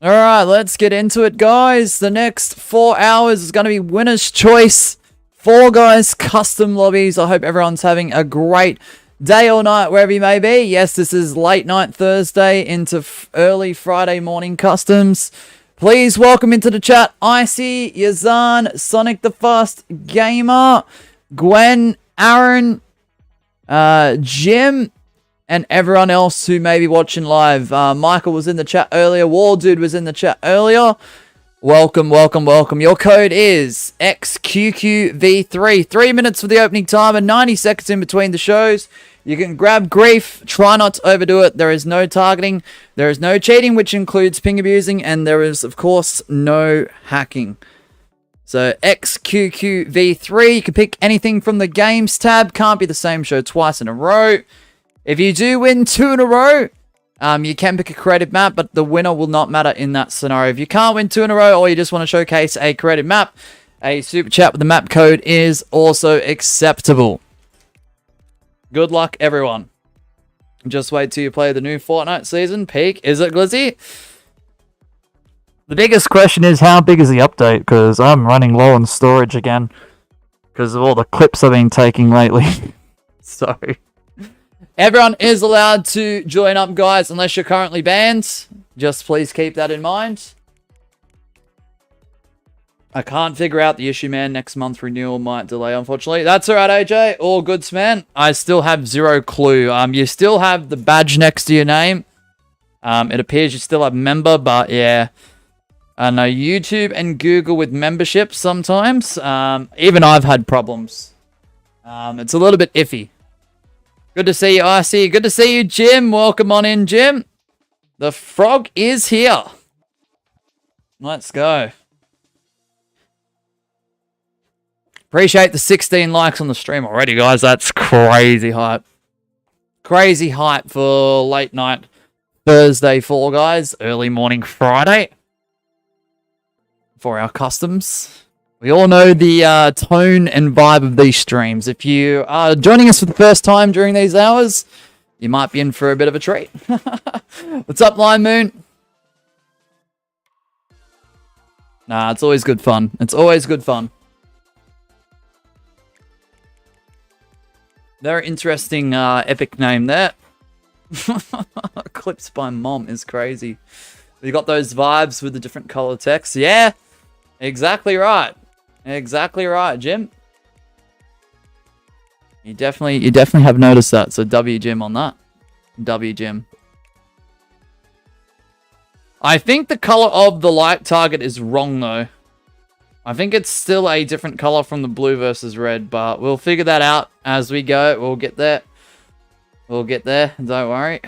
Alright, let's get into it, guys. The next 4 hours is going to be winner's choice. Fall Guys custom lobbies. I hope everyone's having a great day or night, wherever you may be. Yes, this is late night Thursday into early Friday morning customs. Please welcome into the chat Icy, Yazan, Sonic the Fast Gamer, Gwen, Aaron, Jim, and everyone else who may be watching live. Michael was in the chat earlier. War Dude was in the chat earlier. Welcome, welcome, welcome. Your code is XQQV3. 3 minutes for the opening time and 90 seconds in between the shows. You can grab grief. Try not to overdo it. There is no targeting. There is no cheating, which includes ping abusing. And there is, of course, no hacking. So XQQV3. You can pick anything from the games tab. Can't be the same show twice in a row. If you do win 2 in a row, you can pick a creative map, but the winner will not matter in that scenario. If you can't win 2 in a row, or you just want to showcase a creative map, a super chat with the map code is also acceptable. Good luck, everyone. Just wait till you play the new Fortnite season. Peak, is it, Glizzy? The biggest question is, how big is the update? Because I'm running low on storage again, because of all the clips I've been taking lately. So everyone is allowed to join up, guys, unless you're currently banned. Just please keep that in mind. I can't figure out the issue, man. Next month renewal might delay, unfortunately. That's alright, AJ. All goods, man. I still have zero clue. You still have the badge next to your name. It appears you still have member, but yeah. I know YouTube and Google with memberships sometimes. Even I've had problems. It's a little bit iffy. Good to see you, Icy. Good to see you, Jim. Welcome on in, Jim. The frog is here. Let's go. Appreciate the 16 likes on the stream already, guys. That's crazy hype. Crazy hype for late night Thursday Fall Guys. Early morning Friday. For our customs. We all know the tone and vibe of these streams. If you are joining us for the first time during these hours, you might be in for a bit of a treat. What's up, Line Moon? Nah, it's always good fun. It's always good fun. Very interesting epic name there. Clips by Mom is crazy. You got those vibes with the different color text. Yeah, exactly right. Exactly right, Jim. You definitely have noticed that. So W Jim on that. W Jim. I think the color of the light target is wrong though. I think it's still a different color from the blue versus red, but we'll figure that out as we go. We'll get there. We'll get there. Don't worry.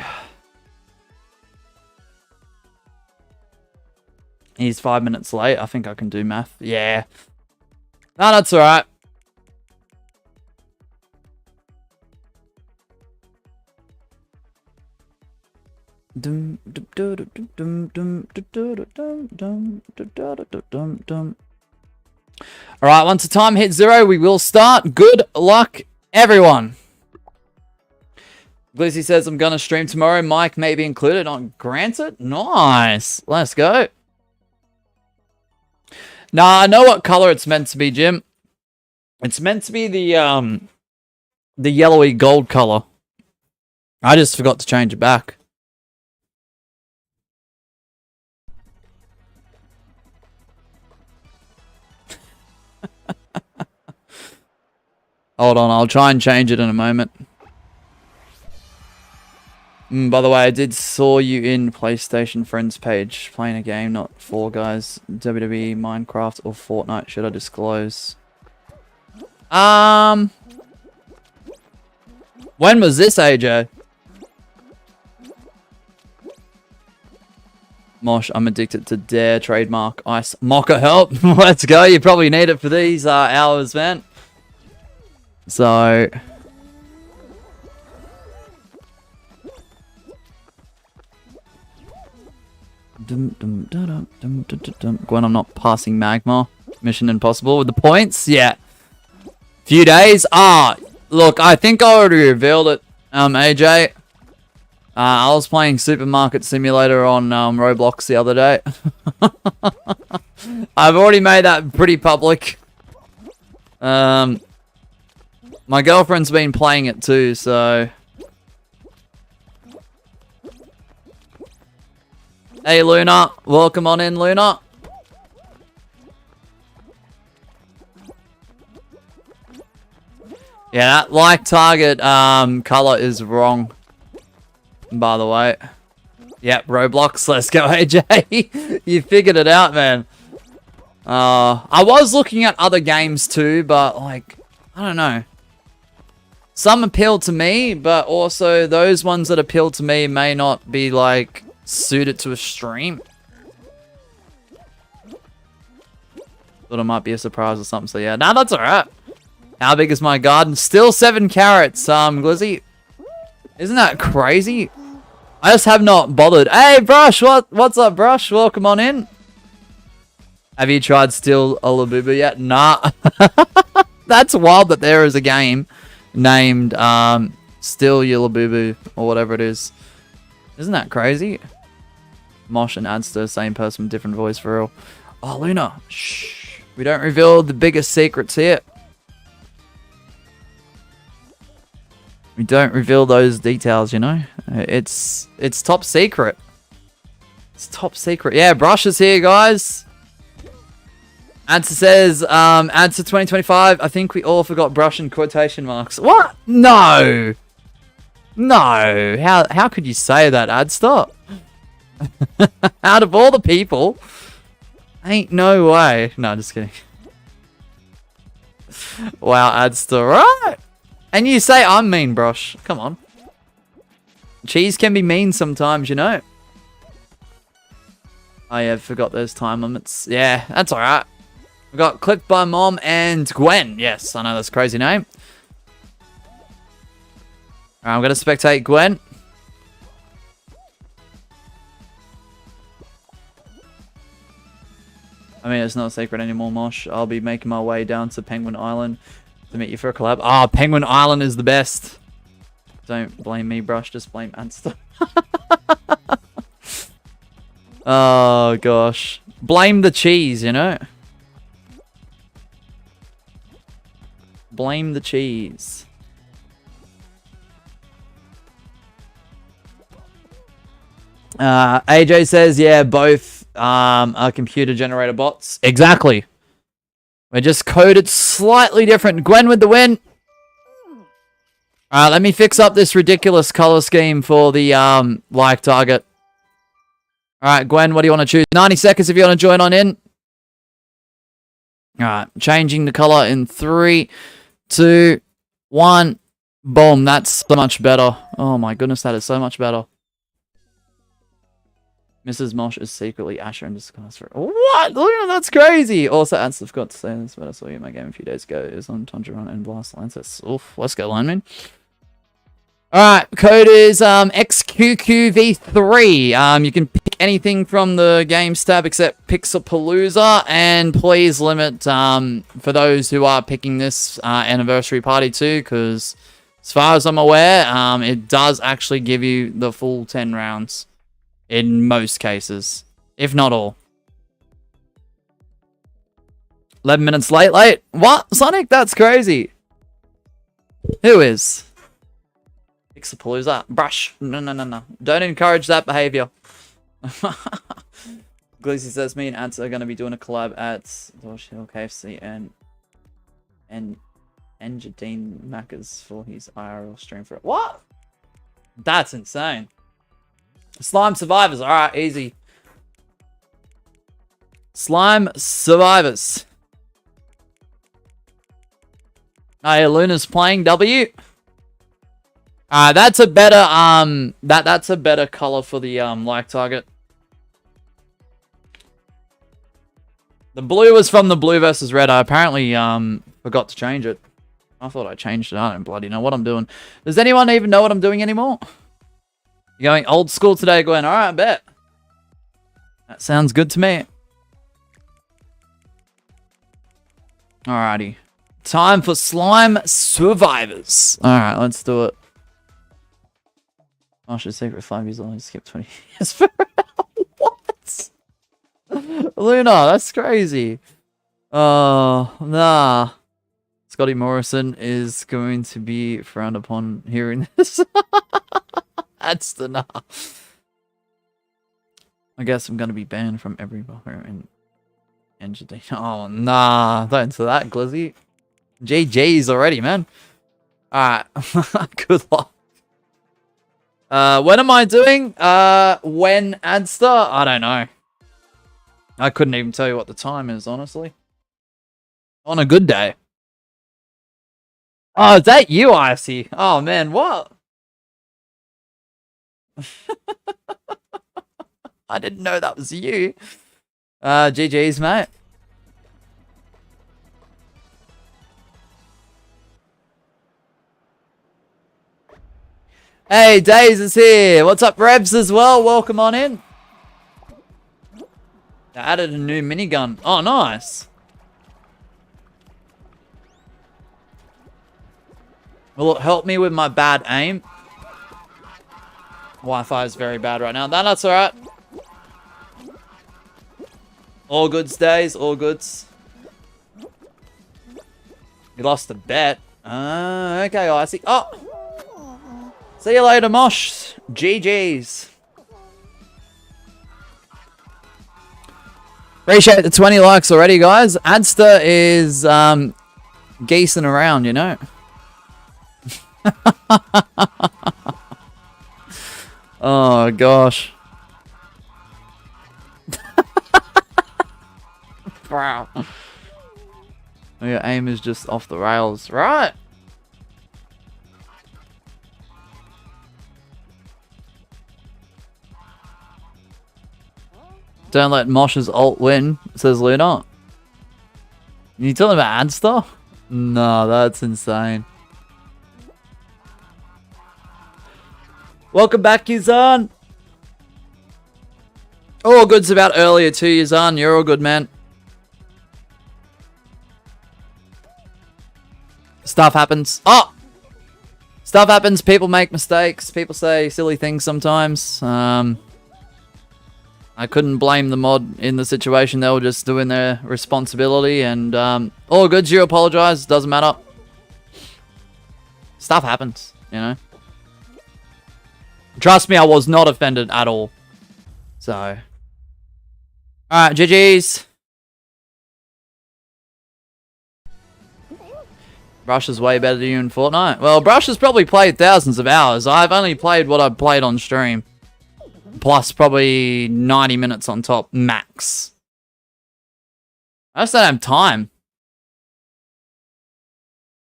He's 5 minutes late. I think I can do math. Yeah. No, that's alright. Alright, once the time hits 0, we will start. Good luck, everyone. Glizzy says, I'm going to stream tomorrow. Mike may be included on Granted. Nice. Let's go. Nah, I know what color it's meant to be, Jim. It's meant to be the yellowy gold color. I just forgot to change it back. Hold on, I'll try and change it in a moment. By the way, I did saw you in PlayStation Friends page playing a game, not Fall Guys, WWE, Minecraft, or Fortnite. Should I disclose? When was this, AJ? Mosh, I'm addicted to Dare trademark ice mocha help. Let's go. You probably need it for these hours, man. So Gwen, I'm not passing magma. Mission impossible with the points. Yeah. Few days. Look, I think I already revealed it. AJ. I was playing Supermarket Simulator on Roblox the other day. I've already made that pretty public. My girlfriend's been playing it too, so... Hey, Luna. Welcome on in, Luna. Yeah, that like target color is wrong. By the way. Yep, Roblox. Let's go, AJ. You figured it out, man. I was looking at other games too, but like, I don't know. Some appeal to me, but also those ones that appeal to me may not be like suited to a stream. Thought it might be a surprise or something. So yeah, nah, that's alright. How big is my garden? Still 7 carrots, Glizzy. Isn't that crazy? I just have not bothered. Hey, Brush, what's up, Brush? Welcome on in. Have you tried Still a Labubu yet? Nah. That's wild that there is a game named Still Labubu or whatever it is. Isn't that crazy? Mosh and Adster, same person, different voice for real. Oh, Luna. Shh. We don't reveal the biggest secrets here. We don't reveal those details, you know? It's top secret. It's top secret. Yeah, Brush is here, guys. Answer says, answer 2025. I think we all forgot Brush in quotation marks. What? No. No. How could you say that, Adster? Out of all the people. Ain't no way. No, just kidding. Wow, Adster. Right. And you say I'm mean, Brush. Come on. Cheese can be mean sometimes, you know. Oh yeah, forgot those time limits. Yeah, that's alright. We got clipped by Mom and Gwen. Yes, I know that's a crazy name. Alright, I'm gonna spectate Gwen. I mean, it's not a secret anymore, Mosh. I'll be making my way down to Penguin Island to meet you for a collab. Ah, Penguin Island is the best. Don't blame me, Brush. Just blame Anster. Oh, gosh. Blame the cheese, you know? Blame the cheese. AJ says, yeah, both are computer-generated bots. Exactly. We're just coded slightly different. Gwen with the win. Alright, let me fix up this ridiculous color scheme for the like target. Alright, Gwen, what do you want to choose? 90 seconds if you want to join on in. Alright, changing the color in 3, 2, 1. Boom, that's so much better. Oh my goodness, that is so much better. Mrs. Mosh is secretly Asher in disguise for... What? Look at that's crazy! Also, I forgot to say this, but I saw you in my game a few days ago. It was on Tundra Run and Blast Lances. Oof, let's go, lineman. Alright, code is XQQV3. You can pick anything from the games tab except Pixapalooza, and please limit for those who are picking this anniversary party too, because as far as I'm aware, it does actually give you the full 10 rounds. In most cases. If not all. 11 minutes late. What? Sonic? That's crazy. Who is? Pixapalooza. Brush. No. Don't encourage that behavior. Glizzy says me and Ants are going to be doing a collab at Dorch Hill KFC and Enjadine Maccas for his IRL stream for it. What? That's insane. Slime Survivors. Alright, easy. Slime Survivors. Oh, yeah, Luna's playing W. That's a better that's a better color for the like target. The blue was from the blue versus red. I apparently forgot to change it. I thought I changed it. I don't bloody know what I'm doing. Does anyone even know what I'm doing anymore? You're going old school today, Gwen. Alright, I bet. That sounds good to me. Alrighty. Time for Slime Survivors. Alright, let's do it. Marsha's secret 5 years old. Skip 20 years for what? Luna, that's crazy. Oh, nah. Scotty Morrison is going to be frowned upon hearing this. That's the nah. I guess I'm going to be banned from every bar and entity. Oh, nah. Don't answer that, Glizzy. GG's already, man. Alright. Good luck. When am I doing? When Adster? I don't know. I couldn't even tell you what the time is, honestly. On a good day. Oh, is that you, Icy? Oh, man, what? I didn't know that was you. GG's, mate. Hey, Days is here. What's up, Rebs, as well? Welcome on in. They added a new minigun. Oh, nice. Will it help me with my bad aim? Wi-Fi is very bad right now. That's alright. All goods, Days. All goods. You lost a bet. Okay, I see. Oh! See you later, Mosh. GG's. Appreciate the 20 likes already, guys. Adster is geesing around, you know. Oh gosh. Wow. Your aim is just off the rails, right? Don't let Mosh's ult win, says Luna. You talking about Adster? No, that's insane. Welcome back, Yuzan. All good's about earlier too, Yuzan. You're all good, man. Stuff happens. Oh! Stuff happens. People make mistakes. People say silly things sometimes. I couldn't blame the mod in the situation. They were just doing their responsibility. And all goods, you apologize. Doesn't matter. Stuff happens, you know. Trust me, I was not offended at all. So. Alright, GG's. Brush is way better than you in Fortnite. Well, Brush has probably played thousands of hours. I've only played what I've played on stream. Plus probably 90 minutes on top, max. I just don't have time.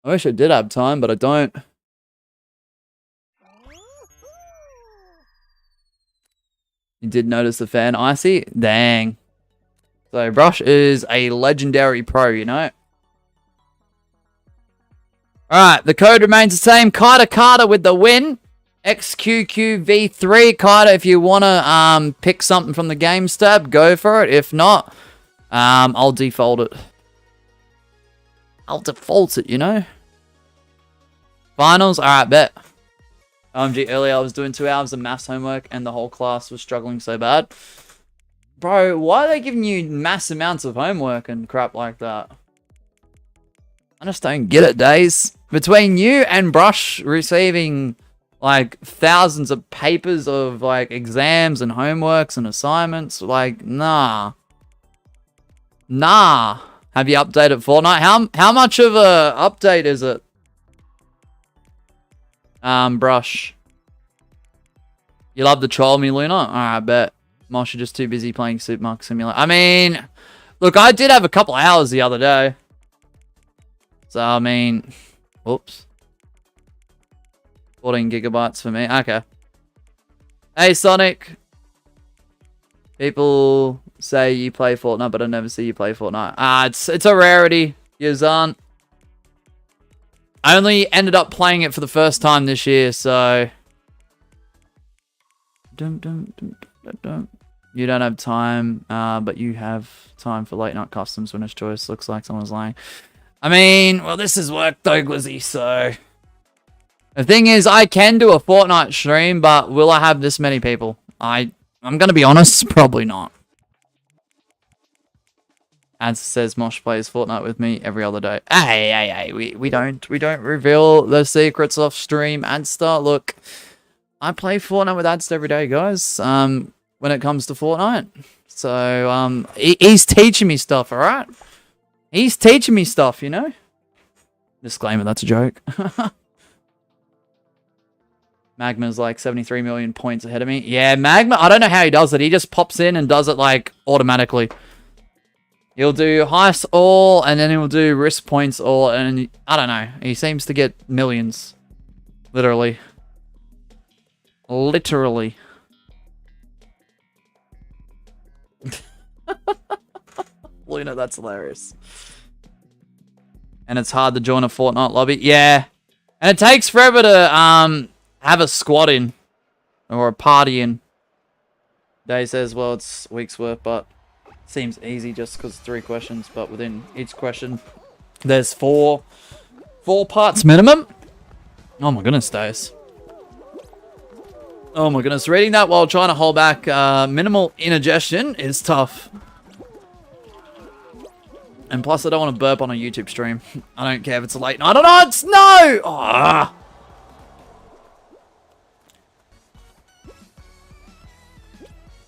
I wish I did have time, but I don't. You did notice the fan, Icy? Dang. So, Brush is a legendary pro, you know? Alright, the code remains the same. Carter with the win. XQQV3. Carter, if you want to pick something from the games tab, go for it. If not, I'll default it. I'll default it, you know? Finals? Alright, bet. OMG, earlier I was doing 2 hours of maths homework and the whole class was struggling so bad. Bro, why are they giving you mass amounts of homework and crap like that? I just don't get it, Days. Between you and Brush receiving, like, thousands of papers of, like, exams and homeworks and assignments, like, nah. Nah. Have you updated Fortnite? How much of a update is it? Brush. You love to troll me, Luna? Alright, bet. Mosh, you're just too busy playing Supermarket Simulator. I mean, look, I did have a couple hours the other day. So, I mean, whoops. 14 gigabytes for me. Okay. Hey, Sonic. People say you play Fortnite, but I never see you play Fortnite. It's a rarity. Yuzan. I only ended up playing it for the first time this year, so... You don't have time, but you have time for late night customs when it's choice. Looks like someone's lying. I mean, well, this is work though, Glizzy, so... The thing is, I can do a Fortnite stream, but will I have this many people? I'm gonna be honest, probably not. As says, Mosh plays Fortnite with me every other day. Hey, we don't reveal the secrets off stream. Adster, look, I play Fortnite with Adster every day, guys. When it comes to Fortnite, so he's teaching me stuff. All right, he's teaching me stuff. You know. Disclaimer: that's a joke. Magma's like 73 million points ahead of me. Yeah, Magma. I don't know how he does it. He just pops in and does it like automatically. He'll do heist all, and then he'll do risk points all, and I don't know. He seems to get millions. Literally. Literally. Luna, that's hilarious. And it's hard to join a Fortnite lobby. Yeah. And it takes forever to have a squad in. Or a party in. Day says, well, it's a week's work, but... Seems easy just because 3 questions, but within each question, there's four parts minimum. Oh my goodness, Days. Oh my goodness, reading that while trying to hold back minimal indigestion is tough. And plus, I don't want to burp on a YouTube stream. I don't care if it's a late night or not. It's no! Oh.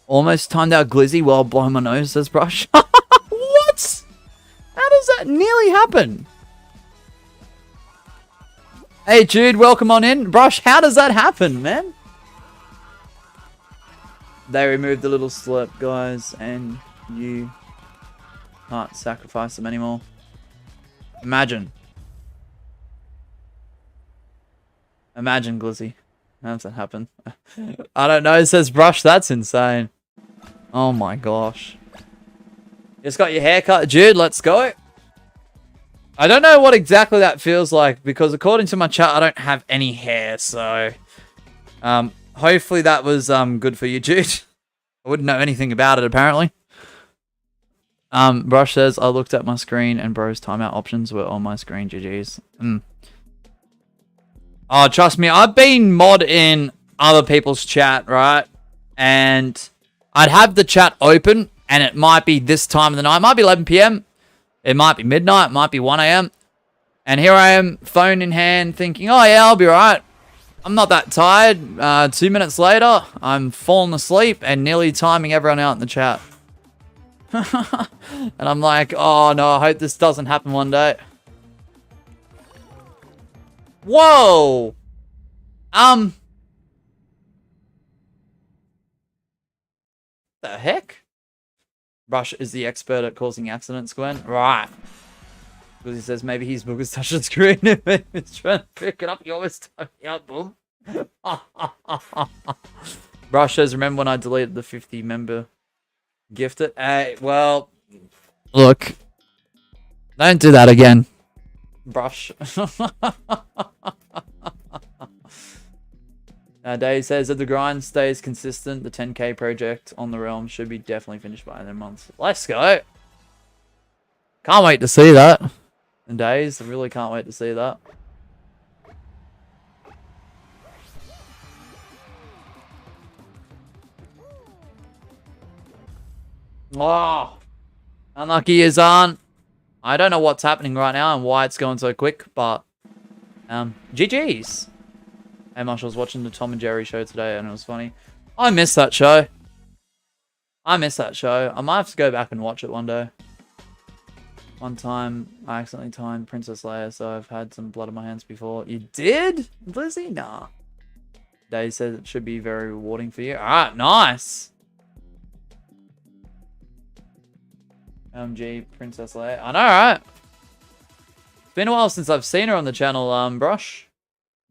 Almost timed out Glizzy while blowing my nose, says Brush. What? How does that nearly happen? Hey, Jude, welcome on in. Brush, how does that happen, man? They removed the little slurp, guys, and you can't sacrifice them anymore. Imagine. Imagine, Glizzy. How does that happen? I don't know, it says Brush, that's insane. Oh my gosh. Just got your hair cut, Jude. Let's go. I don't know what exactly that feels like because according to my chat, I don't have any hair. So, hopefully that was good for you, Jude. I wouldn't know anything about it apparently. Brush says I looked at my screen and bro's timeout options were on my screen. GG's. Oh, trust me, I've been mod in other people's chat, right? And I'd have the chat open, and it might be this time of the night. It might be 11 p.m. It might be midnight. It might be 1 a.m. And here I am, phone in hand, thinking, oh, yeah, I'll be right. I'm not that tired. 2 minutes later, I'm falling asleep and nearly timing everyone out in the chat. And I'm like, oh, no, I hope this doesn't happen one day. Whoa! The heck? Brush is the expert at causing accidents, Gwen. Right. Because he says maybe his book is touched the screen and he's trying to pick it up. You always tell me out, boom. Brush says, remember when I deleted the 50 member gifted? Hey, well, look. Don't do that again. Brush. Dave says that the grind stays consistent. The 10k project on the realm should be definitely finished by the month. Let's go. Can't wait to see that. In days, I really can't wait to see that. Oh, unlucky Yazan. I don't know what's happening right now and why it's going so quick, but GG's. Hey, Marshall, I was watching the Tom and Jerry show today and it was funny. I miss that show. I miss that show. I might have to go back and watch it one day. One time, I accidentally timed Princess Leia, so I've had some blood on my hands before. You did? Lizzie? Nah. Dave says it should be very rewarding for you. Alright, nice. MG, Princess Leia. I know, right? It's been a while since I've seen her on the channel, Brush.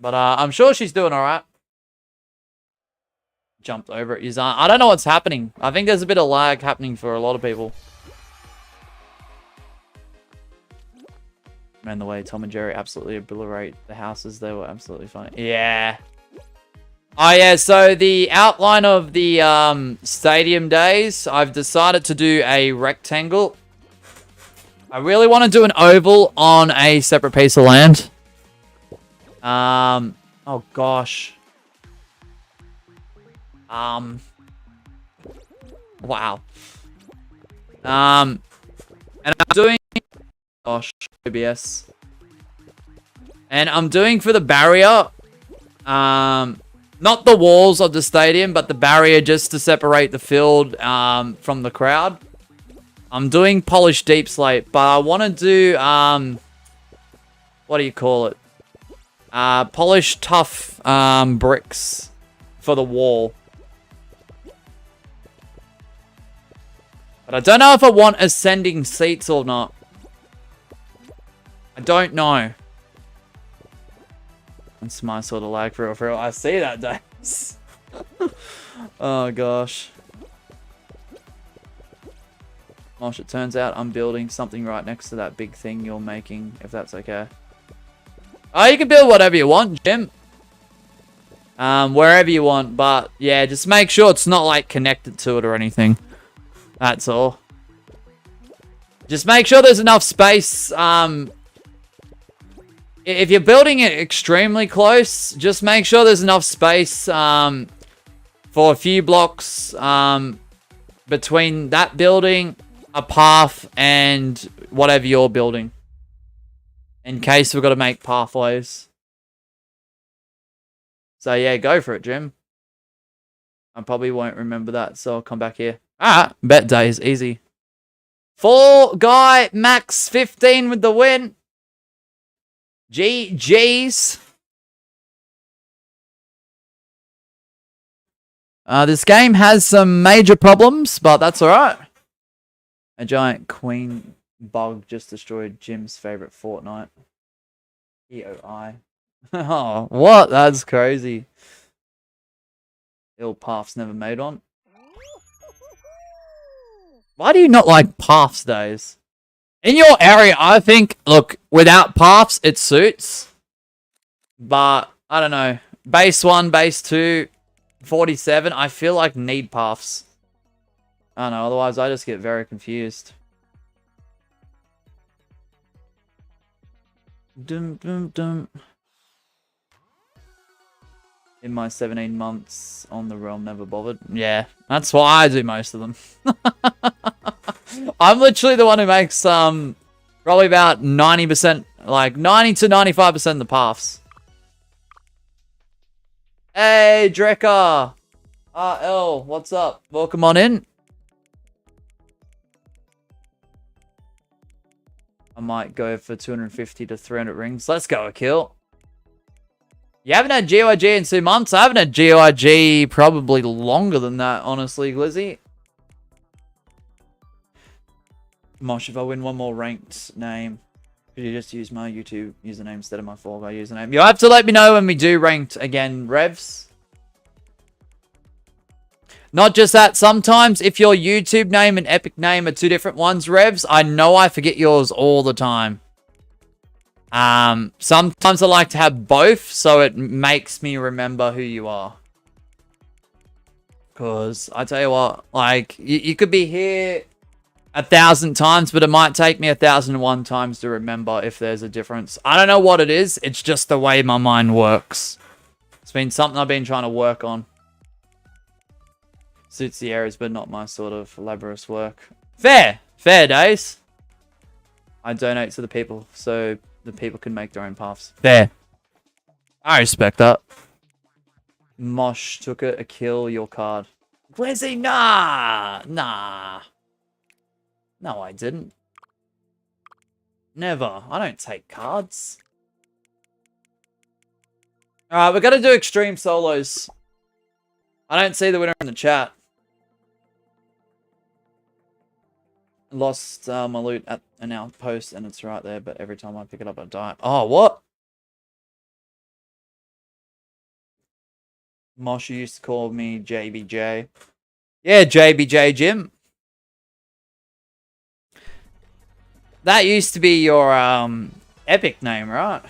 But I'm sure she's doing alright. Jumped over it. I don't know what's happening. I think there's a bit of lag happening for a lot of people. Man, the way Tom and Jerry absolutely obliterate the houses, they were absolutely funny. Yeah. Oh, yeah, so the outline of the stadium days, I've decided to do a rectangle. I really want to do an oval on a separate piece of land. Oh, Oh, gosh. Wow. And I'm doing... Gosh, OBS. And I'm doing for the barrier... not the walls of the stadium, but the barrier just to separate the field from the crowd. I'm doing polished deep slate, but I want to do, what do you call it? Polished tough bricks for the wall. But I don't know if I want ascending seats or not. I don't know. That's my sort of lag for real. I see that, Days. Oh, gosh. Mosh, it turns out I'm building something right next to that big thing you're making, if that's okay. Oh, you can build whatever you want, Jim. Wherever you want, but yeah, just make sure it's not like connected to it or anything. That's all. Just make sure there's enough space. If you're building it extremely close, just make sure there's enough space for a few blocks between that building, a path, and whatever you're building. In case we've got to make pathways. So yeah, go for it, Jim. I probably won't remember that, so I'll come back here. Alright, bet Days, easy. 4 guy, max 15 with the win. GG's. This game has some major problems, but that's alright. A giant queen bug just destroyed Jim's favorite Fortnite. EOI. Oh, what? That's crazy. Ill paths never made on. Why do you not like paths, Days? In your area, I think, look, without paths, it suits. But, I don't know. Base 1, base 2, 47, I feel like need paths. I don't know, otherwise I just get very confused. Dum, dum, dum. In my 17 months on the realm, never bothered. Yeah, that's why I do most of them. I'm literally the one who makes probably about 90%, like 90 to 95% of the paths. Hey, Drekka! RL, what's up? Welcome on in. I might go for 250 to 300 rings. Let's go, Akil. You haven't had GOIG in 2 months? I haven't had GOIG probably longer than that, honestly, Glizzy. Mosh, if I win one more ranked name, could you just use my YouTube username instead of my Fall Guy username? You'll have to let me know when we do ranked again, Revs. Not just that, sometimes if your YouTube name and Epic name are 2 different ones, Revs, I know I forget yours all the time. Sometimes I like to have both, so it makes me remember who you are. Because, I tell you what, like, you could be here 1,000 times, but it might take me 1,001 times to remember if there's a difference. I don't know what it is, it's just the way my mind works. It's been something I've been trying to work on. Suits the areas, but not my sort of laborious work. Fair! Fair, Days. I donate to the people, so the people can make their own paths. Fair. I respect that. Mosh took it, a kill, your card. Glizzy, nah! Nah. No, I didn't. Never. I don't take cards. Alright, we're gonna do extreme solos. I don't see the winner in the chat. Lost my loot at an outpost and it's right there, but every time I pick it up I die. Oh, what? Mosh used to call me JBJ. Yeah, JBJ Jim. That used to be your Epic name, right?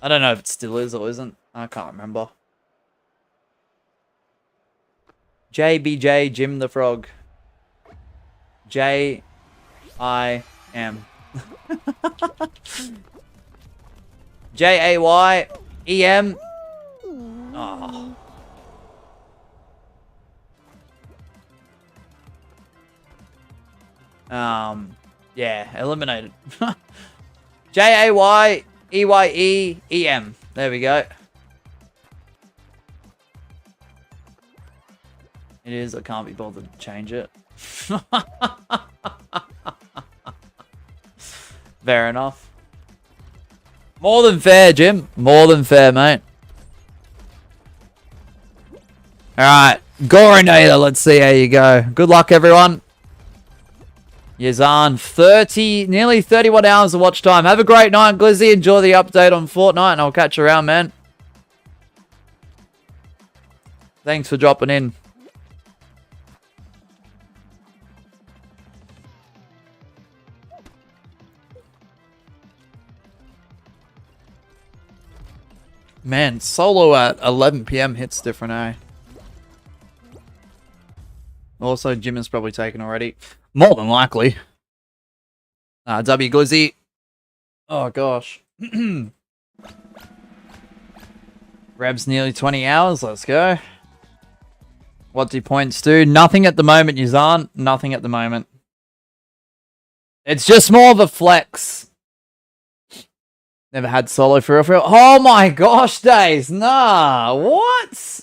I don't know if it still is or isn't. I can't remember. JBJ Jim the Frog. J-I-M. J-A-Y-E-M. Oh. Yeah, eliminated. Jayeyeyem. There we go. It is. I can't be bothered to change it. Fair enough. More than fair, Jim. More than fair, mate. Alright. Gorinator, let's see how you go. Good luck, everyone. Yazan, nearly 31 hours of watch time. Have a great night, Glizzy. Enjoy the update on Fortnite, and I'll catch you around, man. Thanks for dropping in. Man, solo at 11 PM hits different, eh? Also, Jim is probably taken already. More than likely. W Glizzy. Oh, gosh. Reb's nearly 20 hours. Let's go. What do points do? Nothing at the moment, Yazan. Nothing at the moment. It's just more of a flex. Never had solo for real. Oh my gosh, Days. Nah. What?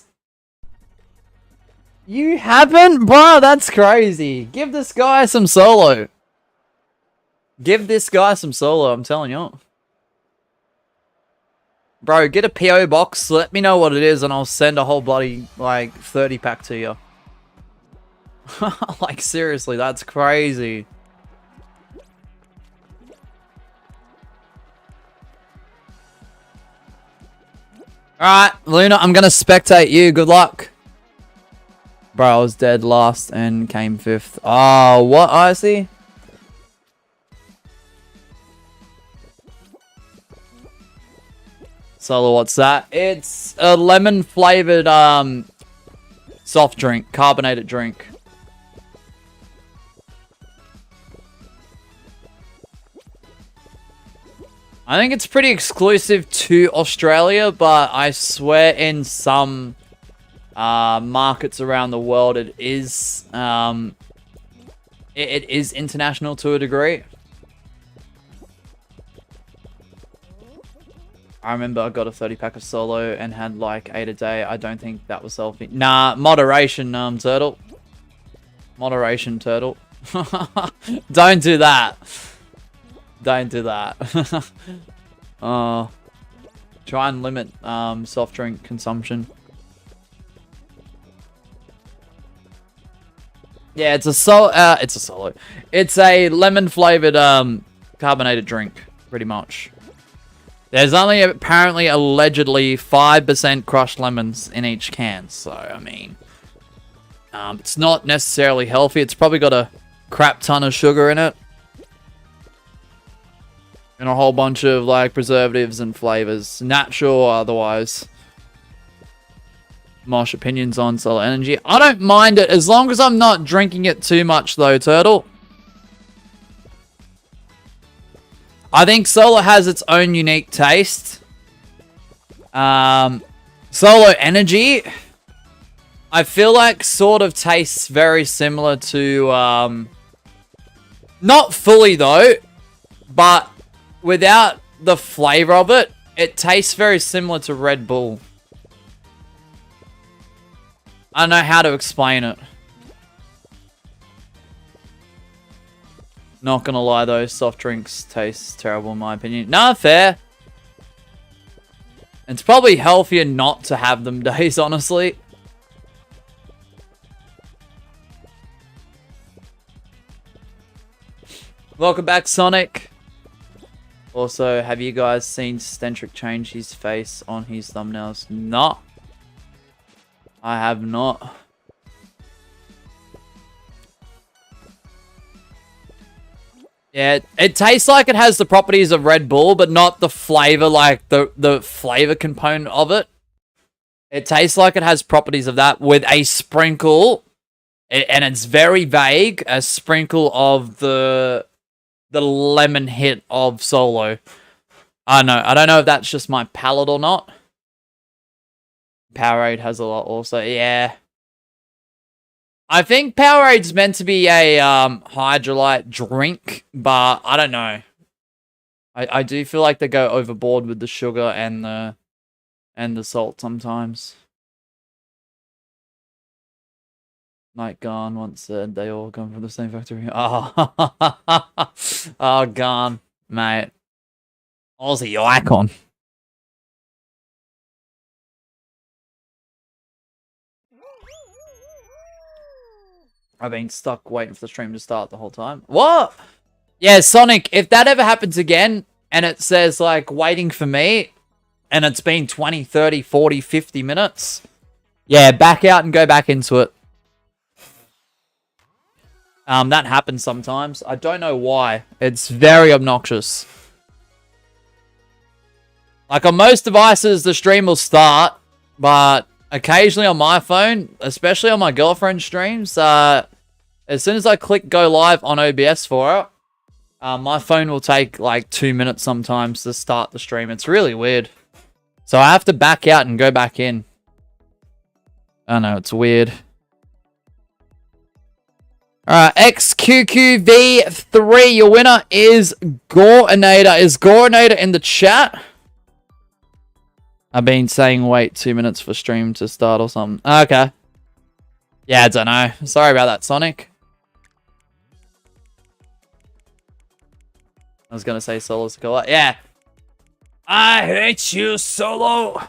You haven't? Bro, that's crazy. Give this guy some solo. Give this guy some solo, I'm telling you. Bro, get a PO box. Let me know what it is and I'll send a whole bloody, like, 30 pack to you. Like, seriously, that's crazy. Alright, Luna, I'm gonna spectate you. Good luck. Bro, I was dead last and came 5th. Oh, what, Icy? Solo, what's that? It's a lemon-flavored, soft drink. Carbonated drink. I think it's pretty exclusive to Australia, but I swear in some markets around the world it is it is international to a degree. I remember I got a 30 pack of solo and had like 8 a day. I don't think that was healthy. Nah, moderation, Turtle. Moderation, Turtle. Don't do that. Don't do that. Try and limit soft drink consumption. Yeah, it's a solo. It's a lemon flavored carbonated drink, pretty much. There's only apparently allegedly 5% crushed lemons in each can, so I mean, it's not necessarily healthy. It's probably got a crap ton of sugar in it. And a whole bunch of, like, preservatives and flavors. Natural or otherwise. Mosh opinions on solar energy. I don't mind it as long as I'm not drinking it too much, though, Turtle. I think solar has its own unique taste. Solar energy, I feel like sort of tastes very similar to... not fully, though, but... without the flavor of it, it tastes very similar to Red Bull. I don't know how to explain it. Not gonna lie though, soft drinks taste terrible in my opinion. Nah, fair. It's probably healthier not to have them, Days, honestly. Welcome back, Sonic. Also, have you guys seen Stentric change his face on his thumbnails? No. I have not. Yeah, it tastes like it has the properties of Red Bull, but not the flavor, like the flavor component of it. It tastes like it has properties of that with a sprinkle, and it's very vague, a sprinkle of the lemon hit of Solo. I don't know if that's just my palate or not. Powerade has a lot also. Yeah. I think Powerade's meant to be a hydrolyte drink, but I don't know. I do feel like they go overboard with the sugar and the salt sometimes. Night Gone once said they all come from the same factory. Oh, oh, Gone, mate. Aussie icon. I've been stuck waiting for the stream to start the whole time. What? Yeah, Sonic, if that ever happens again and it says, like, waiting for me and it's been 20, 30, 40, 50 minutes, yeah, back out and go back into it. That happens sometimes. I don't know why. It's very obnoxious. Like, on most devices, the stream will start, but occasionally on my phone, especially on my girlfriend's streams, as soon as I click go live on OBS for it, my phone will take like 2 minutes sometimes to start the stream. It's really weird. So I have to back out and go back in. I know, it's weird. Alright, XQQV3, your winner is Gorinator. Is Gorinator in the chat? I've been saying wait 2 minutes for stream to start or something. Okay. Yeah, I don't know. Sorry about that, Sonic. I was going to say Solo's cool. Yeah. I hate you, Solo.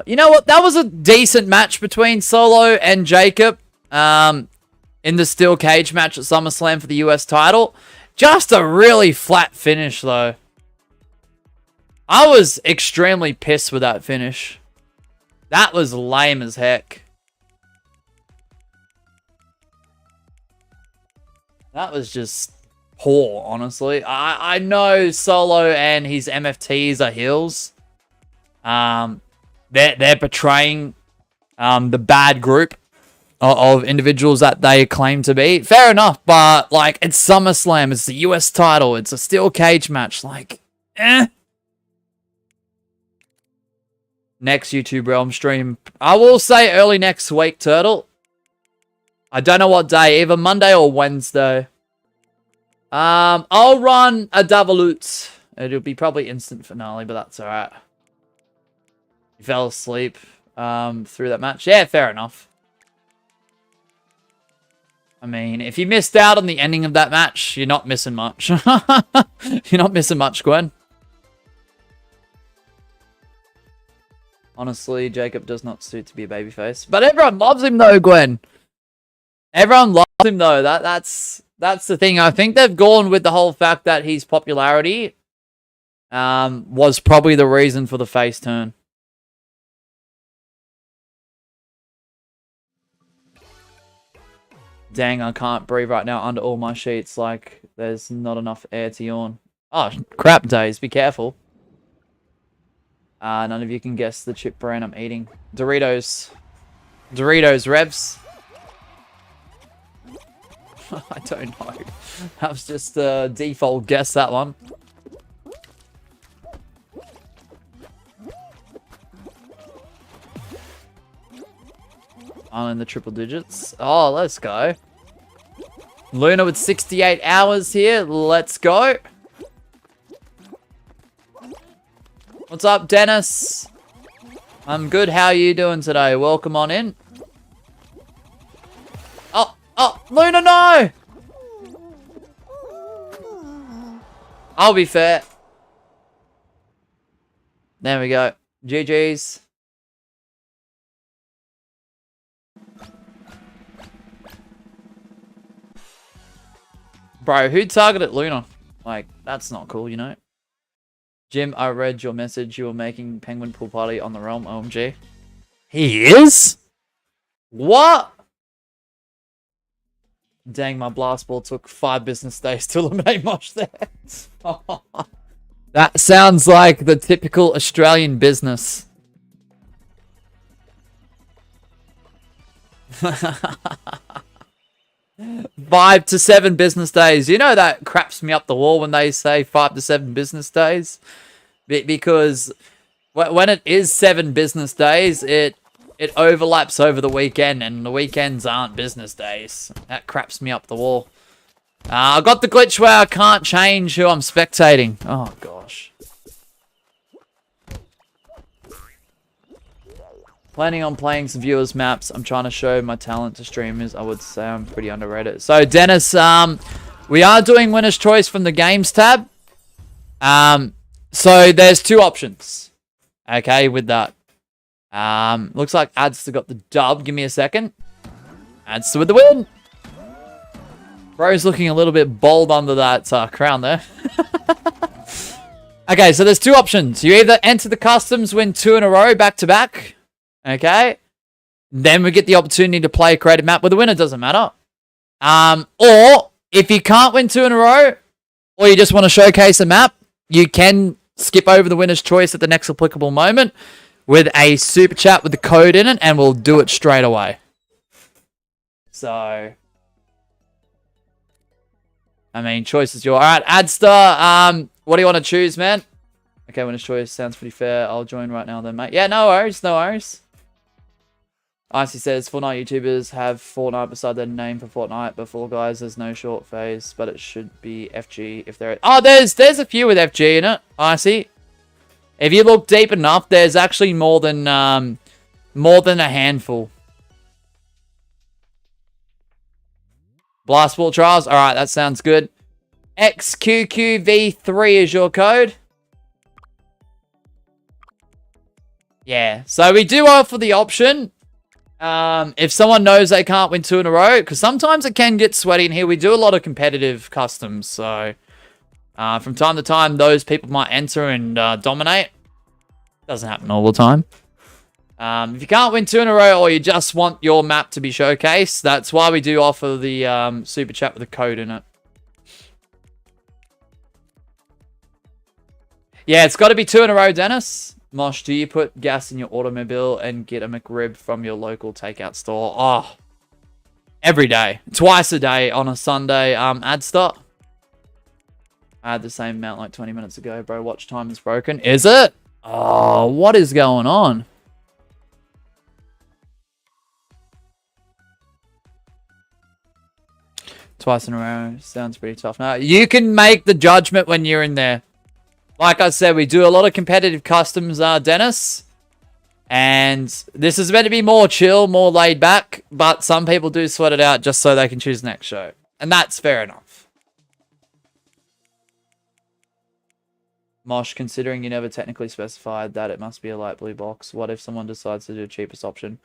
You know what? That was a decent match between Solo and Jacob in the steel cage match at SummerSlam for the US title. Just a really flat finish, though. I was extremely pissed with that finish. That was lame as heck. That was just poor, honestly. I know Solo and his MFTs are heels. They're portraying the bad group of individuals that they claim to be. Fair enough, but like it's SummerSlam, it's the US title, it's a steel cage match. Like, Next YouTube Realm stream, I will say early next week, Turtle. I don't know what day, either Monday or Wednesday. I'll run a Davalute. It'll be probably instant finale, but that's alright. You fell asleep through that match. Yeah, fair enough. I mean, if you missed out on the ending of that match, you're not missing much. You're not missing much, Gwen. Honestly, Jacob does not suit to be a babyface. But everyone loves him though, Gwen. Everyone loves him though. That's the thing. I think they've gone with the whole fact that his popularity was probably the reason for the face turn. Dang, I can't breathe right now under all my sheets. Like, there's not enough air to yawn. Oh, crap days. Be careful. None of you can guess the chip brand I'm eating. Doritos. Doritos, Revs. I don't know. That was just a default guess, that one. I'm in the triple digits. Oh, let's go. Luna with 68 hours here. Let's go. What's up, Dennis? I'm good. How are you doing today? Welcome on in. Oh, Luna, no! I'll be fair. There we go. GG's. Bro, who targeted Luna? Like, that's not cool, you know? Jim, I read your message. You were making Penguin Pool Party on the Realm. OMG. He is? What? Dang, my blast ball took 5 business days to eliminate Mosh there. That sounds like the typical Australian business. 5 to 7 business days. You know that craps me up the wall when they say 5 to 7 business days. Because when it is 7 business days, it overlaps over the weekend, and the weekends aren't business days. That craps me up the wall. I got the glitch where I can't change who I'm spectating. Oh, gosh. Planning on playing some viewers maps. I'm trying to show my talent to streamers. I would say I'm pretty underrated. So, Dennis, we are doing winner's choice from the games tab. So there's 2 options. Okay, with that. Looks like Adster got the dub. Give me a second. Adster with the win. Bro's looking a little bit bold under that crown there. Okay, so there's 2 options. You either enter the customs, win 2 in a row, back to back. Okay. Then we get the opportunity to play a creative map with the winner. Doesn't matter. Or if you can't win 2 in a row, or you just want to showcase a map, you can skip over the winner's choice at the next applicable moment with a super chat with the code in it, and we'll do it straight away. So, I mean, choice is yours. All right, Adster, what do you want to choose, man? Okay, winner's choice sounds pretty fair. I'll join right now then, mate. Yeah, no worries, no worries. Icy says, Fortnite YouTubers have Fortnite beside their name for Fortnite, but Fall Guys, there's no short phase, but it should be FG if there is. Oh, there's a few with FG in it, Icy. If you look deep enough, there's actually more than a handful. Blast Ball Trials, alright, that sounds good. XQQV3 is your code. Yeah, so we do offer the option. If someone knows they can't win 2 in a row, because sometimes it can get sweaty in here. We do a lot of competitive customs, so from time to time, those people might enter and dominate. Doesn't happen all the time. If you can't win 2 in a row, or you just want your map to be showcased, that's why we do offer the super chat with a code in it. Yeah, it's got to be 2 in a row, Dennis. Mosh, do you put gas in your automobile and get a McRib from your local takeout store? Oh, every day. Twice a day on a Sunday. Adster. I had the same amount like 20 minutes ago, bro. Watch time is broken. Is it? Oh, what is going on? Twice in a row. Sounds pretty tough. Now, you can make the judgment when you're in there. Like I said, we do a lot of competitive customs, Dennis. And this is meant to be more chill, more laid back. But some people do sweat it out just so they can choose the next show. And that's fair enough. Mosh, considering you never technically specified that it must be a light blue box, what if someone decides to do the cheapest option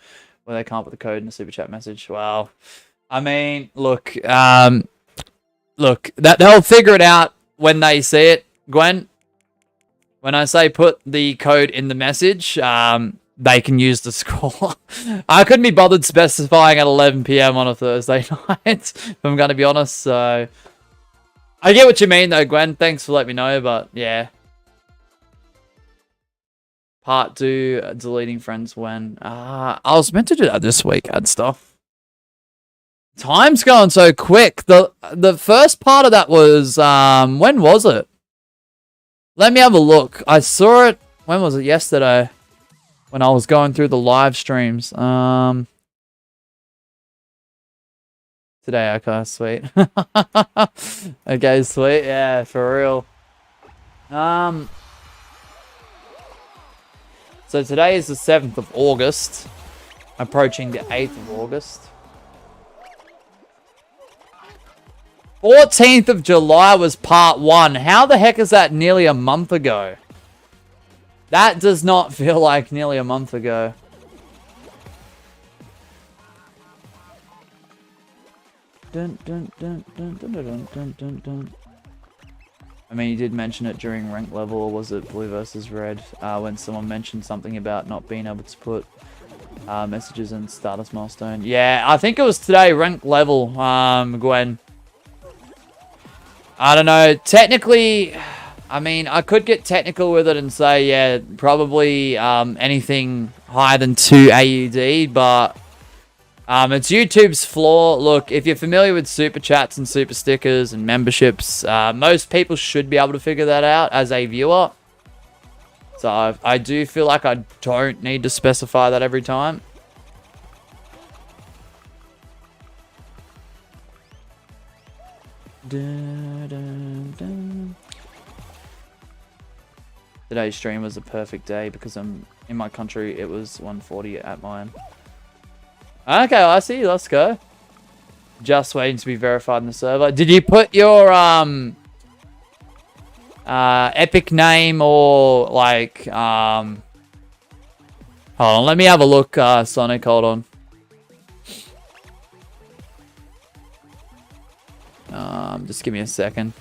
where they can't put the code in a super chat message? Well, I mean, look, that they'll figure it out when they see it, Gwen. When I say put the code in the message, they can use the score. I couldn't be bothered specifying at 11 PM on a Thursday night, if I'm going to be honest. So, I get what you mean, though, Gwen. Thanks for letting me know, but yeah. Part 2, deleting friends when... I was meant to do that this week, add stuff. Time's going so quick. The first part of that was... when was it? Let me have a look. I saw it... When was it? Yesterday. When I was going through the live streams. Today, okay, sweet. Okay, sweet. Yeah, for real. So today is the 7th of August. Approaching the 8th of August. 14th of July was part 1. How the heck is that nearly a month ago? That does not feel like nearly a month ago. Dun, dun, dun, dun, dun, dun, dun, dun, dun. I mean, you did mention it during rank level, or was it blue versus red? When someone mentioned something about not being able to put messages in status milestone. Yeah, I think it was today, rank level, Gwen. I don't know. Technically, I mean, I could get technical with it and say, yeah, probably anything higher than 2 AUD, but it's YouTube's flaw. Look, if you're familiar with super chats and super stickers and memberships, most people should be able to figure that out as a viewer. So I do feel like I don't need to specify that every time. Today's stream was a perfect day because I'm in my country. It was 1:40 at mine. Okay, I see. Let's go. Just waiting to be verified in the server. Did you put your epic name or like hold on, let me have a look, Sonic, hold on. Just give me a second.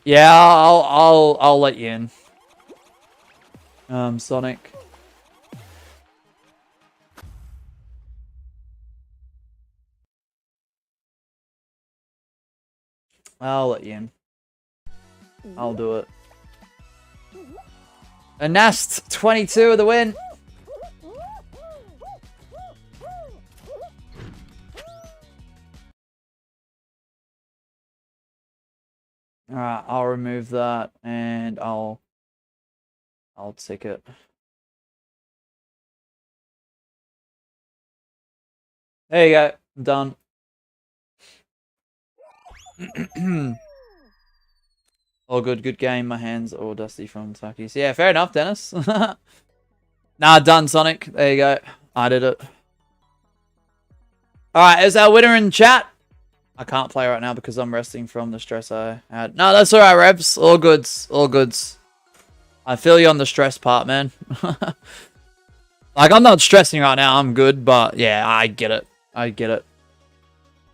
Yeah, I'll let you in. Sonic. I'll let you in. I'll do it. A Nast 22 with the win. Alright, I'll remove that and I'll tick it. There you go. I'm done. All good. Good game. My hands are all dusty from Tuckies. Yeah, fair enough, Dennis. Nah, done, Sonic. There you go. I did it. Alright, is our winner in chat? I can't play right now because I'm resting from the stress I had. No, that's alright, Rebs. All goods. All goods. I feel you on the stress part, man. Like, I'm not stressing right now. I'm good, but yeah, I get it. I get it.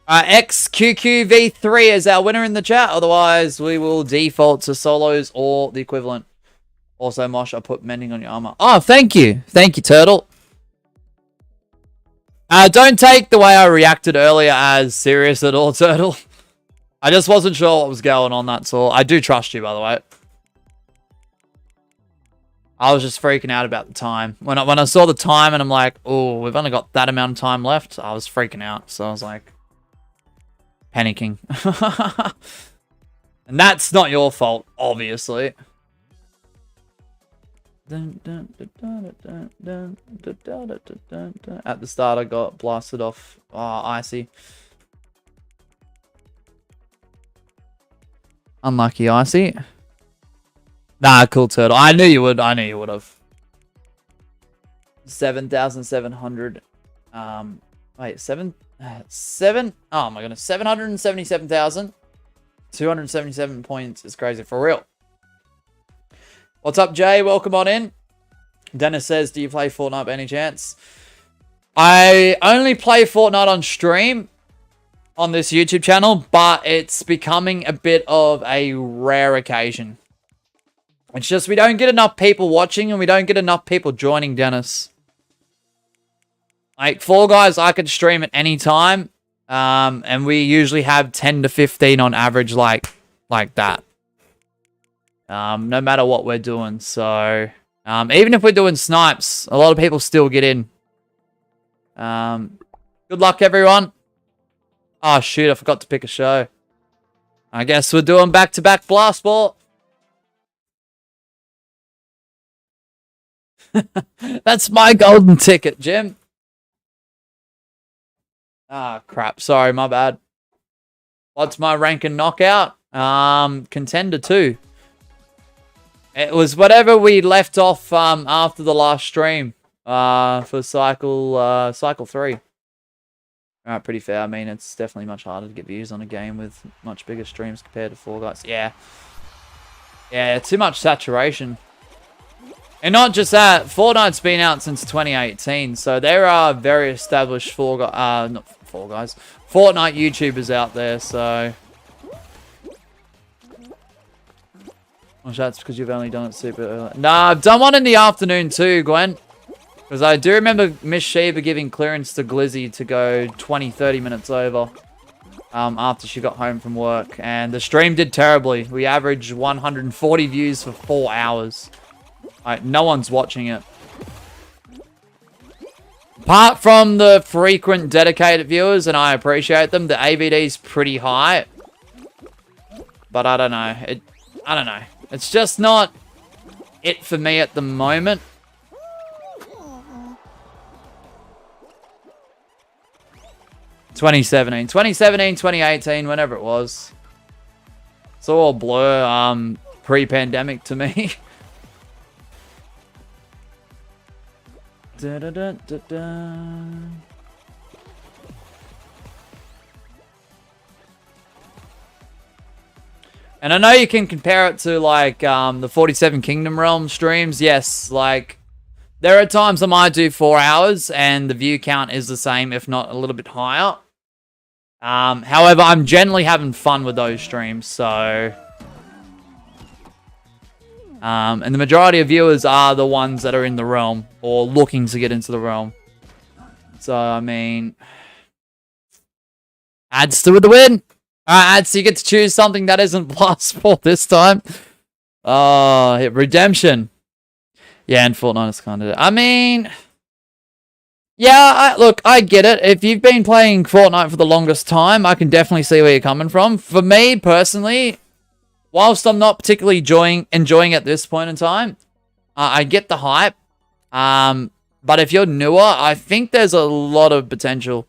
XQQV3 is our winner in the chat. Otherwise, we will default to solos or the equivalent. Also, Mosh, I put mending on your armor. Oh, thank you. Thank you, Turtle. Don't take the way I reacted earlier as serious at all, Turtle. I just wasn't sure what was going on, that's all. I do trust you, by the way. I was just freaking out about the time. When I saw the time and I'm like, oh, we've only got that amount of time left, I was freaking out. So I was like, panicking. And that's not your fault, obviously. At the start, I got blasted off. Oh, Icy. Unlucky, Icy. Nah, cool, Turtle. I knew you would. I knew you would have. 7,700. Wait, 7. Oh my goodness, 777,277 points is crazy for real. What's up, Jay? Welcome on in. Dennis says, do you play Fortnite by any chance? I only play Fortnite on stream on this YouTube channel, but it's becoming a bit of a rare occasion. It's just we don't get enough people watching and we don't get enough people joining, Dennis. Like, Fall Guys, I could stream at any time, and we usually have 10 to 15 on average, like that. No matter what we're doing. So, even if we're doing snipes, a lot of people still get in. Good luck, everyone. Oh, shoot, I forgot to pick a show. I guess we're doing back-to-back Blast Ball. That's my golden ticket, Jim. Ah, crap. Sorry, my bad. What's my rank and knockout? Contender 2. It was whatever we left off after the last stream for cycle 3. Alright, pretty fair. I mean, it's definitely much harder to get views on a game with much bigger streams compared to Fall Guys. Yeah. Yeah, too much saturation. And not just that, Fortnite's been out since 2018, so there are very established not Fall Guys, Fortnite YouTubers out there, so... Well, that's because you've only done it super early. Nah, I've done one in the afternoon too, Gwen. Because I do remember Miss Sheba giving clearance to Glizzy to go 20-30 minutes over after she got home from work. And the stream did terribly. We averaged 140 views for 4 hours. Like, no one's watching it. Apart from the frequent dedicated viewers, and I appreciate them, the ABD's pretty high. But I don't know. I don't know. It's just not it for me at the moment. (2017), 2018, whenever it was. It's all blur, pre-pandemic to me. Da, da, da, da, da. And I know you can compare it to, like, the 47 Kingdom Realm streams. Yes, like, there are times I might do 4 hours and the view count is the same, if not a little bit higher. However, I'm generally having fun with those streams, so... and the majority of viewers are the ones that are in the realm or looking to get into the realm. So, I mean... Adds to the win! Alright, Ads, you get to choose something that isn't +4 this time. Oh, Redemption. Yeah, and Fortnite is kind of... I mean... Yeah, look, I get it. If you've been playing Fortnite for the longest time, I can definitely see where you're coming from. For me, personally, whilst I'm not particularly enjoying at this point in time, I get the hype. But if you're newer, I think there's a lot of potential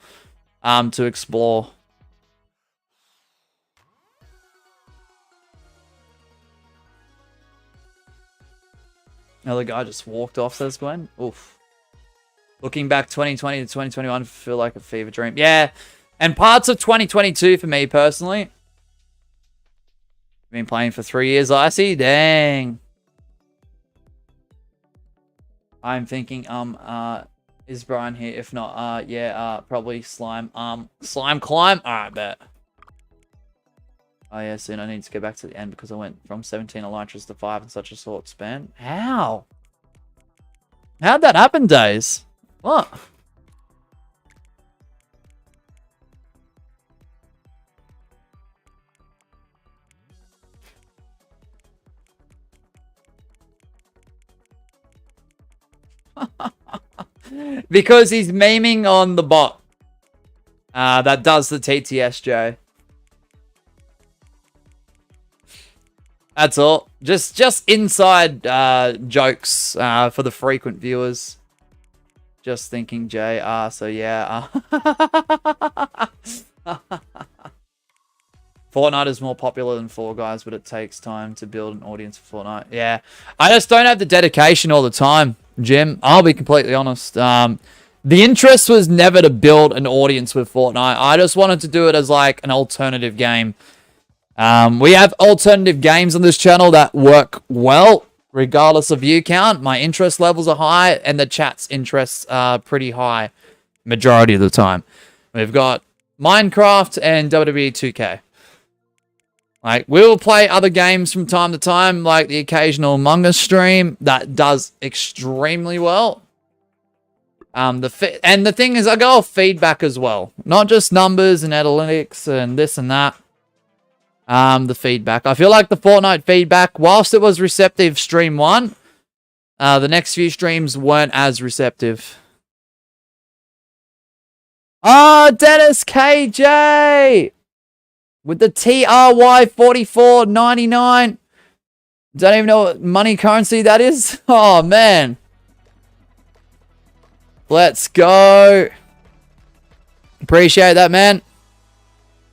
to explore. Another guy just walked off, says Gwen. Oof. Looking back 2020 to 2021, feel like a fever dream. Yeah, and parts of 2022 for me personally. Been playing for 3 years, Icy. Dang. I'm thinking, is Brian here? If not, yeah, probably Slime. Slime Climb. Alright, bet. Oh yeah, soon I need to go back to the end because I went from 17 Elytras to 5 in such a short span. How? How'd that happen, Days? What? Because he's memeing on the bot that does the TTSJ. That's all. Just inside jokes for the frequent viewers. Just thinking, JR, so yeah. Fortnite is more popular than Fall Guys, but it takes time to build an audience for Fortnite. Yeah, I just don't have the dedication all the time, Jim. I'll be completely honest. The interest was never to build an audience with Fortnite. I just wanted to do it as like an alternative game. We have alternative games on this channel that work well, regardless of view count. My interest levels are high, and the chat's interests are pretty high, majority of the time. We've got Minecraft and WWE 2K. Like, we'll play other games from time to time, like the occasional Among Us stream that does extremely well. And the thing is, I go off feedback as well, not just numbers and analytics and this and that. The feedback. I feel like the Fortnite feedback, whilst it was receptive stream 1, the next few streams weren't as receptive. Oh, Dennis KJ! With the TRY 44.99. Don't even know what money currency that is. Oh, man. Let's go. Appreciate that, man.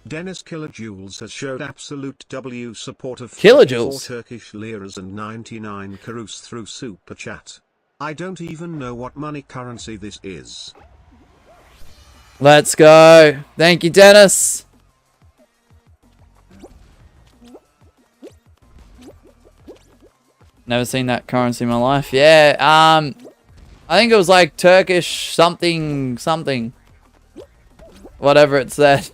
Dennis Kilojoules has showed absolute W support of 4 Kilojoules. Turkish liras and 99 karus through Super Chat. I don't even know what money currency this is. Let's go. Thank you, Dennis. Never seen that currency in my life. Yeah, I think it was like Turkish something. Whatever it said.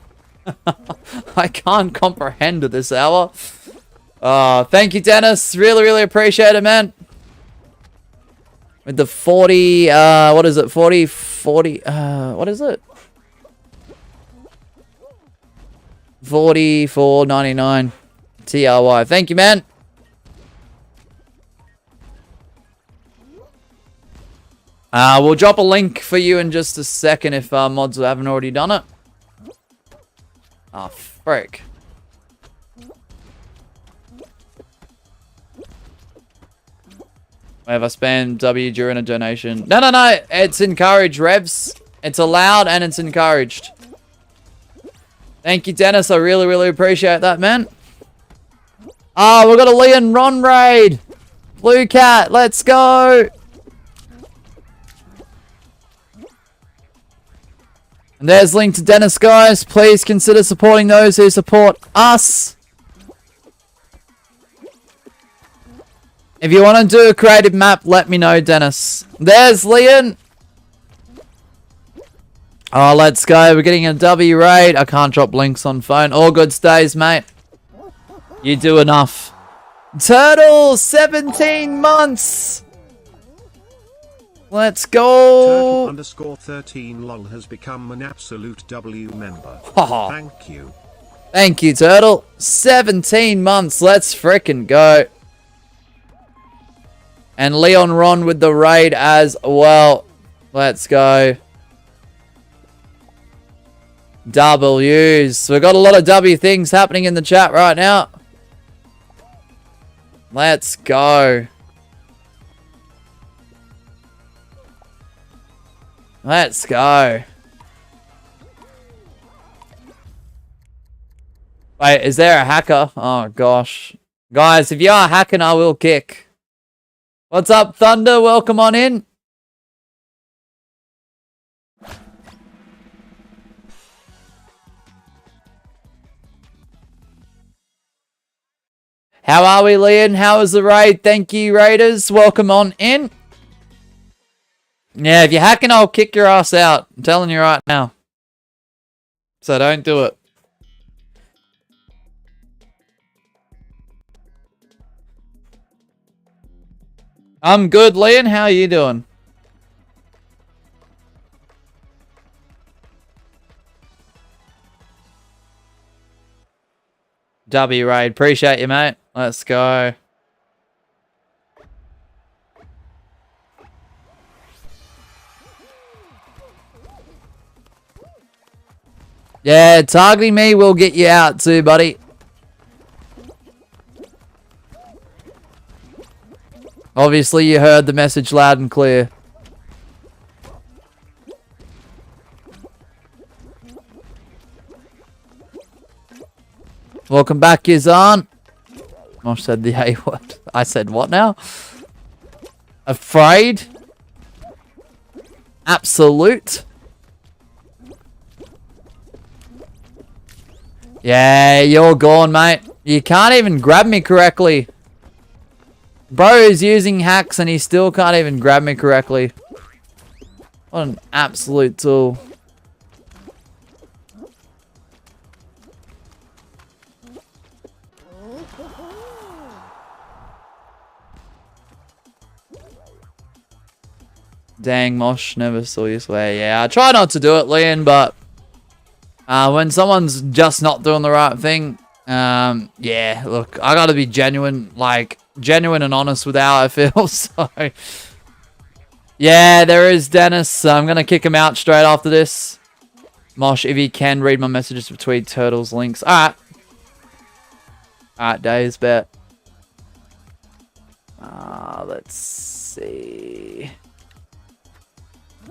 I can't comprehend at this hour. Thank you, Dennis. Really, really appreciate it, man. With the 40, what is it? 40, what is it? 44.99 TRY. Thank you, man. We'll drop a link for you in just a second if mods haven't already done it. Oh, frick. Have I spammed W during a donation? No, no, no. It's encouraged, Revs. It's allowed and it's encouraged. Thank you, Dennis. I really, really appreciate that, man. Oh, we've got a Leon Ron raid. Blue Cat, let's go. And there's link to Dennis, guys. Please consider supporting those who support us. If you want to do a creative map, let me know, Dennis. There's Leon. Oh, let's go. We're getting a W raid. I can't drop links on phone. All good stays, mate. You do enough. Turtle, 17 months. Let's go. Turtle _13 lol has become an absolute W member. Oh. Thank you. Thank you, Turtle. 17 months. Let's frickin' go. And Leon Ron with the raid as well. Let's go. W's. We've got a lot of W things happening in the chat right now. Let's go. Let's go. Wait, is there a hacker? Oh, gosh. Guys, if you are hacking, I will kick. What's up, Thunder? Welcome on in. How are we, Leon? How is the raid? Thank you, Raiders. Welcome on in. Yeah, if you're hacking, I'll kick your ass out. I'm telling you right now. So don't do it. I'm good, Leon. How are you doing? W raid. Appreciate you, mate. Let's go. Yeah, targeting me will get you out too, buddy. Obviously, you heard the message loud and clear. Welcome back, Yazan. Mosh said the A word. I said what now? Afraid? Absolute? Yeah, you're gone, mate. You can't even grab me correctly. Bro is using hacks and he still can't even grab me correctly. What an absolute tool. Dang, Mosh, never saw you swear. Yeah, I try not to do it, Leon, but when someone's just not doing the right thing, yeah, look, I gotta be genuine, like, genuine and honest with how I feel, so... Yeah, there is Dennis, so I'm gonna kick him out straight after this. Mosh, if you can, read my messages between Turtles links. Alright. Alright, days, bet. Let's see...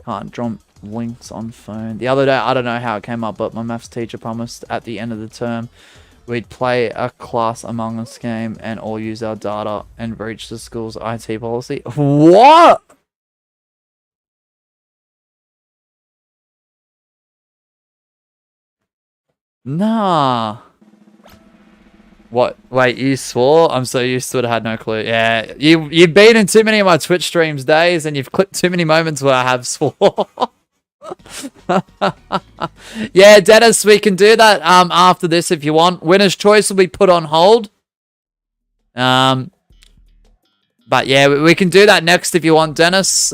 Can't drop links on phone. The other day, I don't know how it came up, but my maths teacher promised at the end of the term we'd play a class Among Us game and all use our data and breach the school's IT policy. What? Nah. What? Wait, you swore? I'm so used to it, I had no clue. Yeah, you've been in too many of my Twitch streams days and you've clipped too many moments where I have swore. Yeah, Dennis, we can do that after this if you want. Winner's choice will be put on hold. But yeah, we can do that next if you want, Dennis.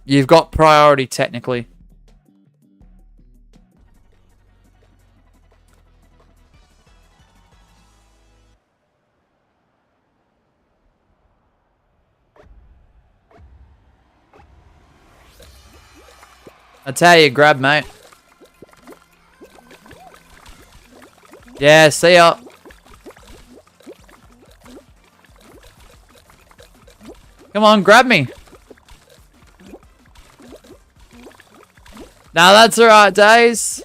You've got priority technically. That's how you grab, mate. Yeah, see ya. Come on, grab me. Now that's alright, Days.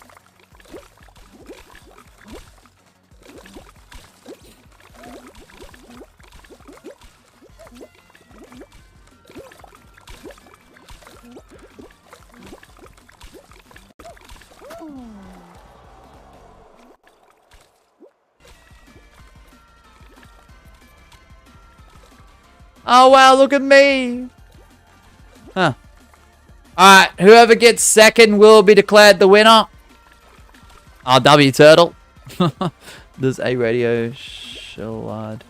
Oh wow, look at me. Huh. Alright, whoever gets second will be declared the winner. Oh, W Turtle. There's a radio shellad.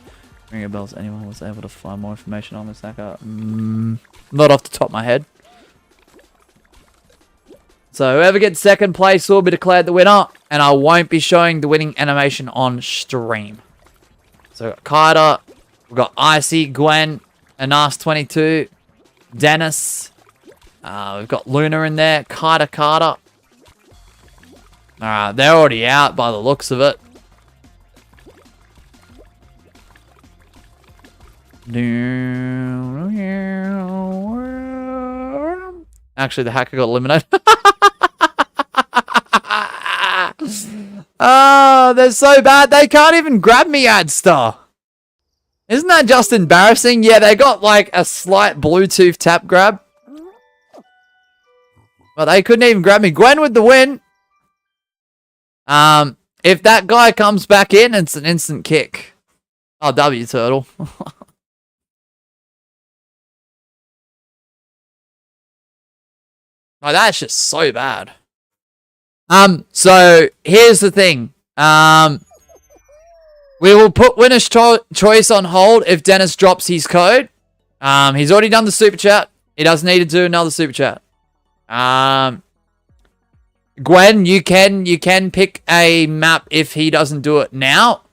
Ring a bells. Anyone was able to find more information on this hacker? Not off the top of my head. So whoever gets second place will be declared the winner. And I won't be showing the winning animation on stream. So Kaida, we've got Icy, Gwen, Anas22, Dennis. We've got Luna in there. Carter. Alright, they're already out by the looks of it. Actually, the hacker got eliminated. Oh, they're so bad. They can't even grab me, Adstar. Isn't that just embarrassing? Yeah, they got like a slight Bluetooth tap grab. But they couldn't even grab me. Gwen with the win. If that guy comes back in, it's an instant kick. Oh, W Turtle. Oh, that's just so bad. So here's the thing. We will put winner's choice on hold if Dennis drops his code. He's already done the super chat. He doesn't need to do another super chat. Gwen, you can pick a map if he doesn't do it now.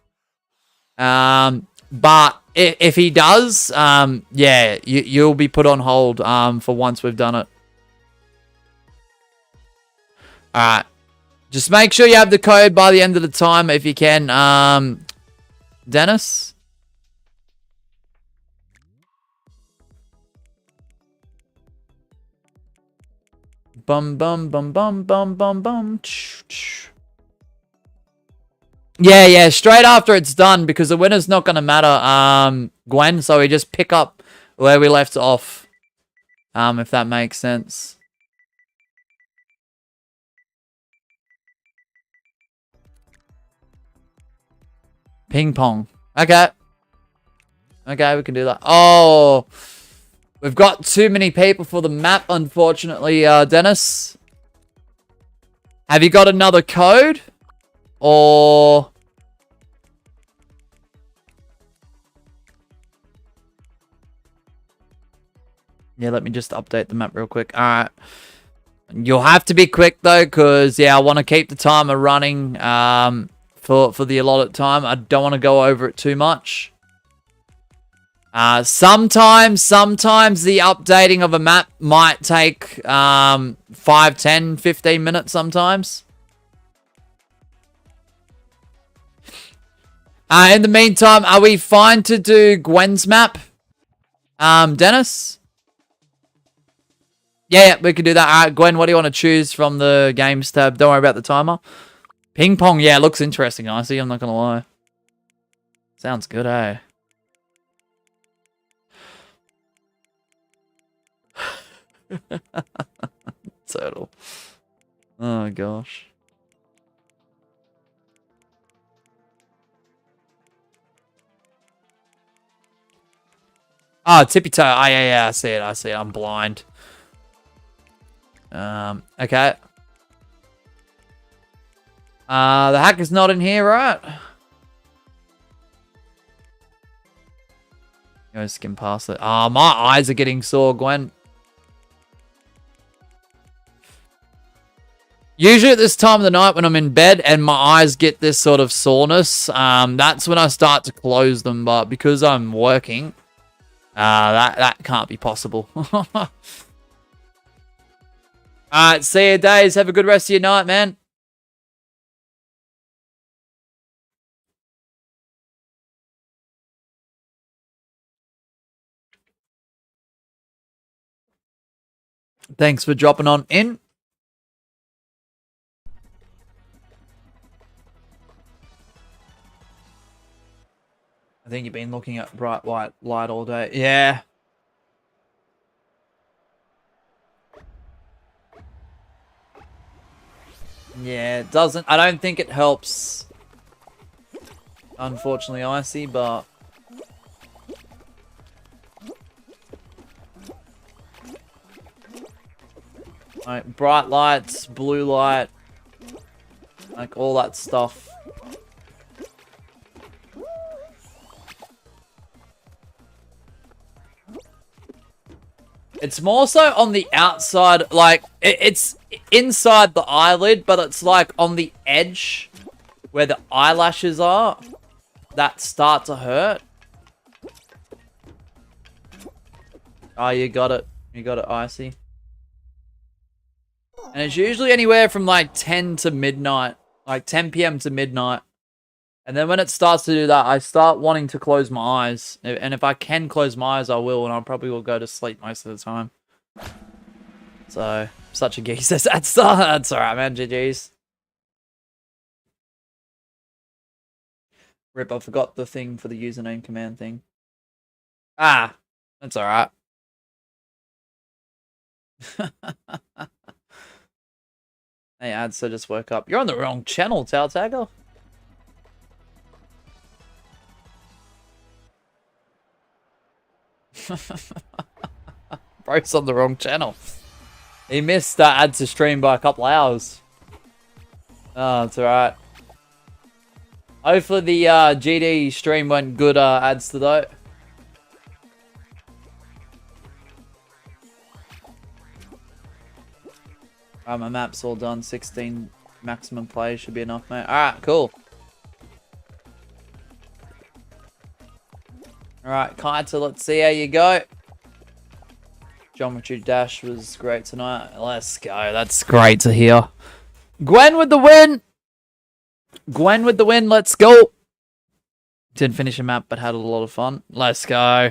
But if he does, yeah, you'll be put on hold for once we've done it. Alright. Just make sure you have the code by the end of the time if you can. Dennis? Bum bum bum bum bum bum bum. Yeah, straight after it's done, because the winner's not gonna matter, Gwen, so we just pick up where we left off. If that makes sense. Ping pong. Okay. Okay, we can do that. Oh, we've got too many people for the map, unfortunately, Dennis. Have you got another code? Or... yeah, let me just update the map real quick. Alright. You'll have to be quick, though, because, yeah, I want to keep the timer running for the allotted time. I don't want to go over it too much. Sometimes the updating of a map might take 5, 10, 15 minutes sometimes. In the meantime, are we fine to do Gwen's map? Dennis? Yeah, we can do that. Alright, Gwen, what do you want to choose from the games tab? Don't worry about the timer. Ping pong, yeah, looks interesting, Icy. I'm not going to lie. Sounds good, eh? Turtle. Oh, gosh. Oh, tippy toe. Oh, yeah, I see it. I'm blind. Okay. The hacker's not in here, right? Go skim past it. Oh, my eyes are getting sore, Gwen. Usually at this time of the night when I'm in bed and my eyes get this sort of soreness, that's when I start to close them. But because I'm working, that can't be possible. Alright, see you, Days. Have a good rest of your night, man. Thanks for dropping on in. I think you've been looking at bright white light all day. Yeah. Yeah, it doesn't. I don't think it helps. Unfortunately, Icy, but... like, bright lights, blue light, like all that stuff. It's more so on the outside, like, it's inside the eyelid, but it's like on the edge where the eyelashes are that start to hurt. Oh, you got it. You got it, Icy. And it's usually anywhere from like 10 to midnight, like 10 p.m. to midnight. And then when it starts to do that, I start wanting to close my eyes. And if I can close my eyes, I will. And I probably will go to sleep most of the time. So, such a geese. That's alright, man. GG's. Rip, I forgot the thing for the username command thing. Ah, that's alright. Hey, Adsa just woke up. You're on the wrong channel, Tail Tagger. Bro's on the wrong channel. He missed Adsa stream by a couple hours. Oh, it's alright. Hopefully the GD stream went good, Adsa though. Alright, my map's all done. 16 maximum plays should be enough, mate. Alright, cool. Alright, Kaita, let's see how you go. Geometry Dash was great tonight. Let's go. That's great to hear. Gwen with the win! Gwen with the win. Let's go. Didn't finish a map, but had a lot of fun. Let's go.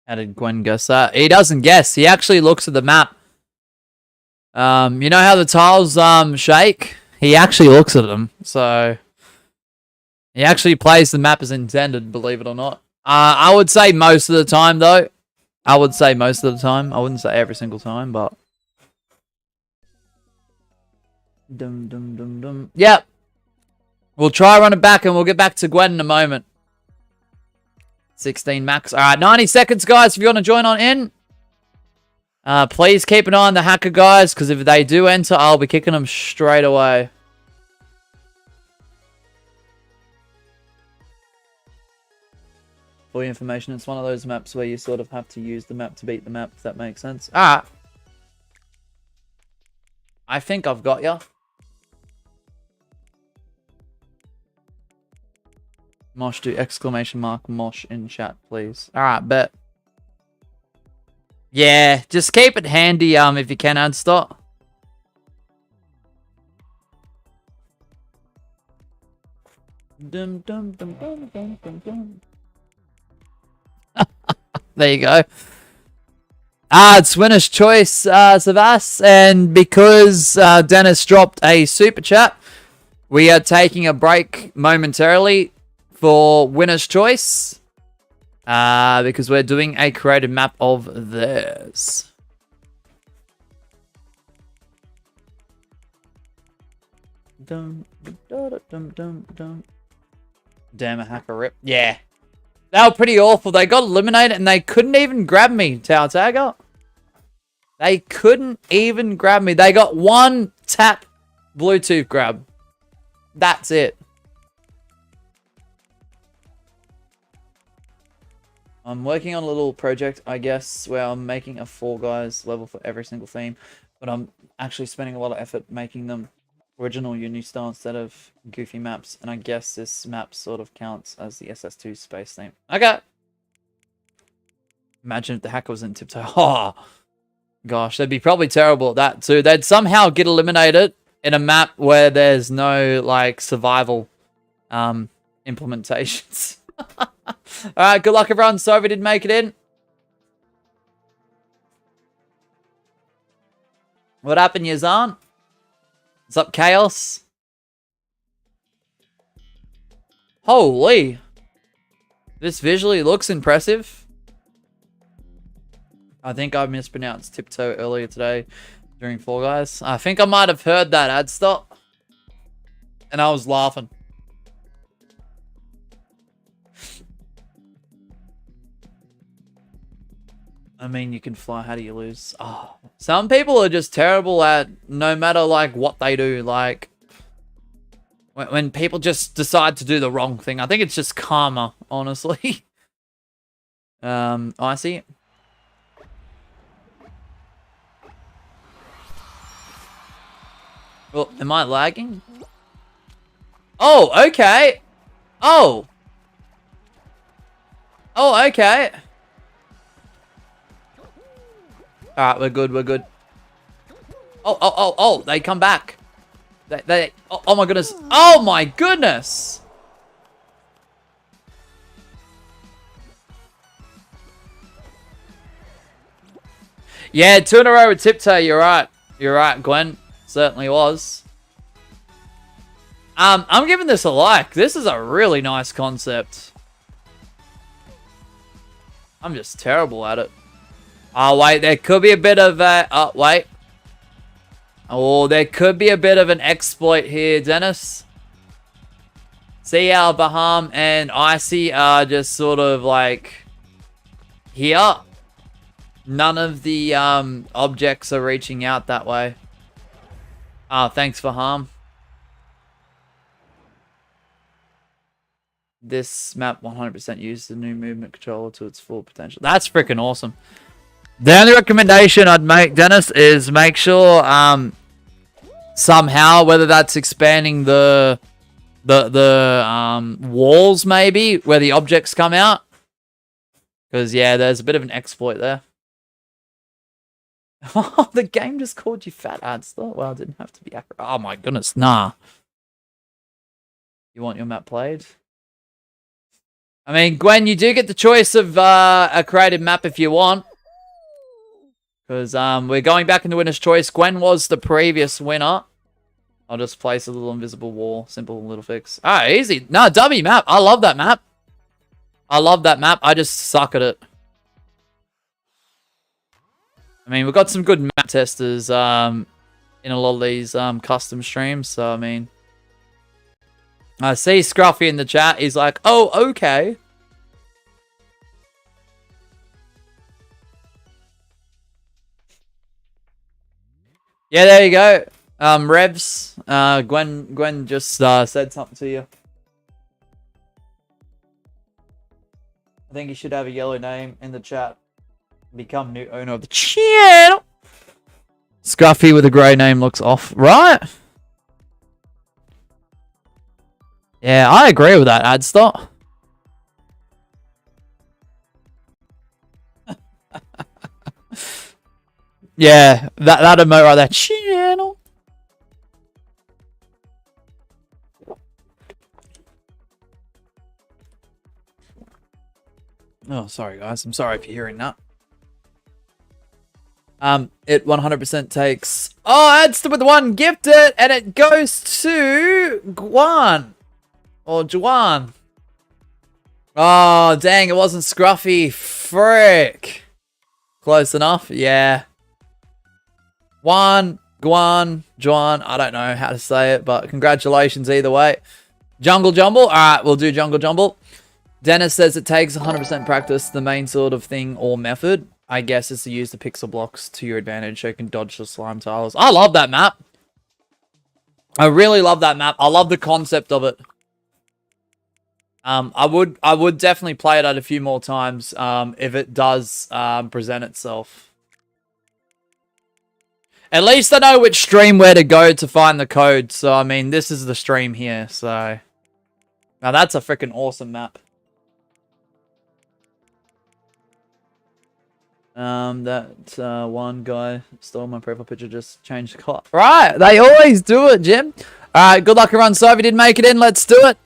How did Gwen guess that? He doesn't guess. He actually looks at the map. You know how the tiles shake? He actually looks at them. So he actually plays the map as intended, believe it or not. I would say most of the time though. I would say most of the time. I wouldn't say every single time, but dum dum dum dum. Yep. We'll try run it back and we'll get back to Gwen in a moment. 16 max. Alright, 90 seconds, guys, if you want to join on in. Please keep an eye on the hacker, guys, because if they do enter, I'll be kicking them straight away. For your information, it's one of those maps where you sort of have to use the map to beat the map, if that makes sense. Alright. I think I've got ya. Mosh, do exclamation mark Mosh in chat, please. Alright, bet. Yeah, just keep it handy if you can, Adstop. Dum, dum, dum, dum, dum, dum, dum. There you go. It's winner's choice, Savas, and because Dennis dropped a super chat, we are taking a break momentarily for winner's choice, because we're doing a created map of theirs. Dum, dum, dum, dum, dum. Damn, a hacker rip. Yeah. They were pretty awful. They got eliminated and they couldn't even grab me, Tao Tagger. They couldn't even grab me. They got one tap Bluetooth grab. That's it. I'm working on a little project, I guess, where I'm making a Fall Guys level for every single theme. But I'm actually spending a lot of effort making them Original uni style instead of goofy maps, and I guess this map sort of counts as the SS2 space theme. Okay. Imagine if the hacker was in Tiptoe. Oh, gosh, they'd be probably terrible at that too. They'd somehow get eliminated in a map where there's no like survival implementations. Alright, good luck everyone. Sorry we didn't make it in. What happened, Yazan? What's up, Chaos? Holy. This visually looks impressive. I think I mispronounced Tiptoe earlier today during Fall Guys. I think I might have heard that ad stop. And I was laughing. I mean, you can fly. How do you lose? Oh, some people are just terrible at no matter like what they do. Like when people just decide to do the wrong thing. I think it's just karma, honestly. I see. Well, am I lagging? Oh, okay. Oh. Oh, okay. Alright, we're good, we're good. Oh, they come back. Oh my goodness. Oh my goodness! Yeah, 2 in a row with Tiptoe, you're right. You're right, Gwen. Certainly was. I'm giving this a like. This is a really nice concept. I'm just terrible at it. Oh, wait, there could be a bit of a... Oh, wait. Oh, there could be a bit of an exploit here, Dennis. See how Baham and Icy are just sort of like... here. None of the objects are reaching out that way. Ah, thanks, Baham. This map 100% used the new movement controller to its full potential. That's freaking awesome. The only recommendation I'd make, Dennis, is make sure somehow, whether that's expanding the walls maybe, where the objects come out. Because, yeah, there's a bit of an exploit there. Oh, the game just called you fat, Adster. Well, it didn't have to be accurate. Oh, my goodness, nah. You want your map played? I mean, Gwen, you do get the choice of a created map if you want. Because we're going back into winner's choice. Gwen was the previous winner. I'll just place a little invisible wall. Simple little fix. Ah, easy. No, dummy map. I love that map. I love that map. I just suck at it. I mean, we've got some good map testers in a lot of these custom streams. So, I mean... I see Scruffy in the chat. He's like, oh, okay. Yeah, there you go. Revs. Gwen just said something to you. I think you should have a yellow name in the chat. Become new owner of the channel. Scruffy with a grey name looks off, right? Yeah, I agree with that, Adster. Yeah, that emote right there. Channel. Oh, sorry, guys. I'm sorry if you're hearing that. It 100% takes... Oh, Adster with the one gifted, and it goes to Guan. Or Juan. Oh, dang, it wasn't Scruffy. Frick. Close enough, yeah. Guan, Juan, I don't know how to say it, but congratulations either way. Jungle Jumble, alright, we'll do Jungle Jumble. Dennis says it takes 100% practice, the main sort of thing or method, I guess, is to use the pixel blocks to your advantage so you can dodge the slime tiles. I love that map. I really love that map. I love the concept of it. I would definitely play it at a few more times if it does present itself. At least I know which stream where to go to find the code. So, I mean, this is the stream here. So, now that's a freaking awesome map. That one guy stole my profile picture, just changed the color. Right, they always do it, Jim. Alright, good luck everyone. So if you didn't make it in, let's do it.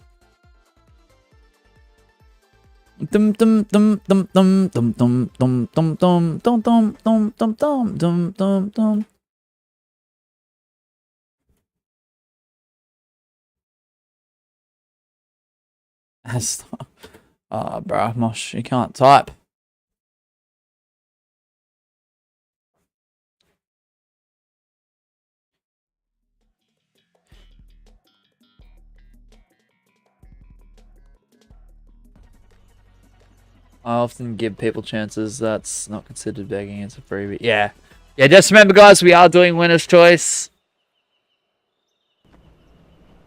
Dum dum dum dum dum dum dum dum dum dum dum dum dum dum dum dum dum. Oh, bro, Mosh, you can't type. I often give people chances. That's not considered begging. It's a freebie. Yeah. Yeah, just remember, guys, we are doing winner's choice.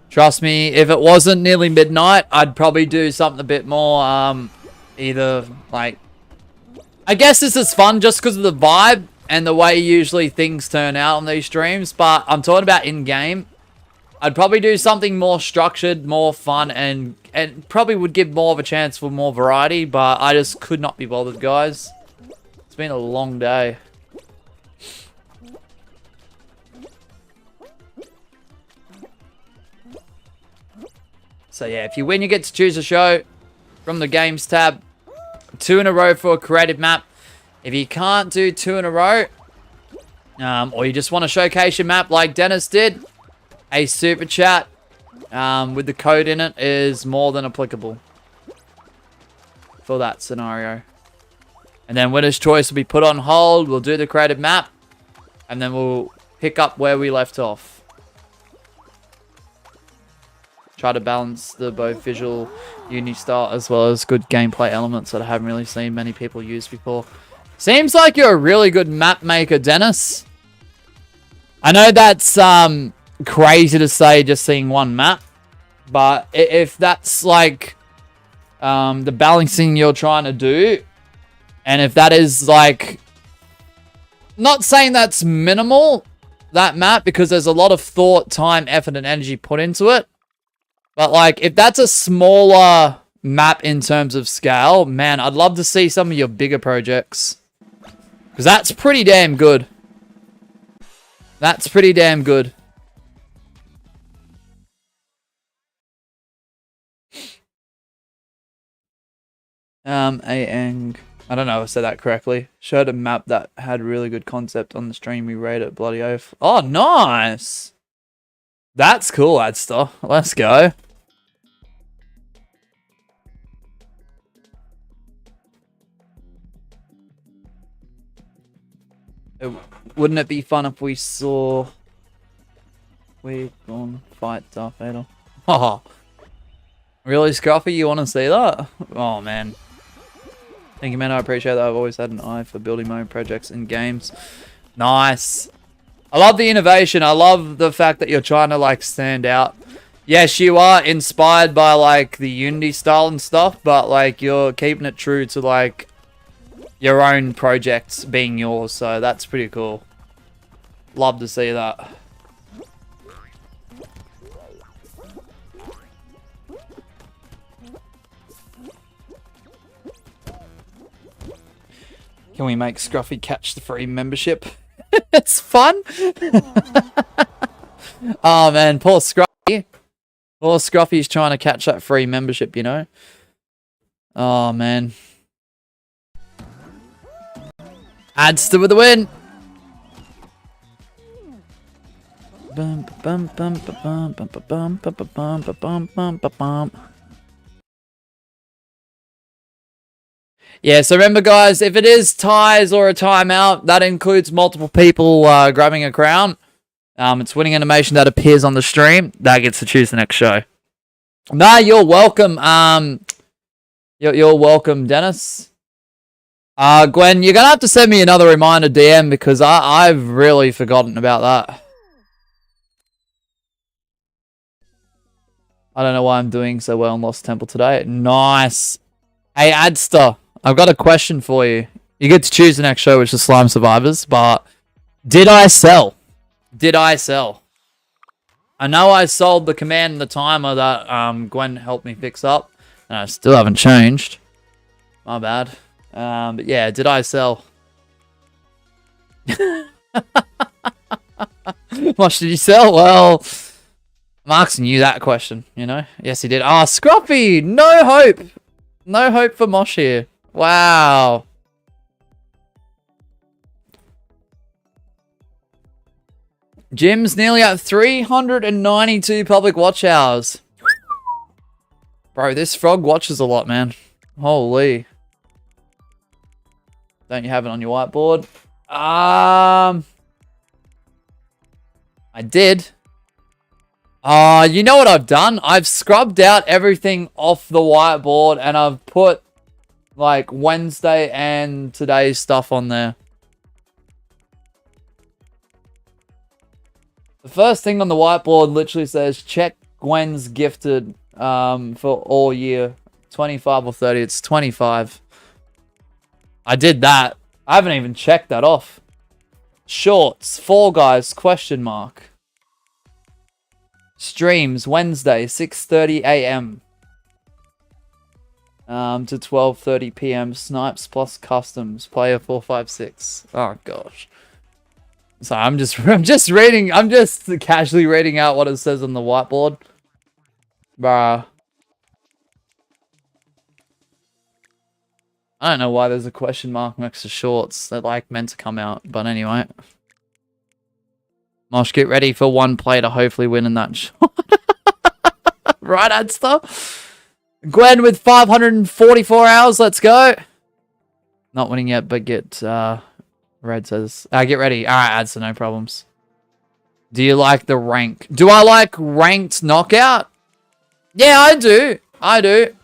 Trust me, if it wasn't nearly midnight, I'd probably do something a bit more, either, like... I guess this is fun just because of the vibe and the way usually things turn out on these streams, but I'm talking about in-game. I'd probably do something more structured, more fun, and probably would give more of a chance for more variety, but I just could not be bothered, guys. It's been a long day. So yeah, if you win, you get to choose a show from the Games tab. 2 in a row for a creative map. If you can't do 2 in a row, or you just want to showcase your map like Dennis did, a super chat with the code in it is more than applicable for that scenario. And then winner's choice will be put on hold. We'll do the creative map, and then we'll pick up where we left off. Try to balance the both visual uni style as well as good gameplay elements that I haven't really seen many people use before. Seems like you're a really good map maker, Dennis. I know that's crazy to say just seeing one map, but if that's like the balancing you're trying to do, and if that is like, not saying that's minimal, that map, because there's a lot of thought, time, effort, and energy put into it. But, like, if that's a smaller map in terms of scale, man, I'd love to see some of your bigger projects. Because that's pretty damn good. That's pretty damn good. I don't know if I said that correctly. Showed a map that had really good concept on the stream. We rated it bloody oath. Oh, nice! That's cool, Adster. Let's go. Wouldn't it be fun if we saw... We're gonna fight Darth Vader? Oh, really, Scruffy? You want to see that? Oh, man. Thank you, man. I appreciate that. I've always had an eye for building my own projects in games. Nice. I love the innovation. I love the fact that you're trying to, like, stand out. Yes, you are inspired by, like, the Unity style and stuff, but, like, you're keeping it true to, like, your own projects being yours, so that's pretty cool. Love to see that. Can we make Scruffy catch the free membership? It's fun. Oh man, poor Scruffy. Poor Scruffy's trying to catch that free membership, you know? Oh man. Adster with the win. Yeah, so remember guys, if it is ties or a timeout, that includes multiple people grabbing a crown. It's winning animation that appears on the stream. That gets to choose the next show. Nah, you're welcome. You're welcome, Dennis. Gwen, you're gonna have to send me another reminder DM because I've really forgotten about that. I don't know why I'm doing so well in Lost Temple today. Nice. Hey, Adster, I've got a question for you. You get to choose the next show, which is Slime Survivors, but did I sell? Did I sell? I know I sold the command and the timer that Gwen helped me fix up. And I still haven't changed. My bad. But yeah, did I sell? Much did you sell? Well, I'm asking you that question, you know? Yes, he did. Ah, Scruffy! No hope! No hope for Mosh here. Wow. Jim's nearly at 392 public watch hours. Bro, this frog watches a lot, man. Holy. Don't you have it on your whiteboard? I did. You know what I've done? I've scrubbed out everything off the whiteboard and I've put like Wednesday and today's stuff on there. The first thing on the whiteboard literally says check Gwen's gifted for all year. 25 or 30. It's 25. I did that. I haven't even checked that off. Shorts. Fall Guys, question mark. Streams, Wednesday, 6:30 a.m. To 12:30 p.m. Snipes plus customs. Player 456. Oh, gosh. So I'm just reading. I'm just casually reading out what it says on the whiteboard. Bruh. I don't know why there's a question mark next to shorts. They're like meant to come out. But anyway. Mosh, get ready for one play to hopefully win in that shot. Right, Adster? Gwen with 544 hours. Let's go. Not winning yet, but get... Red says... get ready. Alright, Adster, no problems. Do you like the rank? Do I like ranked knockout? Yeah, I do. I do.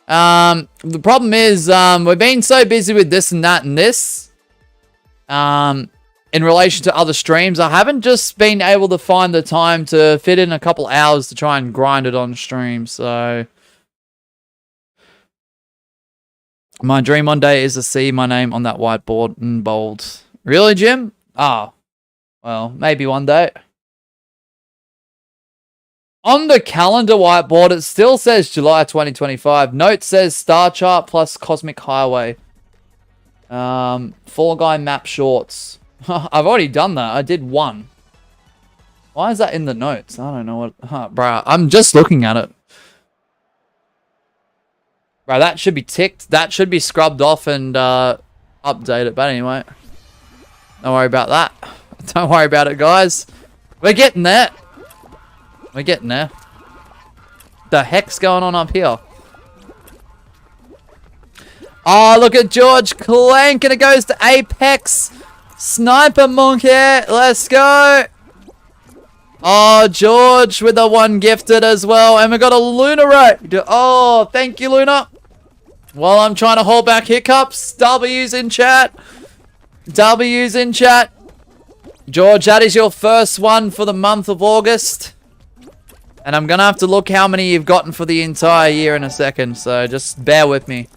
The problem is, we've been so busy with this and that and this. In relation to other streams, I haven't just been able to find the time to fit in a couple hours to try and grind it on stream, so... My dream one day is to see my name on that whiteboard in bold. Really, Jim? Ah. Well, maybe one day. On the calendar whiteboard, it still says July 2025. Note says Star Chart plus Cosmic Highway. Fall Guy map shorts. I've already done that. I did one. Why is that in the notes? I don't know what... bruh, I'm just looking at it. Bro, that should be ticked. That should be scrubbed off and updated. But anyway, don't worry about that. Don't worry about it, guys. We're getting there. We're getting there. The heck's going on up here? Oh, look at George Clank, and it goes to Apex. Sniper Monkey. Let's go. Oh, George with the one gifted as well. And we got a Luna raid. Oh, thank you, Luna. While I'm trying to hold back hiccups, W's in chat. W's in chat. George, that is your first one for the month of August. And I'm going to have to look how many you've gotten for the entire year in a second. So just bear with me.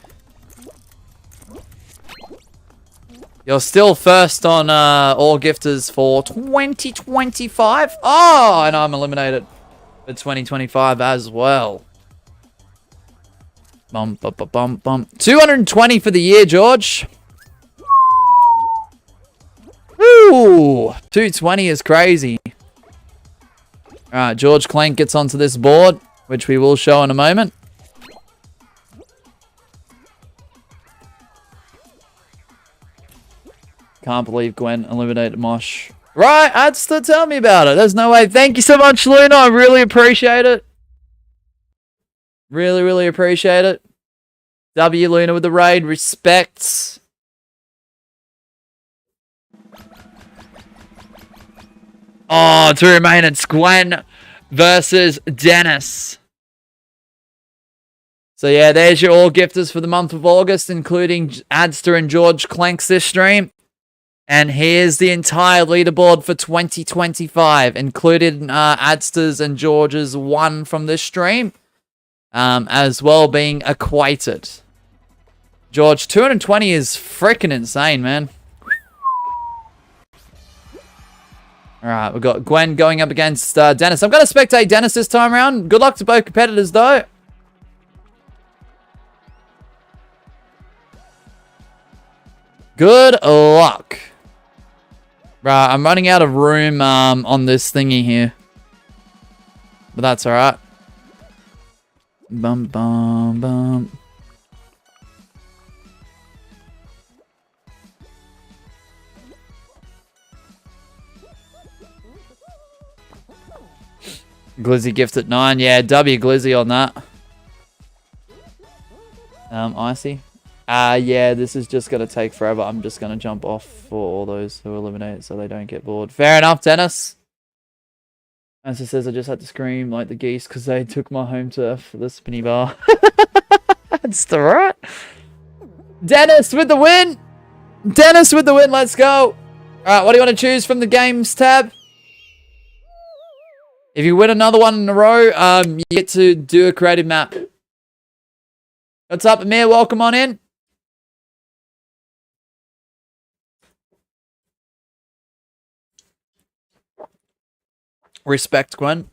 You're still first on all gifters for 2025. Oh, and I'm eliminated for 2025 as well. Bum, bum, bum, bum, bum. 220 for the year, George. Woo! 220 is crazy. Alright, George Clank gets onto this board, which we will show in a moment. Can't believe Gwen eliminated Mosh. Right, Adster, tell me about it. There's no way. Thank you so much, Luna. I really appreciate it. Really, really appreciate it. W Luna with the raid. Respects. Oh, to remain, it's Gwen versus Dennis. So yeah, there's your all gifters for the month of August, including Adster and George Clanks this stream. And here's the entire leaderboard for 2025, including Adster's and George's one from this stream, as well being equated. George, 220 is freaking insane, man. Alright, we've got Gwen going up against Dennis. I'm going to spectate Dennis this time around. Good luck to both competitors, though. Good luck. Right, I'm running out of room on this thingy here. But that's alright. Bum, bum, bum. Glizzy gift at 9. Yeah, W Glizzy on that. Icy. Yeah, this is just going to take forever. I'm just going to jump off for all those who eliminate so they don't get bored. Fair enough, Dennis. As it says, I just had to scream like the geese because they took my home turf for the spinny bar. That's the right. Dennis with the win. Dennis with the win. Let's go. All right, what do you want to choose from the games tab? If you win another one in a row, you get to do a creative map. What's up, Amir? Welcome on in. Respect, Gwen.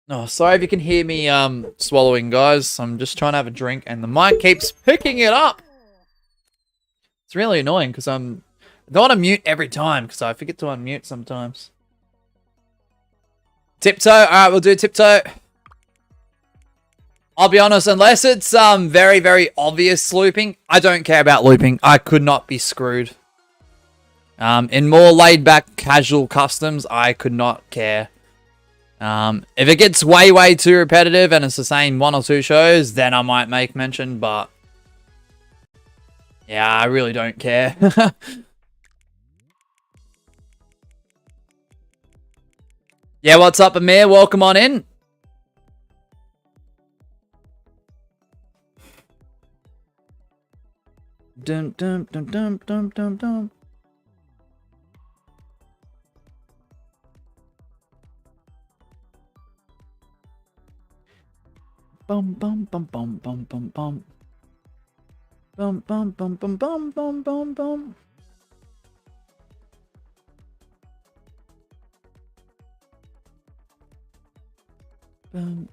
Oh, sorry if you can hear me swallowing, guys. I'm just trying to have a drink and the mic keeps picking it up. It's really annoying because I don't want to mute every time because I forget to unmute sometimes. Tiptoe. All right, we'll do tiptoe. I'll be honest, unless it's very, very obvious looping, I don't care about looping. I could not be screwed. In more laid-back, casual customs, I could not care. If it gets way, way too repetitive and it's the same 1 or 2 shows, then I might make mention, but yeah, I really don't care. Yeah, what's up, Amir? Welcome on in. Dum dum dum dum dum dum dum. Bum bum bum bum bum bum bum. Bum bum bum bum bum bum bum bum. You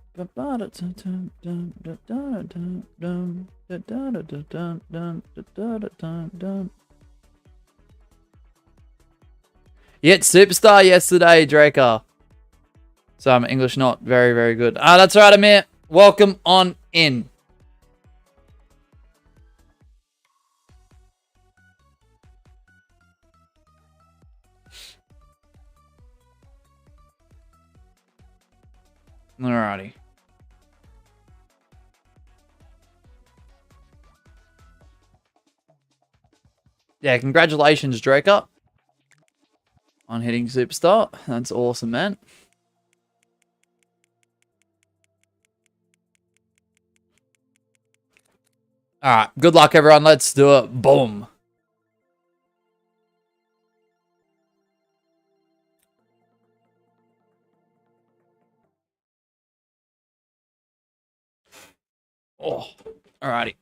hit Superstar yesterday, Draker. So I'm English not very, very good. That's right, Amir. Welcome on in. Alrighty. Yeah, congratulations, Draker, on hitting Superstar. That's awesome, man. Alright, good luck, everyone. Let's do it. Boom. Oh, alrighty.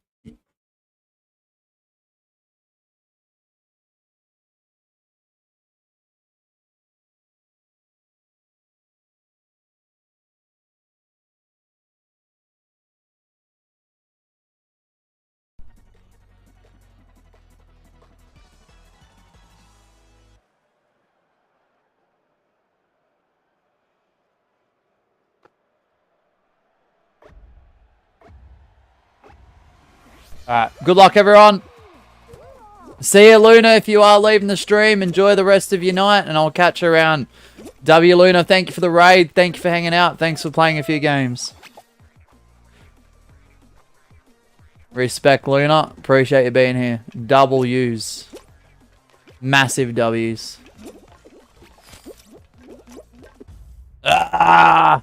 Alright, good luck, everyone. See you, Luna, if you are leaving the stream. Enjoy the rest of your night, and I'll catch you around. W, Luna, thank you for the raid. Thank you for hanging out. Thanks for playing a few games. Respect, Luna. Appreciate you being here. W's. Massive W's. Ah!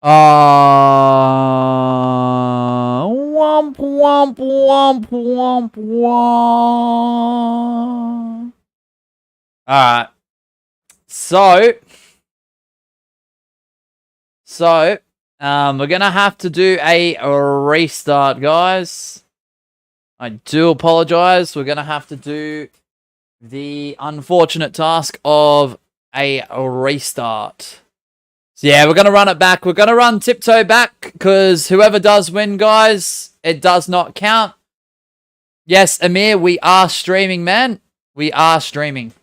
Womp womp womp womp womp. Alright. So, we're gonna have to do a restart, guys. I do apologize. We're gonna have to do the unfortunate task of a restart. So yeah, we're gonna run it back. We're gonna run tiptoe back because whoever does win, guys, it does not count. Yes, Amir, we are streaming, man. We are streaming.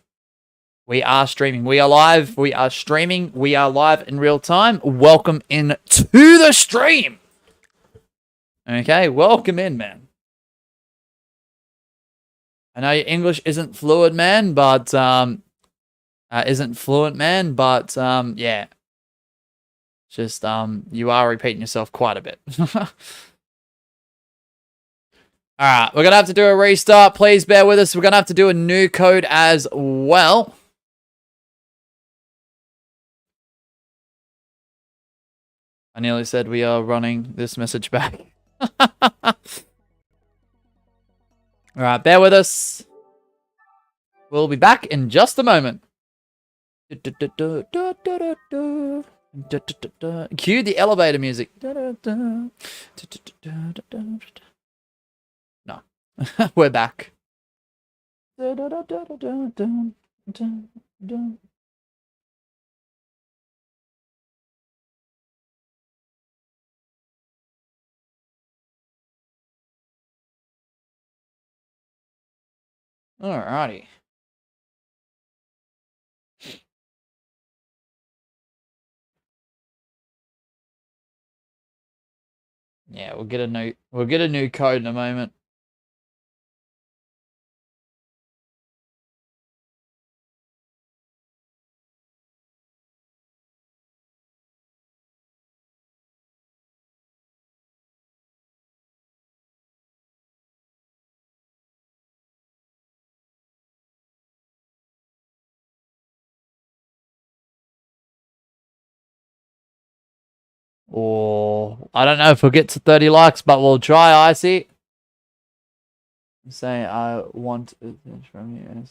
We are streaming. We are live. We are streaming. We are live in real time. Welcome in to the stream. Okay, welcome in, man. I know your English isn't fluent, man, but yeah. Just you are repeating yourself quite a bit. Alright, we're gonna have to do a restart. Please bear with us. We're gonna have to do a new code as well. I nearly said we are running this message back. Alright, bear with us. We'll be back in just a moment. Cue the elevator music. No. We're back. Alrighty. Yeah, we'll get a new code in a moment. Or I don't know if we'll get to 30 likes, but we'll try, Icy. Say I want from you.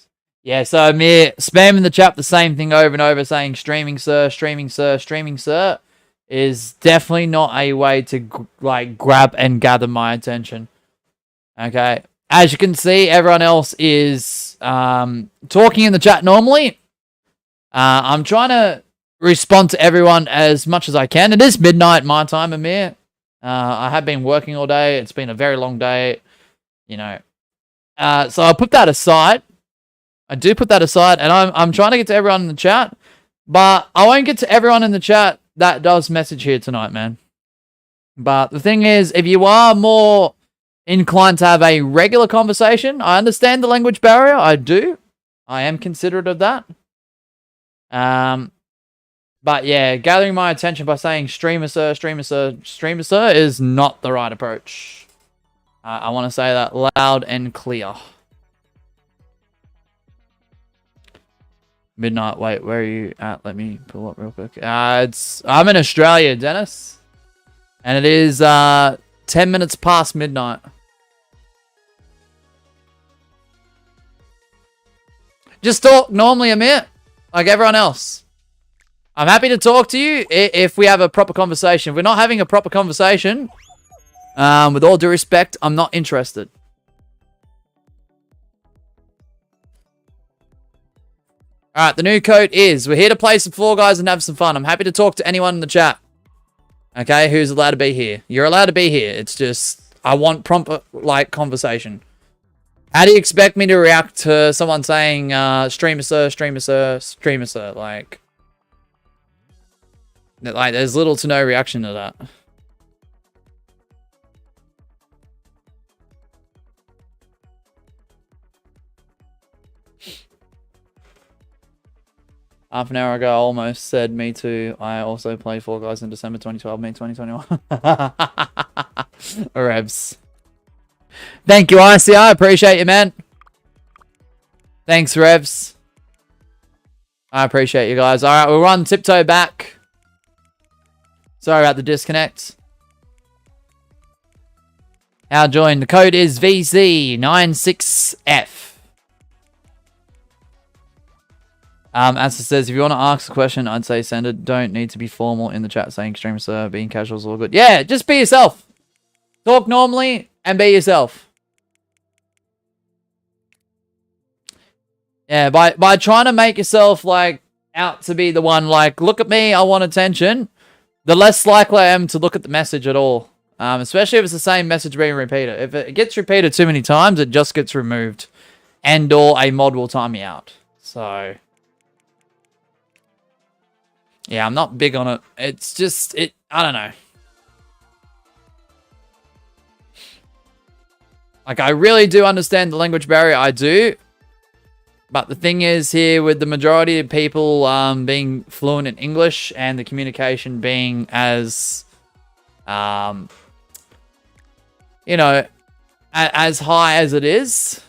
Yeah, so Amir spamming the chat the same thing over and over, saying streaming sir, streaming sir, streaming sir, is definitely not a way to like grab and gather my attention. Okay, as you can see, everyone else is talking in the chat normally. I'm trying to respond to everyone as much as I can. It is midnight my time, Amir. I have been working all day. It's been a very long day, you know. So I'll put that aside. I do put that aside, and I'm trying to get to everyone in the chat, but I won't get to everyone in the chat that does message here tonight, man. But the thing is, if you are more inclined to have a regular conversation, I understand the language barrier. I do. I am considerate of that. But yeah, gathering my attention by saying streamer sir, streamer sir, streamer sir is not the right approach. I want to say that loud and clear. Midnight, wait, where are you at? Let me pull up real quick. I'm in Australia, Dennis. And it is 10 minutes past midnight. Just talk normally, Amir, like everyone else. I'm happy to talk to you if we have a proper conversation. If we're not having a proper conversation, with all due respect, I'm not interested. Alright, the new code is, we're here to play some Fall Guys and have some fun. I'm happy to talk to anyone in the chat. Okay, who's allowed to be here? You're allowed to be here. It's just, I want proper, like, conversation. How do you expect me to react to someone saying, streamer sir, streamer sir, streamer sir? Like, there's little to no reaction to that. Half an hour ago, I almost said me too. I also played Fall Guys in December 2012, May 2021. Revs. Thank you, ICI. I appreciate you, man. Thanks, Revs. I appreciate you guys. Alright, we'll run tiptoe back. Sorry about the disconnect. How join? The code is VZ96F. As it says, if you want to ask a question, I'd say send it. Don't need to be formal in the chat saying extreme sir, being casual is all good. Yeah, just be yourself. Talk normally and be yourself. Yeah, by trying to make yourself like out to be the one like, look at me, I want attention, the less likely I am to look at the message at all. Especially if it's the same message being repeated. If it gets repeated too many times, it just gets removed. And or a mod will time me out. So yeah, I'm not big on it. It's just, I don't know. Like, I really do understand the language barrier, I do. But the thing is here, with the majority of people being fluent in English and the communication being as, you know, as high as it is,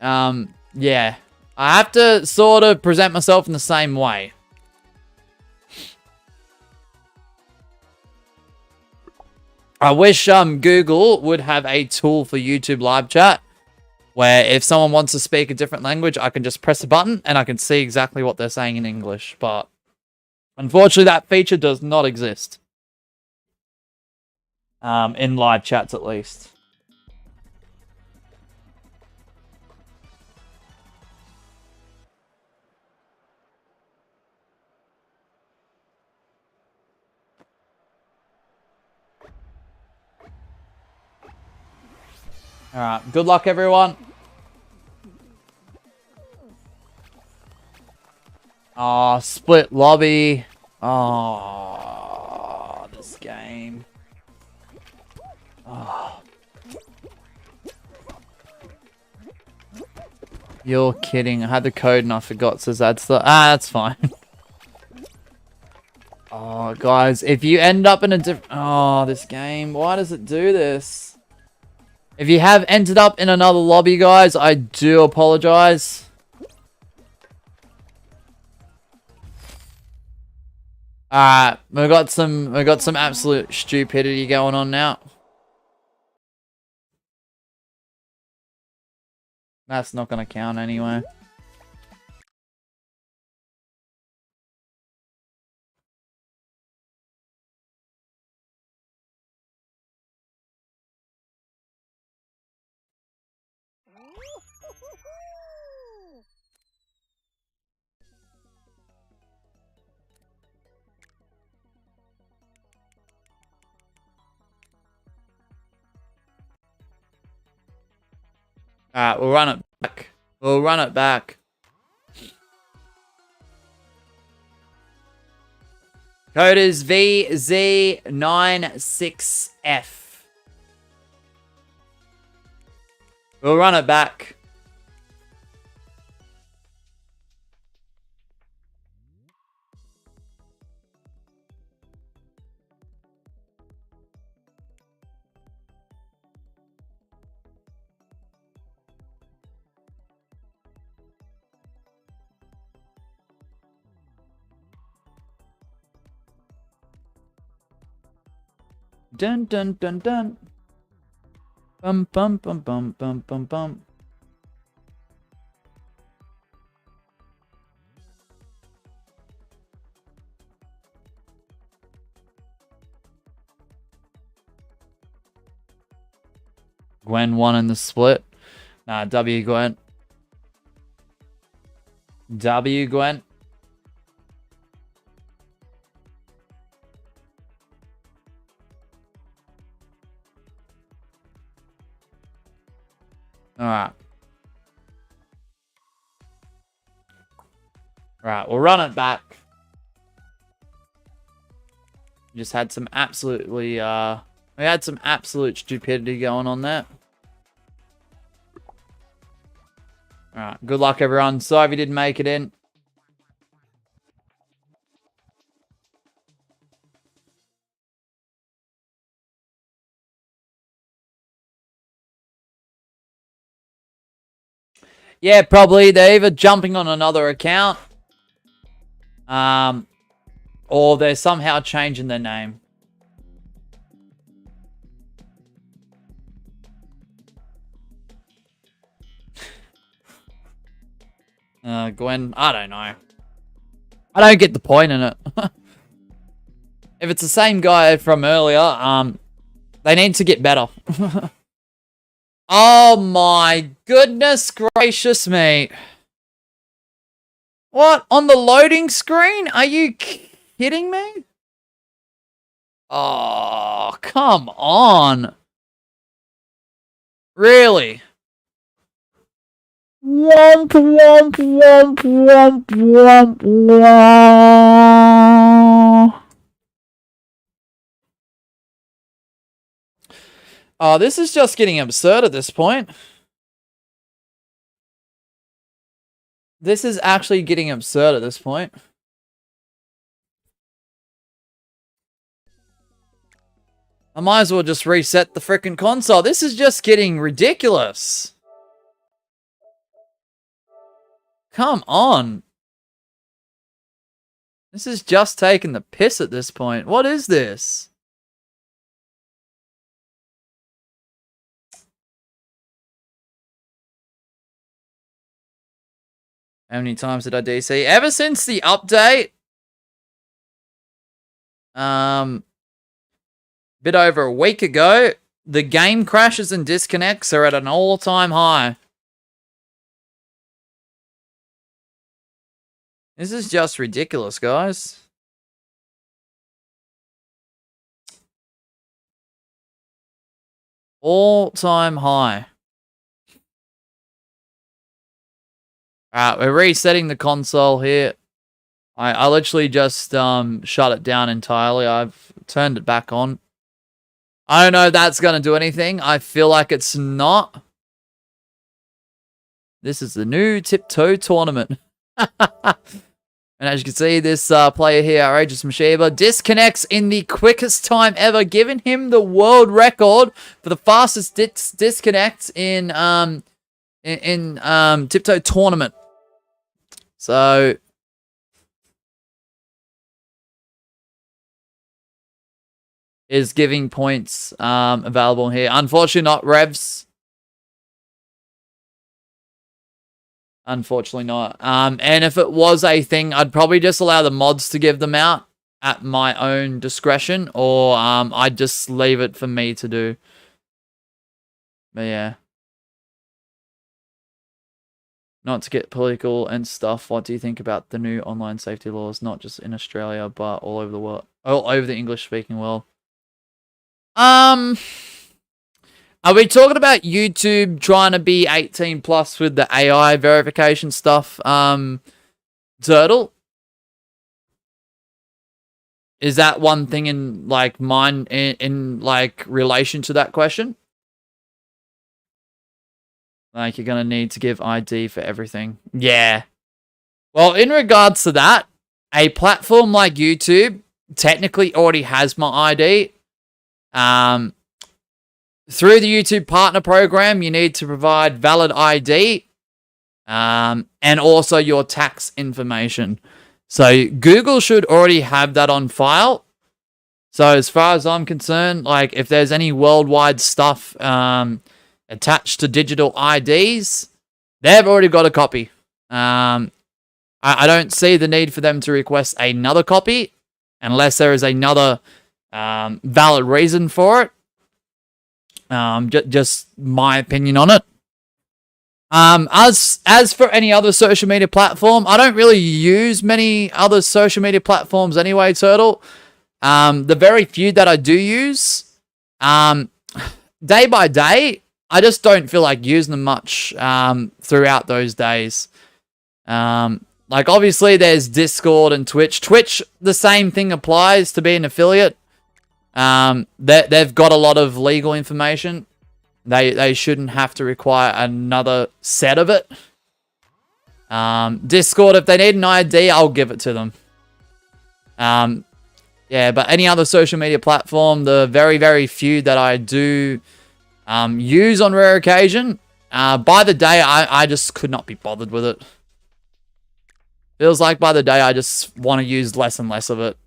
yeah, I have to sort of present myself in the same way. I wish Google would have a tool for YouTube live chat where if someone wants to speak a different language, I can just press a button and I can see exactly what they're saying in English. But unfortunately, that feature does not exist. In live chats, at least. Alright, good luck, everyone. Oh, split lobby. Oh, this game. Oh. You're kidding. I had the code and I forgot, so that's the... that's fine. Oh, guys, if you end up in a different... Oh, this game. Why does it do this? If you have ended up in another lobby, guys, I do apologize. Alright, we got some absolute stupidity going on now. That's not gonna count anyway. Alright, we'll run it back. We'll run it back. Code is VZ96F. We'll run it back. Dun dun dun dun. Bum bum bum bum bum bum bum. Gwen won in the split. Nah, W Gwen. W Gwen. Alright. Right, we'll run it back. Just had some absolutely, we had some absolute stupidity going on there. Alright, good luck everyone. Sorry if you didn't make it in. Yeah, probably. They're either jumping on another account. Or they're somehow changing their name. Gwen, I don't know. I don't get the point in it. If it's the same guy from earlier, they need to get better. Oh my goodness gracious me. What? On the loading screen? Are you kidding me? Oh, come on. Really? Womp, womp, womp, womp, womp, womp. Oh, this is just getting absurd at this point. This is actually getting absurd at this point. I might as well just reset the frickin' console. This is just getting ridiculous. Come on. This is just taking the piss at this point. What is this? How many times did I DC? Ever since the update. Bit over a week ago, the game crashes and disconnects are at an all-time high. This is just ridiculous, guys. All-time high. Alright, we're resetting the console here. I literally just shut it down entirely. I've turned it back on. I don't know if that's going to do anything. I feel like it's not. This is the new Tiptoe tournament. And as you can see, this player here, Outrageous Mashiba, disconnects in the quickest time ever, giving him the world record for the fastest disconnect in Tiptoe tournament. So is giving points available here. Unfortunately, not revs. Unfortunately not. And if it was a thing, I'd probably just allow the mods to give them out at my own discretion, or I'd just leave it for me to do. But yeah. Not to get political and stuff, what do you think about the new online safety laws, not just in Australia, but all over the world, all over the English-speaking world? Are we talking about YouTube trying to be 18 plus with the AI verification stuff? Turtle? Is that one thing in like mine in like relation to that question? Like you're gonna need to give ID for everything. Yeah. Well, in regards to that, a platform like YouTube technically already has my ID. Through the YouTube Partner Program, you need to provide valid ID and also your tax information. So Google should already have that on file. So as far as I'm concerned, like if there's any worldwide stuff attached to digital IDs, they've already got a copy. I don't see the need for them to request another copy unless there is another valid reason for it. Just my opinion on it. As for any other social media platform, I don't really use many other social media platforms anyway, Turtle. The very few that I do use, day by day, I just don't feel like using them much throughout those days. Like obviously there's Discord and Twitch. Twitch, the same thing applies to be an affiliate. They've got a lot of legal information. They shouldn't have to require another set of it. Discord, if they need an ID, I'll give it to them. Yeah, but any other social media platform, the very, very few that I do use on rare occasion, by the day, I just could not be bothered with it. Feels like by the day, I just want to use less and less of it.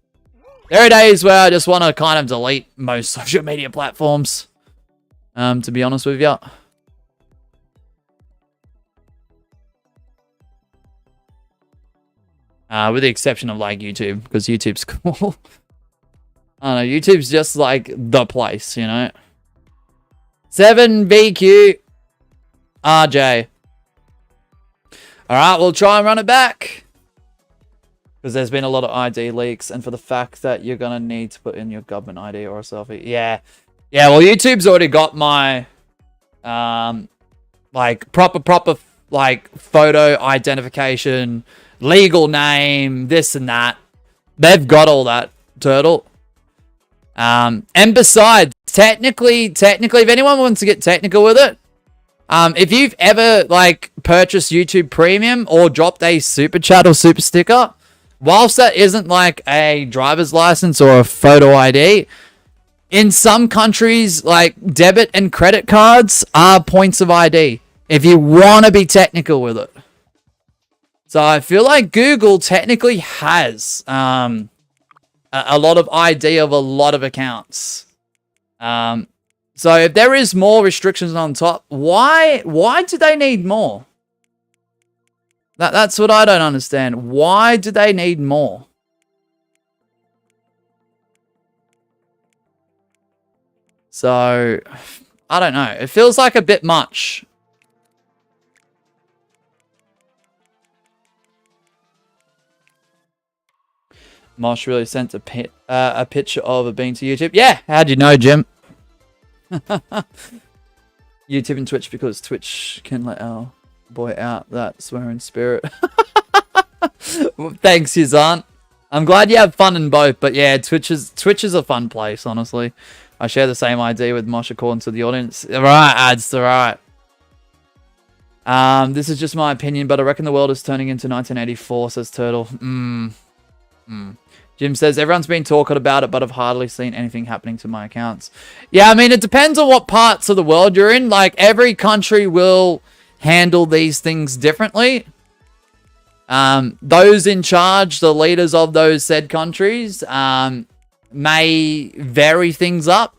There are days where I just want to kind of delete most social media platforms. To be honest with you. With the exception of like YouTube, because YouTube's cool. I don't know, YouTube's just like the place, you know. 7BQ RJ. Alright, we'll try and run it back. Because there's been a lot of ID leaks, and for the fact that you're going to need to put in your government ID or a selfie. Yeah. Yeah, well, YouTube's already got my, like, proper, like, photo identification, legal name, this and that. They've got all that, Turtle. And besides, technically, if anyone wants to get technical with it, if you've ever, like, purchased YouTube Premium or dropped a super chat or super sticker, whilst that isn't like a driver's license or a photo ID, in some countries, like, debit and credit cards are points of ID, if you want to be technical with it. So I feel like Google technically has a lot of ID of a lot of accounts. So if there is more restrictions on top, why do they need more? That's what I don't understand. Why do they need more? So, I don't know. It feels like a bit much. Mosh really sent a picture of it being to YouTube. Yeah, how'd you know, Jim? YouTube and Twitch, because Twitch can let our boy out that swearing spirit. Well, thanks, Yuzan. I'm glad you have fun in both, but yeah, Twitch is a fun place, honestly. I share the same ID with Mosh according to the audience. Right, ads, right. This is just my opinion, but I reckon the world is turning into 1984, says Turtle. Jim says, everyone's been talking about it, but I've hardly seen anything happening to my accounts. Yeah, I mean, it depends on what parts of the world you're in. Like, every country will handle these things differently. Those in charge, the leaders of those said countries, may vary things up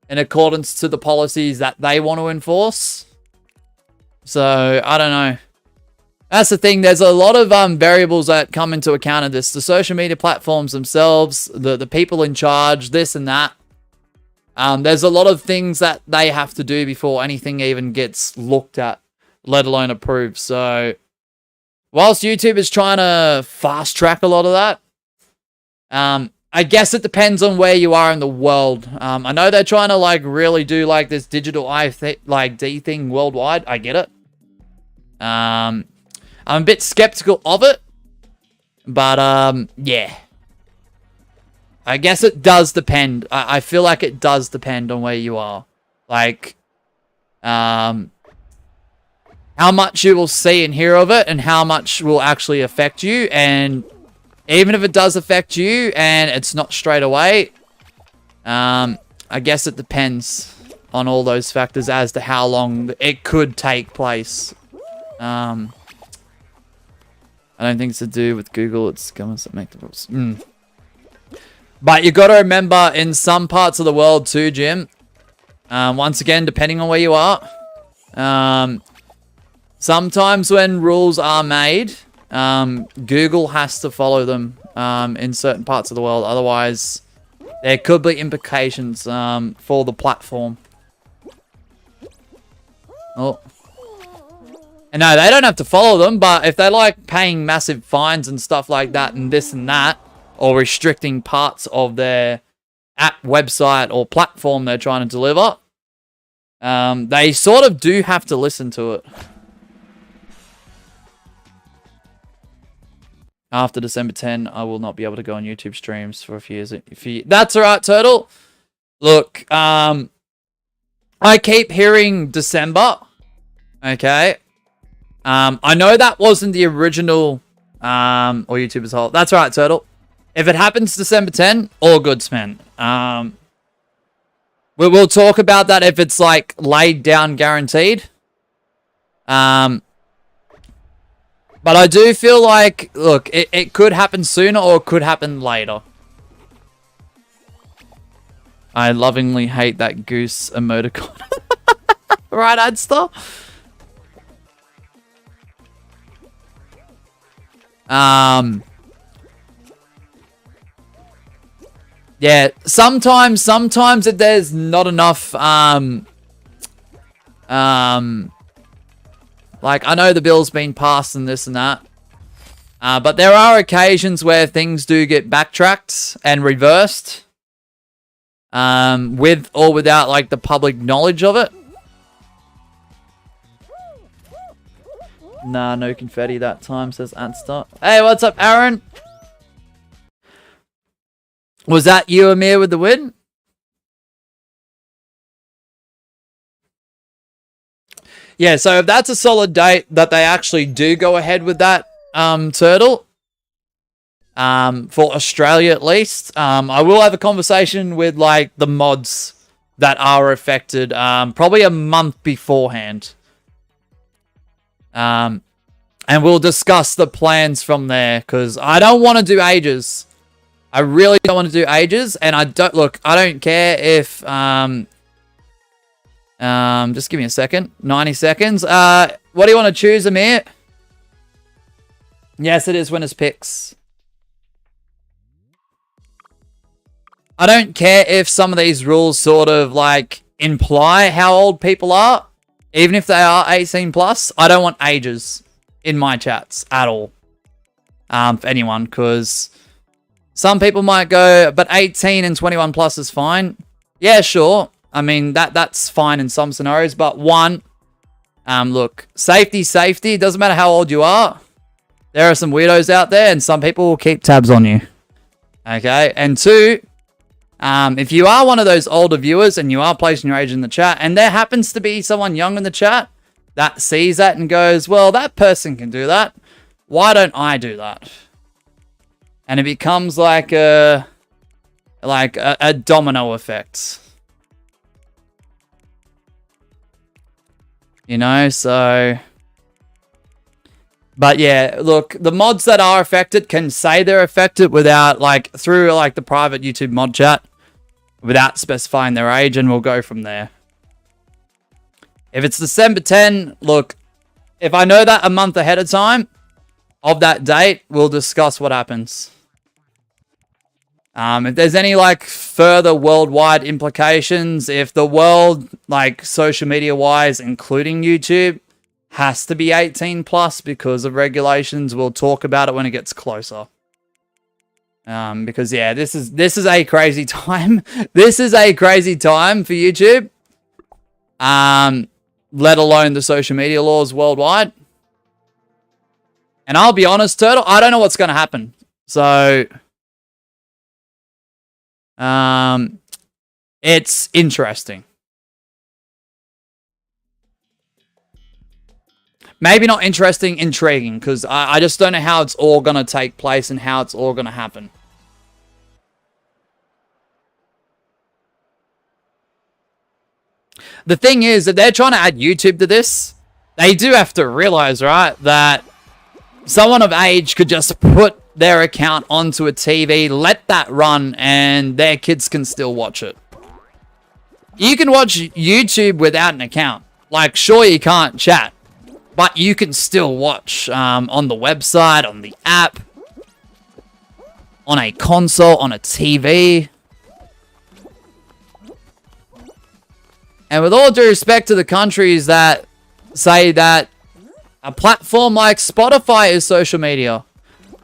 in accordance to the policies that they want to enforce. So, I don't know. That's the thing. There's a lot of variables that come into account of this. The social media platforms themselves, the people in charge, this and that. There's a lot of things that they have to do before anything even gets looked at, let alone approved. So, whilst YouTube is trying to fast track a lot of that, I guess it depends on where you are in the world. I know they're trying to like really do like this digital ID thing worldwide. I get it. I'm a bit skeptical of it, but yeah. I guess it does depend. I feel like it does depend on where you are. Like, how much you will see and hear of it and how much will actually affect you. And even if it does affect you and it's not straight away, I guess it depends on all those factors as to how long it could take place. I don't think it's to do with Google. It's governments that make the rules. But you got to remember, in some parts of the world too, Jim, once again, depending on where you are, sometimes when rules are made, Google has to follow them in certain parts of the world. Otherwise, there could be implications for the platform. Oh. And no, they don't have to follow them, but if they like paying massive fines and stuff like that and this and that, or restricting parts of their app, website, or platform they're trying to deliver, they sort of do have to listen to it. After December 10, I will not be able to go on YouTube streams for a few years. That's alright, Turtle. Look, I keep hearing December. Okay. I know that wasn't the original, or YouTube as a whole. That's right, Turtle. If it happens December 10, all goods, man. We'll talk about that if it's, like, laid down guaranteed. But I do feel like, look, it could happen sooner or it could happen later. I lovingly hate that goose emoticon. Right, Adster? Yeah, sometimes if there's not enough, like, I know the bill's been passed and this and that, but there are occasions where things do get backtracked and reversed, with or without, like, the public knowledge of it. Nah, no confetti that time, says Anstar. Hey, what's up, Aaron? Was that you, Amir, with the win? Yeah, so if that's a solid date that they actually do go ahead with that, Turtle, for Australia at least, I will have a conversation with, like, the mods that are affected, probably a month beforehand. And we'll discuss the plans from there, because I don't want to do ages. I really don't want to do ages, and I don't care if, just give me a second. 90 seconds. What do you want to choose, Amir? Yes, it is winners picks. I don't care if some of these rules sort of, like, imply how old people are. Even if they are 18 plus, I don't want ages in my chats at all. For anyone, because some people might go, but 18 and 21 plus is fine. Yeah, sure. I mean, that's fine in some scenarios, but one, look, safety. It doesn't matter how old you are. There are some weirdos out there, and some people will keep tabs on you. Okay, and two, if you are one of those older viewers and you are placing your age in the chat, and there happens to be someone young in the chat that sees that and goes, well, that person can do that. Why don't I do that? And it becomes like a domino effect. You know, so... But yeah, look, the mods that are affected can say they're affected without, like, through, like, the private YouTube mod chat, without specifying their age, and we'll go from there. If it's December 10, look, if I know that a month ahead of time of that date, we'll discuss what happens. If there's any, like, further worldwide implications, if the world, like, social media-wise, including YouTube, has to be 18 plus because of regulations, we'll talk about it when it gets closer. Because yeah, this is a crazy time. This is a crazy time for YouTube. Let alone the social media laws worldwide. And I'll be honest, Turtle, I don't know what's going to happen. So, it's interesting. Maybe not interesting, intriguing, because I just don't know how it's all going to take place and how it's all going to happen. The thing is, that they're trying to add YouTube to this, they do have to realize, right, that someone of age could just put their account onto a TV, let that run, and their kids can still watch it. You can watch YouTube without an account. Like, sure, you can't chat, but you can still watch on the website, on the app, on a console, on a TV. And with all due respect to the countries that say that a platform like Spotify is social media,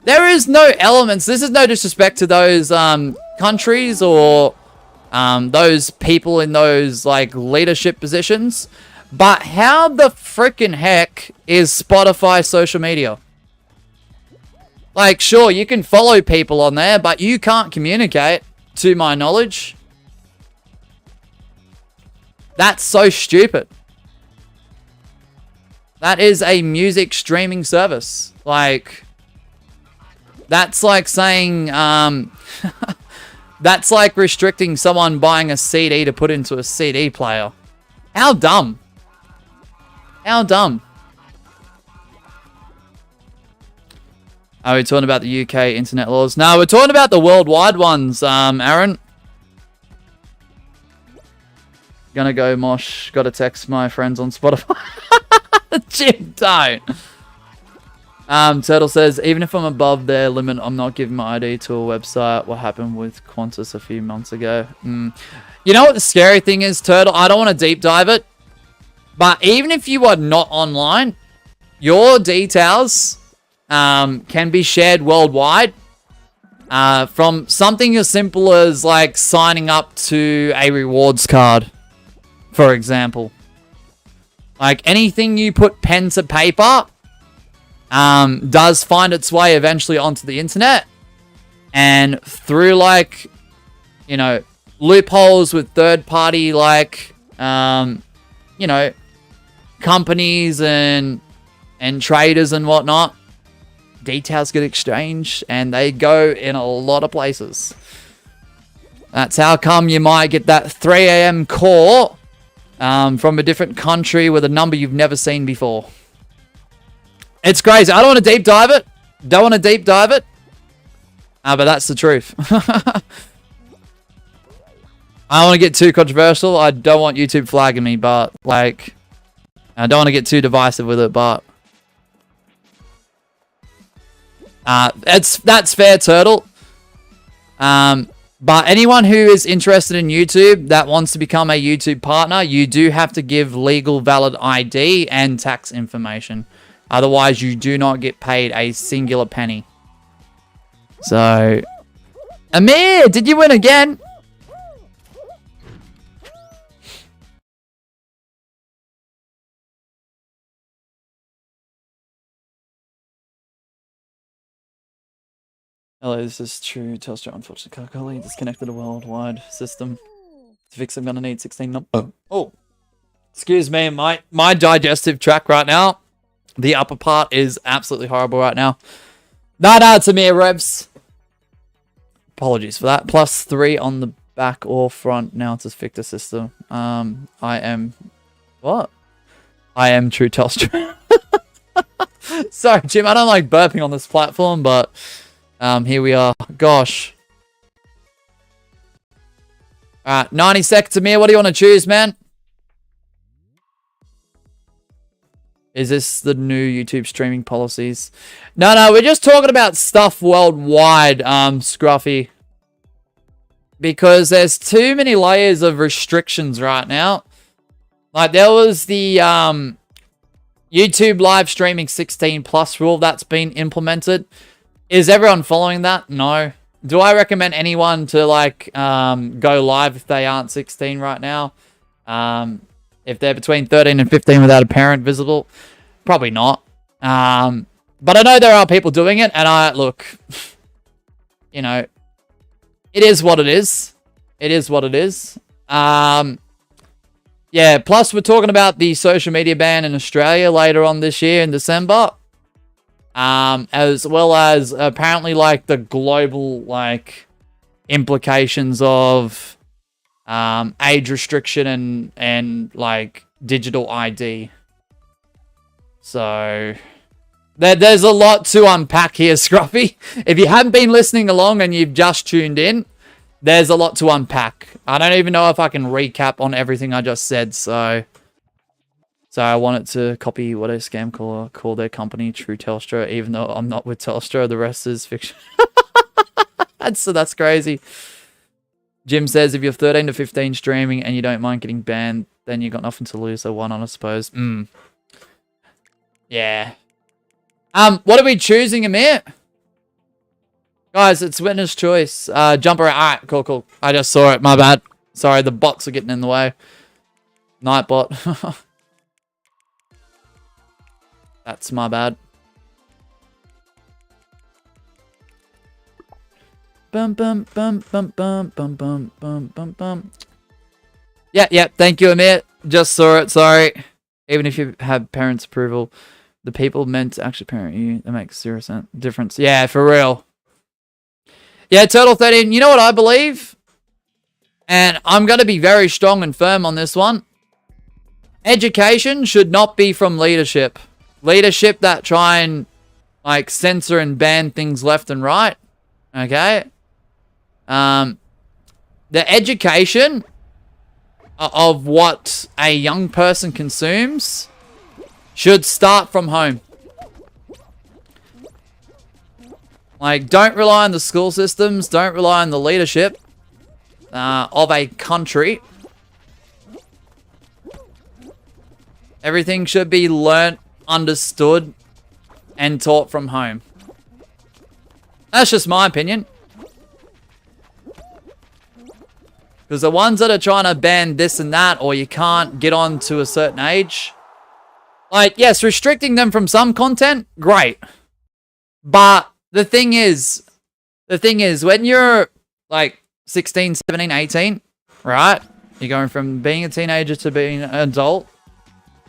there is no elements. This is no disrespect to those countries or those people in those, like, leadership positions. But how the freaking heck is Spotify social media? Like, sure, you can follow people on there, but you can't communicate, to my knowledge. That's so stupid. That is a music streaming service. Like, that's like saying, that's like restricting someone buying a CD to put into a CD player. How dumb. How dumb. Are we talking about the UK internet laws? No, we're talking about the worldwide ones, Aaron. Gonna go mosh. Gotta text my friends on Spotify. Jim, don't. Turtle says, even if I'm above their limit, I'm not giving my ID to a website. What happened with Qantas a few months ago? You know what the scary thing is, Turtle? I don't want to deep dive it. But even if you are not online, your details can be shared worldwide. From something as simple as like signing up to a rewards card, for example. Like anything you put pen to paper does find its way eventually onto the internet. And through like, you know, loopholes with third party like, you know, companies and traders and whatnot, details get exchanged and they go in a lot of places. That's how come you might get that 3 a.m. call from a different country with a number you've never seen before. It's crazy. I don't want to deep dive it. Don't want to deep dive it. But that's the truth. I don't want to get too controversial. I don't want YouTube flagging me, but like, I don't want to get too divisive with it, but that's fair, Turtle. But anyone who is interested in YouTube that wants to become a YouTube partner, you do have to give legal valid ID and tax information. Otherwise, you do not get paid a singular penny. So, Amir, did you win again? Hello, this is true. Telstra, unfortunately, Coca-Cola disconnected a worldwide system. To fix, I'm gonna need 16 numbers. Oh, excuse me, my digestive tract right now. The upper part is absolutely horrible right now. No, it's Amir Revs. Apologies for that. +3 on the back or front. Now it's a Victor system. I am... What? I am true Telstra. Sorry, Jim. I don't like burping on this platform, but... here we are. Gosh. Alright, 90 seconds, Amir. What do you want to choose, man? Is this the new YouTube streaming policies? No, we're just talking about stuff worldwide, Scruffy. Because there's too many layers of restrictions right now. Like, there was the YouTube live streaming 16+ rule that's been implemented. Is everyone following that? No. Do I recommend anyone to, like, go live if they aren't 16 right now? If they're between 13 and 15 without a parent visible? Probably not. But I know there are people doing it, and look, you know, it is what it is. It is what it is. Yeah, plus we're talking about the social media ban in Australia later on this year in December. As well as apparently like the global like implications of age restriction and like digital ID. So there's a lot to unpack here, Scruffy. If you haven't been listening along and you've just tuned in, there's a lot to unpack. I don't even know if I can recap on everything I just said, so I wanted to copy what a scam caller called their company, True Telstra, even though I'm not with Telstra. The rest is fiction. That's crazy. Jim says, if you're 13 to 15 streaming and you don't mind getting banned, then you got nothing to lose, so why not, I suppose. Yeah. What are we choosing, Amir? Guys, it's witness choice. Jumper. Alright, cool. I just saw it. My bad. Sorry, the bots are getting in the way. Nightbot. That's my bad. Bum. Yeah. Thank you, Amir. Just saw it. Sorry. Even if you have parents' approval, the people meant to actually parent you, that makes 0% difference. Yeah, for real. Yeah, Turtle 13. You know what I believe? And I'm going to be very strong and firm on this one. Education should not be from leadership. Leadership that try and like censor and ban things left and right. Okay? The education of what a young person consumes should start from home. Like, don't rely on the school systems. Don't rely on the leadership of a country. Everything should be learnt, understood, and taught from home. That's just my opinion. Because the ones that are trying to ban this and that, or you can't get on to a certain age, like, yes, restricting them from some content, great. But the thing is, when you're like 16, 17, 18, right? You're going from being a teenager to being an adult.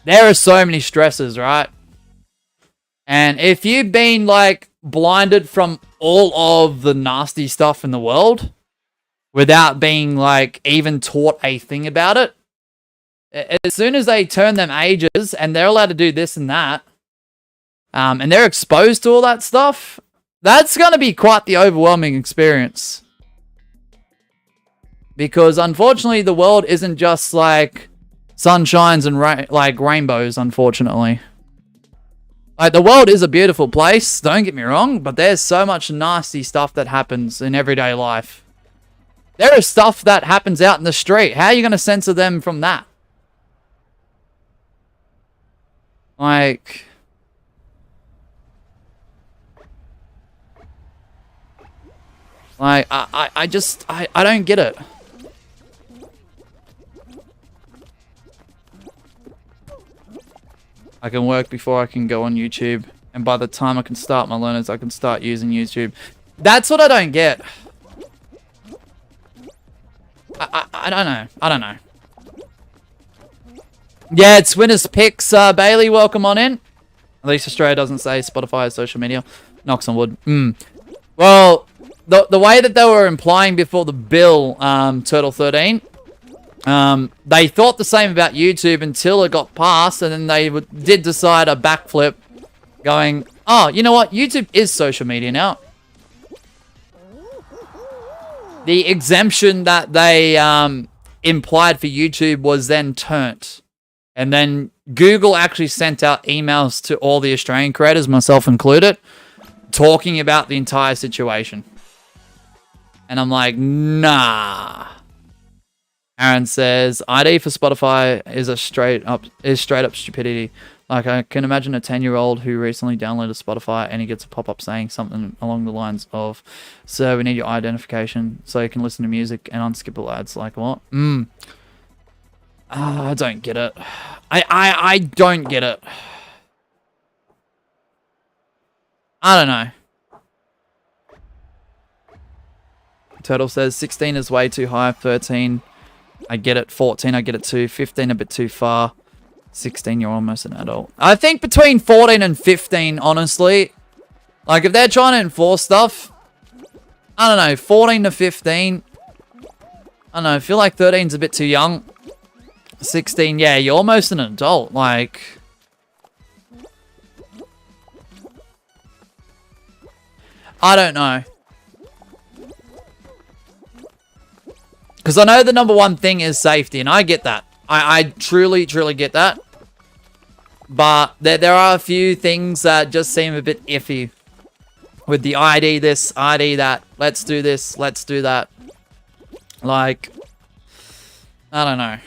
There are so many stresses, right? And if you've been like blinded from all of the nasty stuff in the world without being like even taught a thing about it, as soon as they turn them ages and they're allowed to do this and that, and they're exposed to all that stuff, that's going to be quite the overwhelming experience. Because unfortunately, the world isn't just like sunshines and like rainbows, unfortunately. Like, the world is a beautiful place, don't get me wrong, but there's so much nasty stuff that happens in everyday life. There is stuff that happens out in the street. How are you going to censor them from that? Like, I just don't get it. I can work before I can go on YouTube. And by the time I can start my learners, I can start using YouTube. That's what I don't get. I don't know. I don't know. Yeah, it's winner's picks. Bailey, welcome on in. At least Australia doesn't say Spotify is social media. Knocks on wood. Well, the way that they were implying before the bill, Turtle 13, they thought the same about YouTube until it got passed, and then they did decide a backflip, going, oh, you know what? YouTube is social media now. The exemption that they implied for YouTube was then turned. And then Google actually sent out emails to all the Australian creators, myself included, talking about the entire situation. And I'm like, nah. Aaron says, ID for Spotify is straight up stupidity. Like, I can imagine a 10-year-old who recently downloaded Spotify and he gets a pop-up saying something along the lines of, "Sir, we need your identification so you can listen to music and unskippable ads." Like, what? I don't get it. I don't get it. I don't know. Turtle says 16 is way too high. 13, I get it. 14, I get it too. 15, a bit too far. 16, you're almost an adult. I think between 14 and 15, honestly, like if they're trying to enforce stuff, I don't know, 14 to 15, I don't know, I feel like 13's a bit too young. 16, yeah, you're almost an adult, like, I don't know. Because I know the number one thing is safety, and I get that. I truly, truly get that. But there are a few things that just seem a bit iffy. With the ID this, ID that. Let's do this, let's do that. Like, I don't know.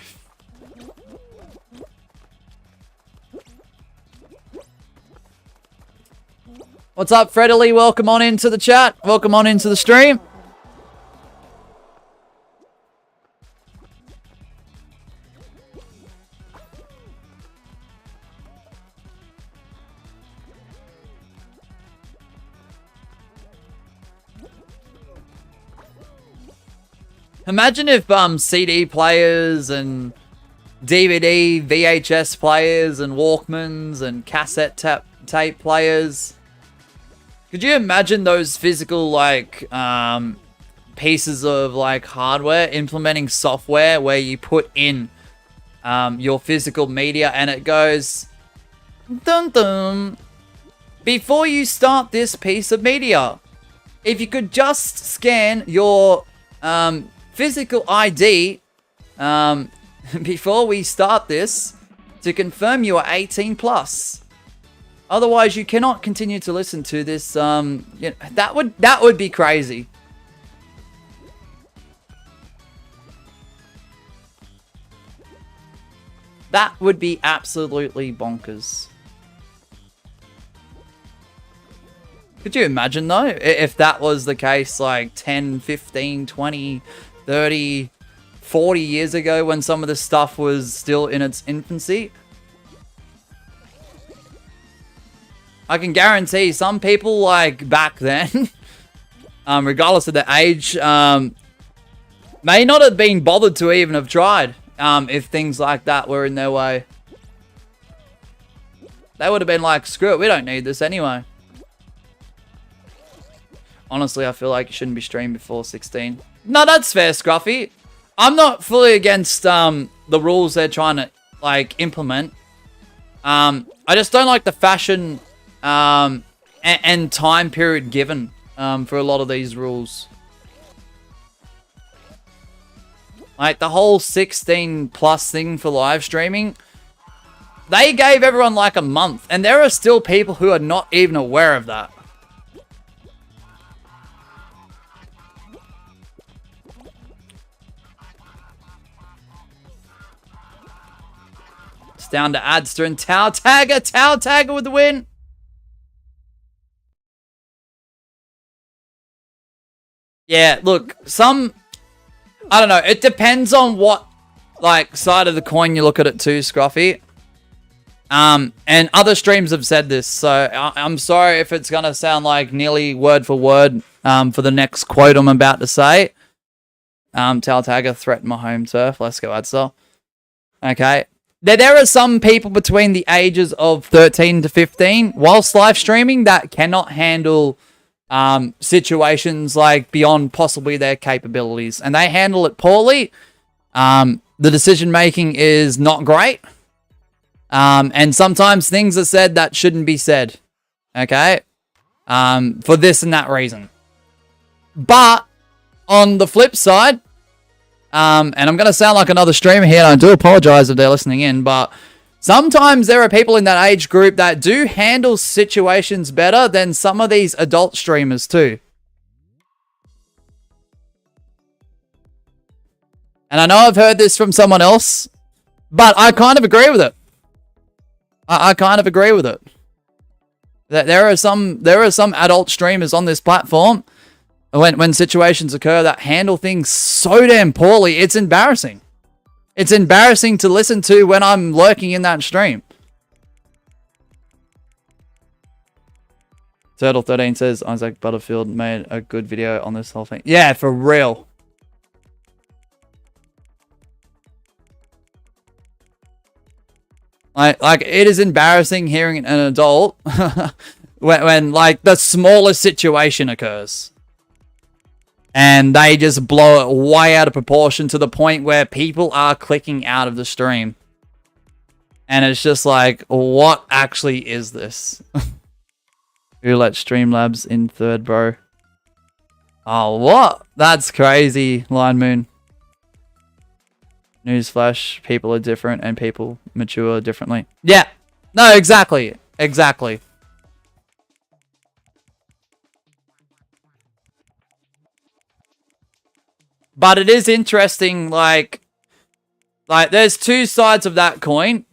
What's up, Freddy? Welcome on into the chat. Welcome on into the stream. Imagine if CD players and DVD, VHS players and Walkmans and cassette tape players. Could you imagine those physical like pieces of like hardware implementing software where you put in your physical media and it goes dun dun before you start this piece of media. If you could just scan your physical ID, before we start this to confirm you are 18 plus. Otherwise, you cannot continue to listen to this. You know, that would be crazy. That would be absolutely bonkers. Could you imagine, though, if that was the case like 10, 15, 20, 30, 40 years ago when some of this stuff was still in its infancy? I can guarantee some people, like, back then, regardless of their age, may not have been bothered to even have tried. If things like that were in their way. They would have been like, screw it, we don't need this anyway. Honestly, I feel like it shouldn't be streamed before 16. No, that's fair, Scruffy. I'm not fully against the rules they're trying to, like, implement. I just don't like the fashion and time period given for a lot of these rules. Like, the whole 16 plus thing for live streaming, they gave everyone like a month. And there are still people who are not even aware of that. It's down to Adster and Tau Tagger. Tau Tagger with the win. Yeah, look, I don't know. It depends on what, like, side of the coin you look at it too, Scruffy. And other streams have said this, so I'm sorry if it's going to sound like nearly word for word for the next quote I'm about to say. Taltagger threatened my home turf. Let's go, Adster. Okay. There are some people between the ages of 13 to 15, whilst live streaming, that cannot handle situations like beyond possibly their capabilities, and they handle it poorly. The decision making is not great, and sometimes things are said that shouldn't be said, okay, for this and that reason. But on the flip side, and I'm going to sound like another streamer here, and I do apologize if they're listening in, but sometimes there are people in that age group that do handle situations better than some of these adult streamers too. And I know I've heard this from someone else, but I kind of agree with it. I kind of agree with it. That there are some adult streamers on this platform when situations occur that handle things so damn poorly, it's embarrassing. It's embarrassing to listen to when I'm lurking in that stream. Turtle13 says Isaac Butterfield made a good video on this whole thing. Yeah, for real. Like it is embarrassing hearing an adult when like the smallest situation occurs. And they just blow it way out of proportion to the point where people are clicking out of the stream. And it's just like, what actually is this? Who let Streamlabs in third, bro? Oh, what? That's crazy, Line Moon. Newsflash, people are different and people mature differently. Yeah. No, exactly. Exactly. But it is interesting, like there's two sides of that coin.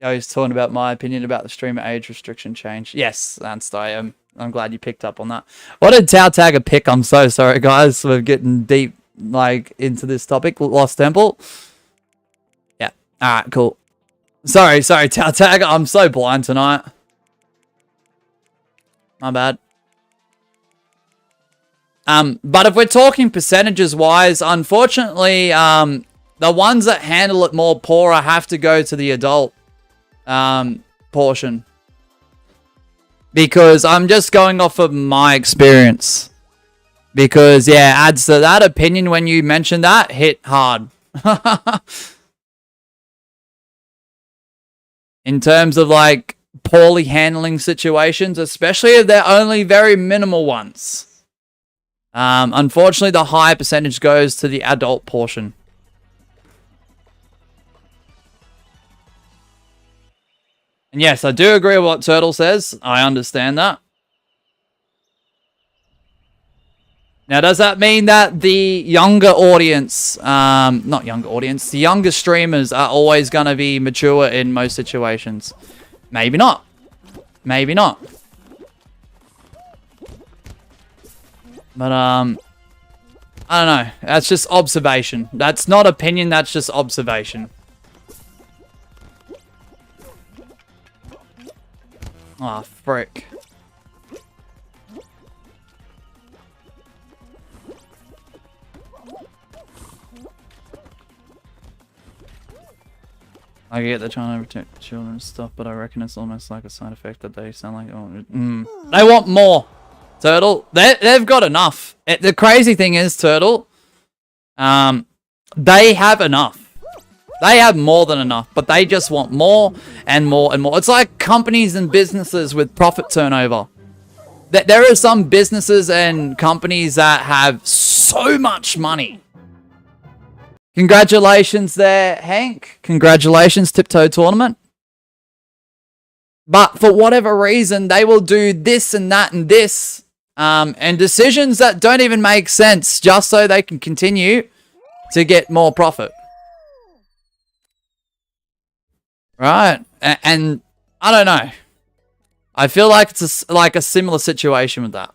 I was talking about my opinion about the streamer age restriction change. Yes, I'm glad you picked up on that. What did Tau Tagger pick? I'm so sorry, guys. We're getting deep, like, into this topic. Lost Temple. Yeah. All right, cool. Sorry, Tau Tagger. I'm so blind tonight. My bad. But if we're talking percentages wise, unfortunately, the ones that handle it more poorer have to go to the adult portion. Because I'm just going off of my experience. Because, yeah, adds to that opinion when you mentioned that, hit hard. In terms of, like, poorly handling situations, especially if they're only very minimal ones. Unfortunately, the higher percentage goes to the adult portion. And yes, I do agree with what Turtle says. I understand that. Now, does that mean that the younger audience, not younger audience, the younger streamers are always going to be mature in most situations? Maybe not. Maybe not. But, I don't know. That's just observation. That's not opinion, that's just observation. Oh, frick. I get they're trying to protect children and stuff, but I reckon it's almost like a side effect that they sound like... They want more, Turtle. They've got enough. The crazy thing is, Turtle, they have enough. They have more than enough, but they just want more and more and more. It's like companies and businesses with profit turnover. There are some businesses and companies that have so much money. Congratulations there, Hank. Congratulations, Tiptoe Tournament. But for whatever reason, they will do this and that and this. And decisions that don't even make sense just so they can continue to get more profit. Right? And I don't know. I feel like it's like a similar situation with that.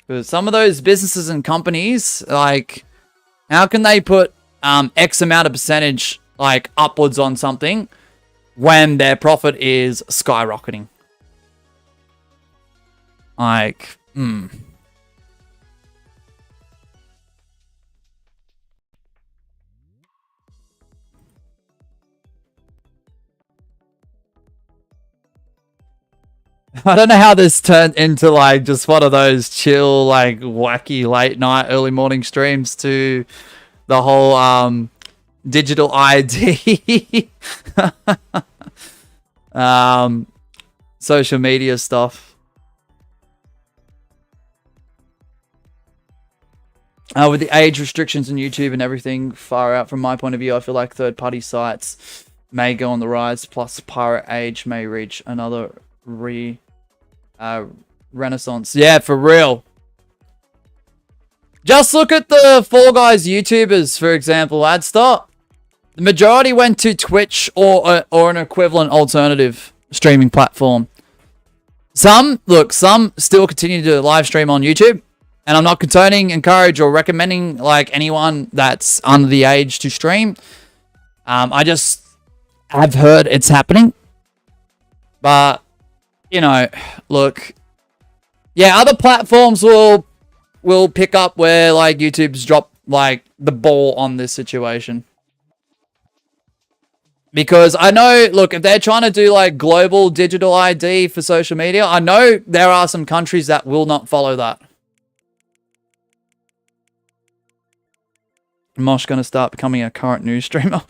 Because some of those businesses and companies, like, how can they put X amount of percentage, like, upwards on something when their profit is skyrocketing? Like, I don't know how this turned into like just one of those chill, like wacky late night, early morning streams to the whole digital ID social media stuff. With the age restrictions on YouTube and everything far out from my point of view, I feel like third-party sites may go on the rise, plus pirate age may reach another renaissance. Yeah, for real. Just look at the Fall Guys YouTubers, for example, Adstart. The majority went to Twitch or an equivalent alternative streaming platform. Some still continue to live stream on YouTube. And I'm not condoning, encourage, or recommending like anyone that's under the age to stream. I just have heard it's happening. But, you know, look. Yeah, other platforms will pick up where like YouTube's dropped like the ball on this situation. Because I know, look, if they're trying to do like global digital ID for social media, I know there are some countries that will not follow that. Mosh going to start becoming a current news streamer.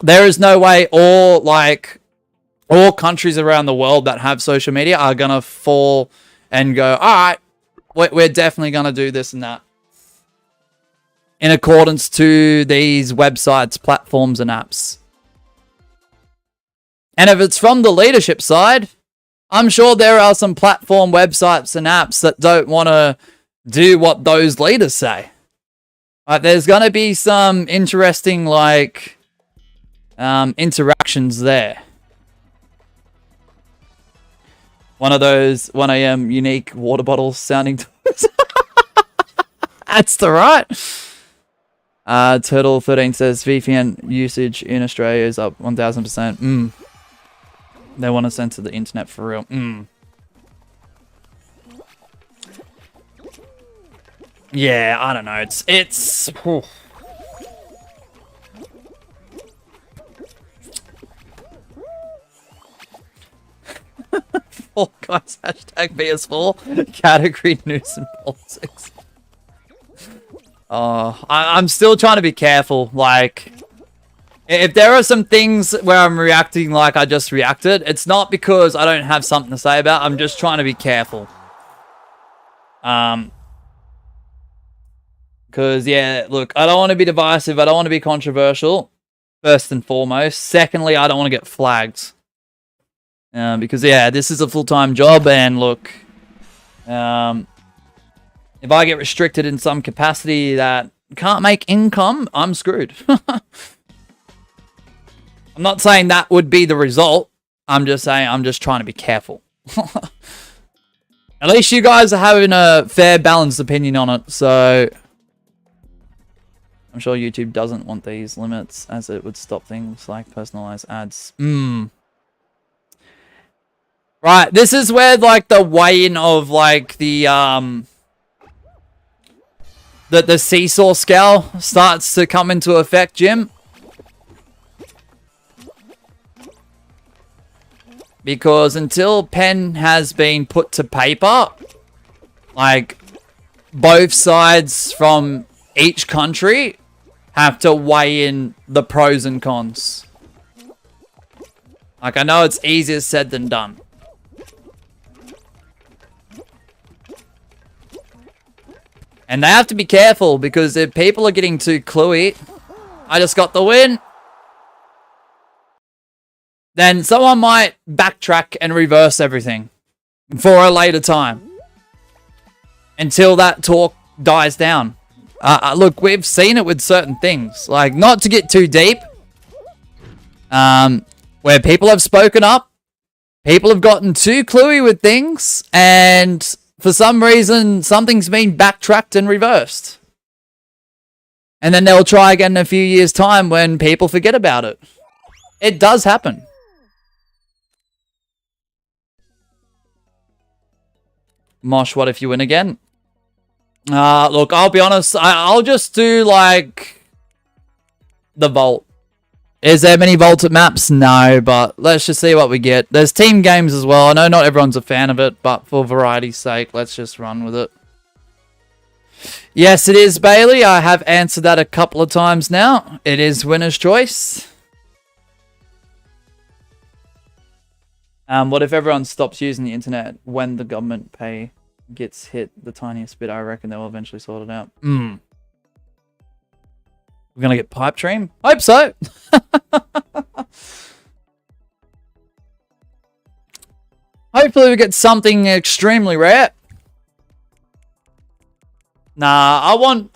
There is no way all countries around the world that have social media are going to fall and go, all right, we're definitely going to do this and that. In accordance to these websites, platforms, and apps. And if it's from the leadership side, I'm sure there are some platform websites and apps that don't want to do what those leaders say. Like, there's going to be some interesting, like, interactions there. One of those 1 a.m. unique water bottles sounding toys. That's the right. Turtle13 says VPN usage in Australia is up 1000%. They want to censor the internet for real. Yeah, I don't know. It's. Fall Guys hashtag PS4 category news and politics. I'm still trying to be careful. Like, if there are some things where I'm reacting like I just reacted, it's not because I don't have something to say about. I'm just trying to be careful. Because Because, yeah, look, I don't want to be divisive. I don't want to be controversial, first and foremost. Secondly, I don't want to get flagged. Because, yeah, this is a full-time job. And, look, if I get restricted in some capacity that can't make income, I'm screwed. I'm not saying that would be the result. I'm just saying I'm just trying to be careful. At least you guys are having a fair, balanced opinion on it. So I'm sure YouTube doesn't want these limits, as it would stop things like personalized ads. Right, this is where like the weigh-in of like the seesaw scale starts to come into effect, Jim. Because until pen has been put to paper, like, both sides from each country have to weigh in the pros and cons. Like, I know it's easier said than done. And they have to be careful, because if people are getting too cluey, I just got the win, then someone might backtrack and reverse everything for a later time until that talk dies down. Look, we've seen it with certain things. Like, not to get too deep, where people have spoken up, people have gotten too cluey with things, and for some reason, something's been backtracked and reversed. And then they'll try again in a few years' time when people forget about it. It does happen. Mosh, what if you win again? Look, I'll be honest. I'll just do, like, the vault. Is there many vaulted maps? No, but let's just see what we get. There's team games as well. I know not everyone's a fan of it, but for variety's sake, let's just run with it. Yes, it is, Bailey. I have answered that a couple of times now. It is winner's choice. What if everyone stops using the internet when the government pay gets hit the tiniest bit? I reckon they'll eventually sort it out. We're gonna get pipe dream? Hope so. Hopefully we get something extremely rare. Nah, I want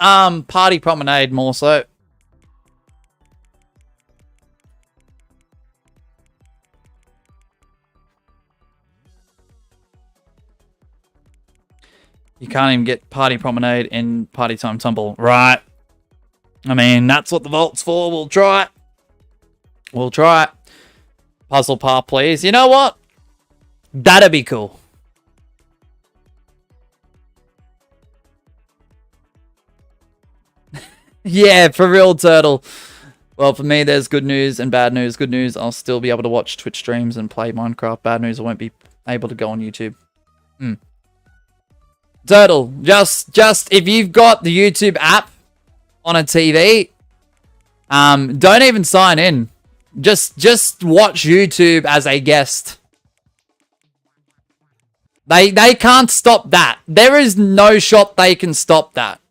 party promenade more so. You can't even get party promenade in party time tumble. Right. I mean, that's what the vault's for. We'll try it. We'll try it. Puzzle part, please. You know what? That'd be cool. Yeah, for real, Turtle. Well, for me, there's good news and bad news. Good news, I'll still be able to watch Twitch streams and play Minecraft. Bad news, I won't be able to go on YouTube. Turtle, just if you've got the YouTube app on a TV, don't even sign in. Just watch YouTube as a guest. They can't stop that. There is no shot they can stop that.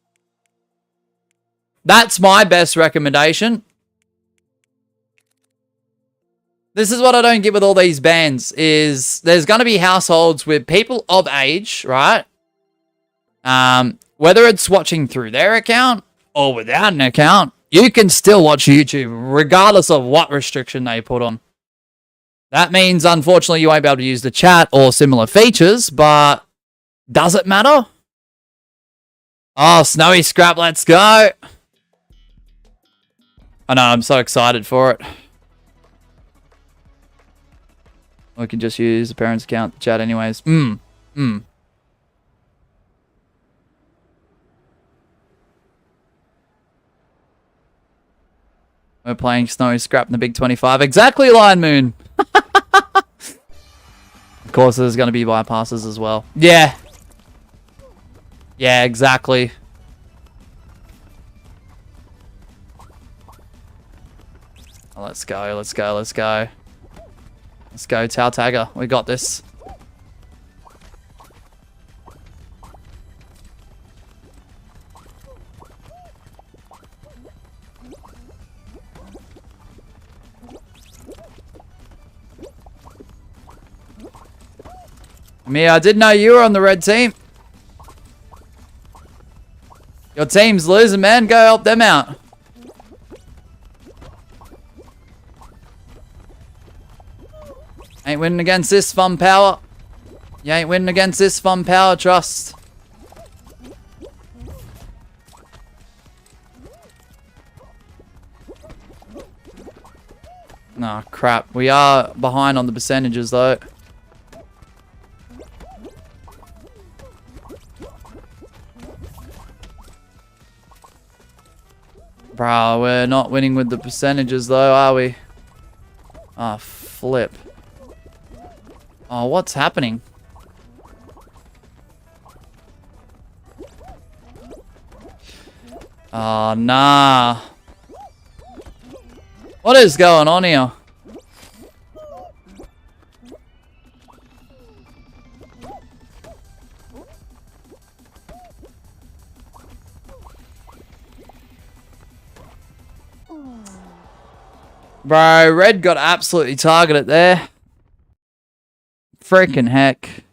That's my best recommendation. This is what I don't get with all these bans, is there's going to be households with people of age, right? Whether it's watching through their account or without an account, you can still watch YouTube regardless of what restriction they put on. That means, unfortunately, you won't be able to use the chat or similar features, but does it matter? Oh, Snowy Scrap, let's go. I know, I'm so excited for it. We can just use the parents' account chat anyways. We're playing Snowy Scrap in the Big 25. Exactly, Lion Moon. Of course, there's going to be bypasses as well. Yeah. Yeah, exactly. Oh, let's go, let's go, let's go. Let's go, Tau Tagger. We got this. Mia, I didn't know you were on the red team. Your team's losing, man. Go help them out. Ain't winning against this fun power. You ain't winning against this fun power, trust. Nah, crap. We are behind on the percentages, though. Bro, we're not winning with the percentages, though, are we? Ah, flip. Oh, what's happening? Oh, nah. What is going on here? Bro, red got absolutely targeted there. Freaking heck.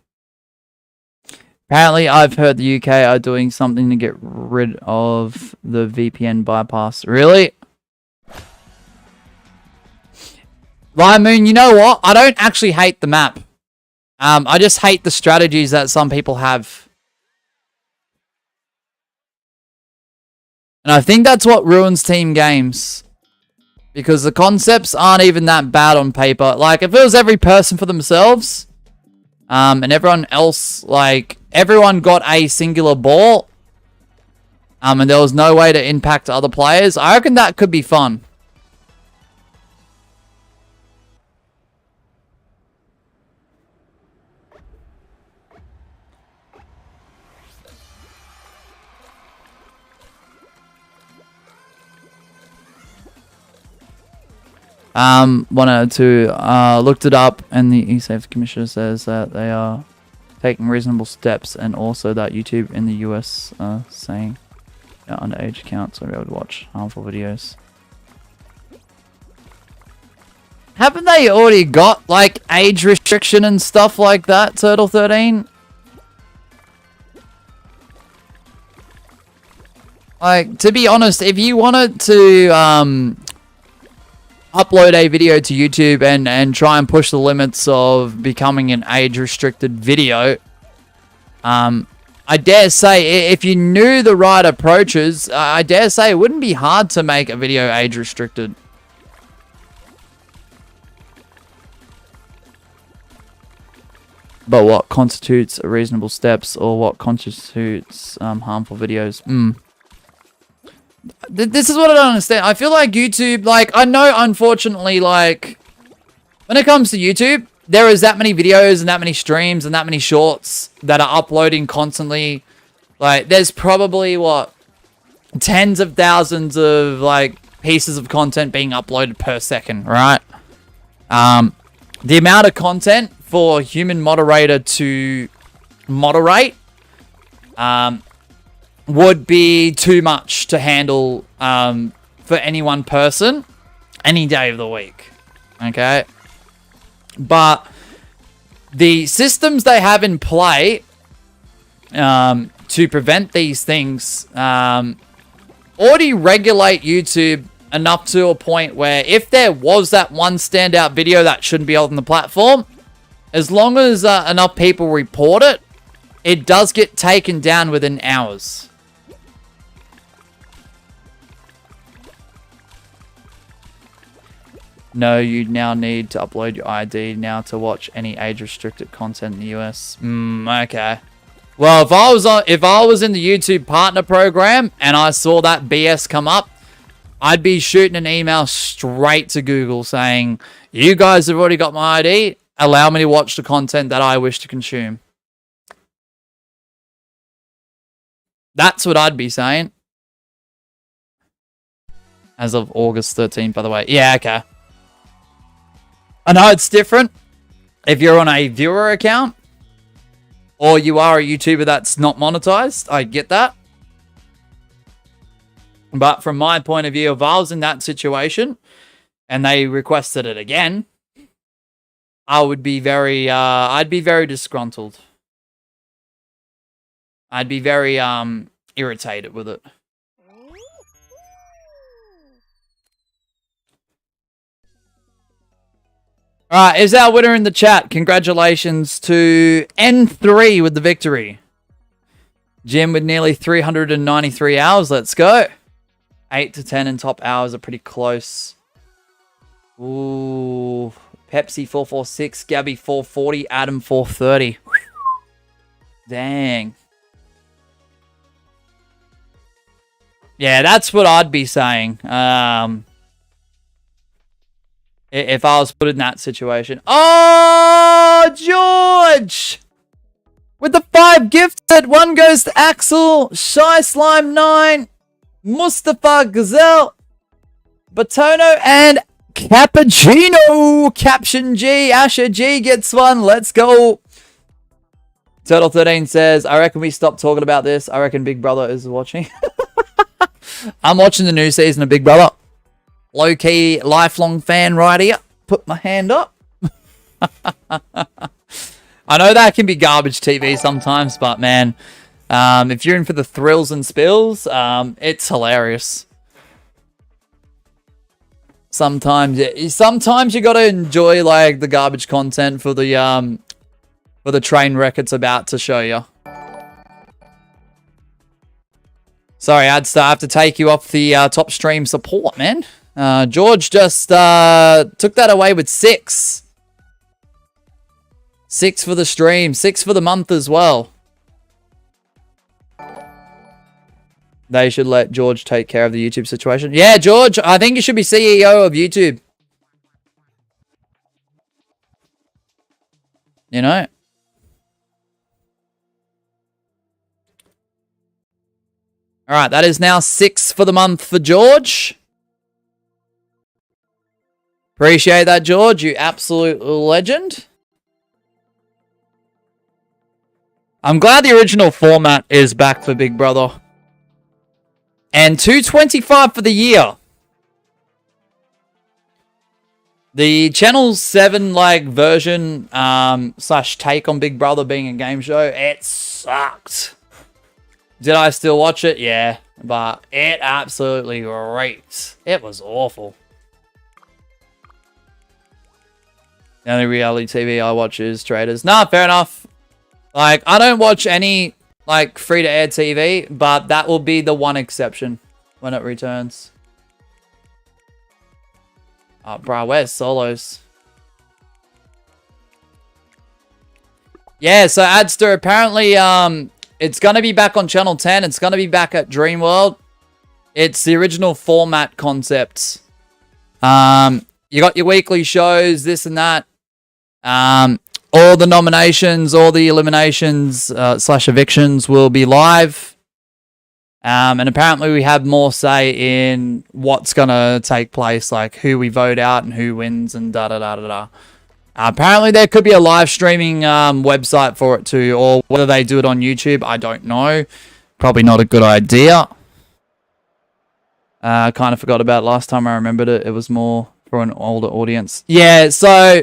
Apparently, I've heard the UK are doing something to get rid of the VPN bypass. Really? I mean, you know what? I don't actually hate the map. I just hate the strategies that some people have. And I think that's what ruins team games. Because the concepts aren't even that bad on paper. Like, if it was every person for themselves, and everyone else, like, everyone got a singular ball, and there was no way to impact other players, I reckon that could be fun. Wanted to, looked it up, and the eSafe Commissioner says that they are taking reasonable steps, and also that YouTube in the US are saying underage accounts will be able to watch harmful videos. Haven't they already got, like, age restriction and stuff like that, Turtle 13? Like, to be honest, if you wanted to, upload a video to YouTube and try and push the limits of becoming an age-restricted video, I dare say, if you knew the right approaches, I dare say it wouldn't be hard to make a video age-restricted. But what constitutes reasonable steps, or what constitutes harmful videos? This is what I don't understand. I feel like YouTube, like, I know, unfortunately, like, when it comes to YouTube, there is that many videos and that many streams and that many shorts that are uploading constantly. Like, there's probably, what, tens of thousands of, like, pieces of content being uploaded per second, right? The amount of content for a human moderator to moderate, would be too much to handle for any one person any day of the week. Okay? But the systems they have in play to prevent these things already regulate YouTube enough to a point where if there was that one standout video that shouldn't be on the platform, as long as enough people report it, it does get taken down within hours. No, you now need to upload your ID now to watch any age-restricted content in the US. Okay. Well, if I was in the YouTube partner program and I saw that BS come up, I'd be shooting an email straight to Google saying, "You guys have already got my ID. Allow me to watch the content that I wish to consume." That's what I'd be saying. As of August 13th, by the way. Yeah, okay. I know it's different if you're on a viewer account or you are a YouTuber that's not monetized. I get that. But from my point of view, if I was in that situation and they requested it again, I would be very, I'd be very disgruntled. I'd be very, irritated with it. Alright, is our winner in the chat. Congratulations to N3 with the victory. Jim with nearly 393 hours. Let's go. 8 to 10 in top hours are pretty close. Ooh. Pepsi 446, Gabby 440, Adam 430. Dang. Yeah, that's what I'd be saying. If I was put in that situation. Oh, George! With the 5 gifted, 1 goes to Axel, Shy Slime 9, Mustafa Gazelle, Batono, and Cappuccino. Caption G. Asher G gets 1. Let's go. Turtle 13 says, I reckon we stop talking about this. I reckon Big Brother is watching. I'm watching the new season of Big Brother. Low-key, lifelong fan right here. Put my hand up. I know that can be garbage TV sometimes, but man, if you're in for the thrills and spills, it's hilarious. Sometimes you gotta enjoy like the garbage content for the train wreck it's about to show you. Sorry, I have to take you off the top stream support, man. George just took that away with 6. 6 for the stream, 6 for the month as well. They should let George take care of the YouTube situation. Yeah, George, I think you should be CEO of YouTube. You know? Alright, that is now 6 for the month for George. Appreciate that, George. You absolute legend. I'm glad the original format is back for Big Brother. And 225 for the year. The Channel 7 like version slash take on Big Brother being a game show, it sucked. Did I still watch it? Yeah, but it absolutely reeked. It was awful. The only reality TV I watch is Traders. Nah, fair enough. Like, I don't watch any, like, free-to-air TV, but that will be the one exception when it returns. Oh, bro, where's Solos? Yeah, so Adster, apparently, it's going to be back on Channel 10. It's going to be back at Dreamworld. It's the original format concepts. You got your weekly shows, this and that. All the nominations, all the eliminations slash evictions will be live. And apparently we have more say in what's going to take place, like who we vote out and who wins and da-da-da-da-da. Apparently there could be a live streaming website for it too, or whether they do it on YouTube, I don't know. Probably not a good idea. I kind of forgot about it last time I remembered it. It was more for an older audience. Yeah, so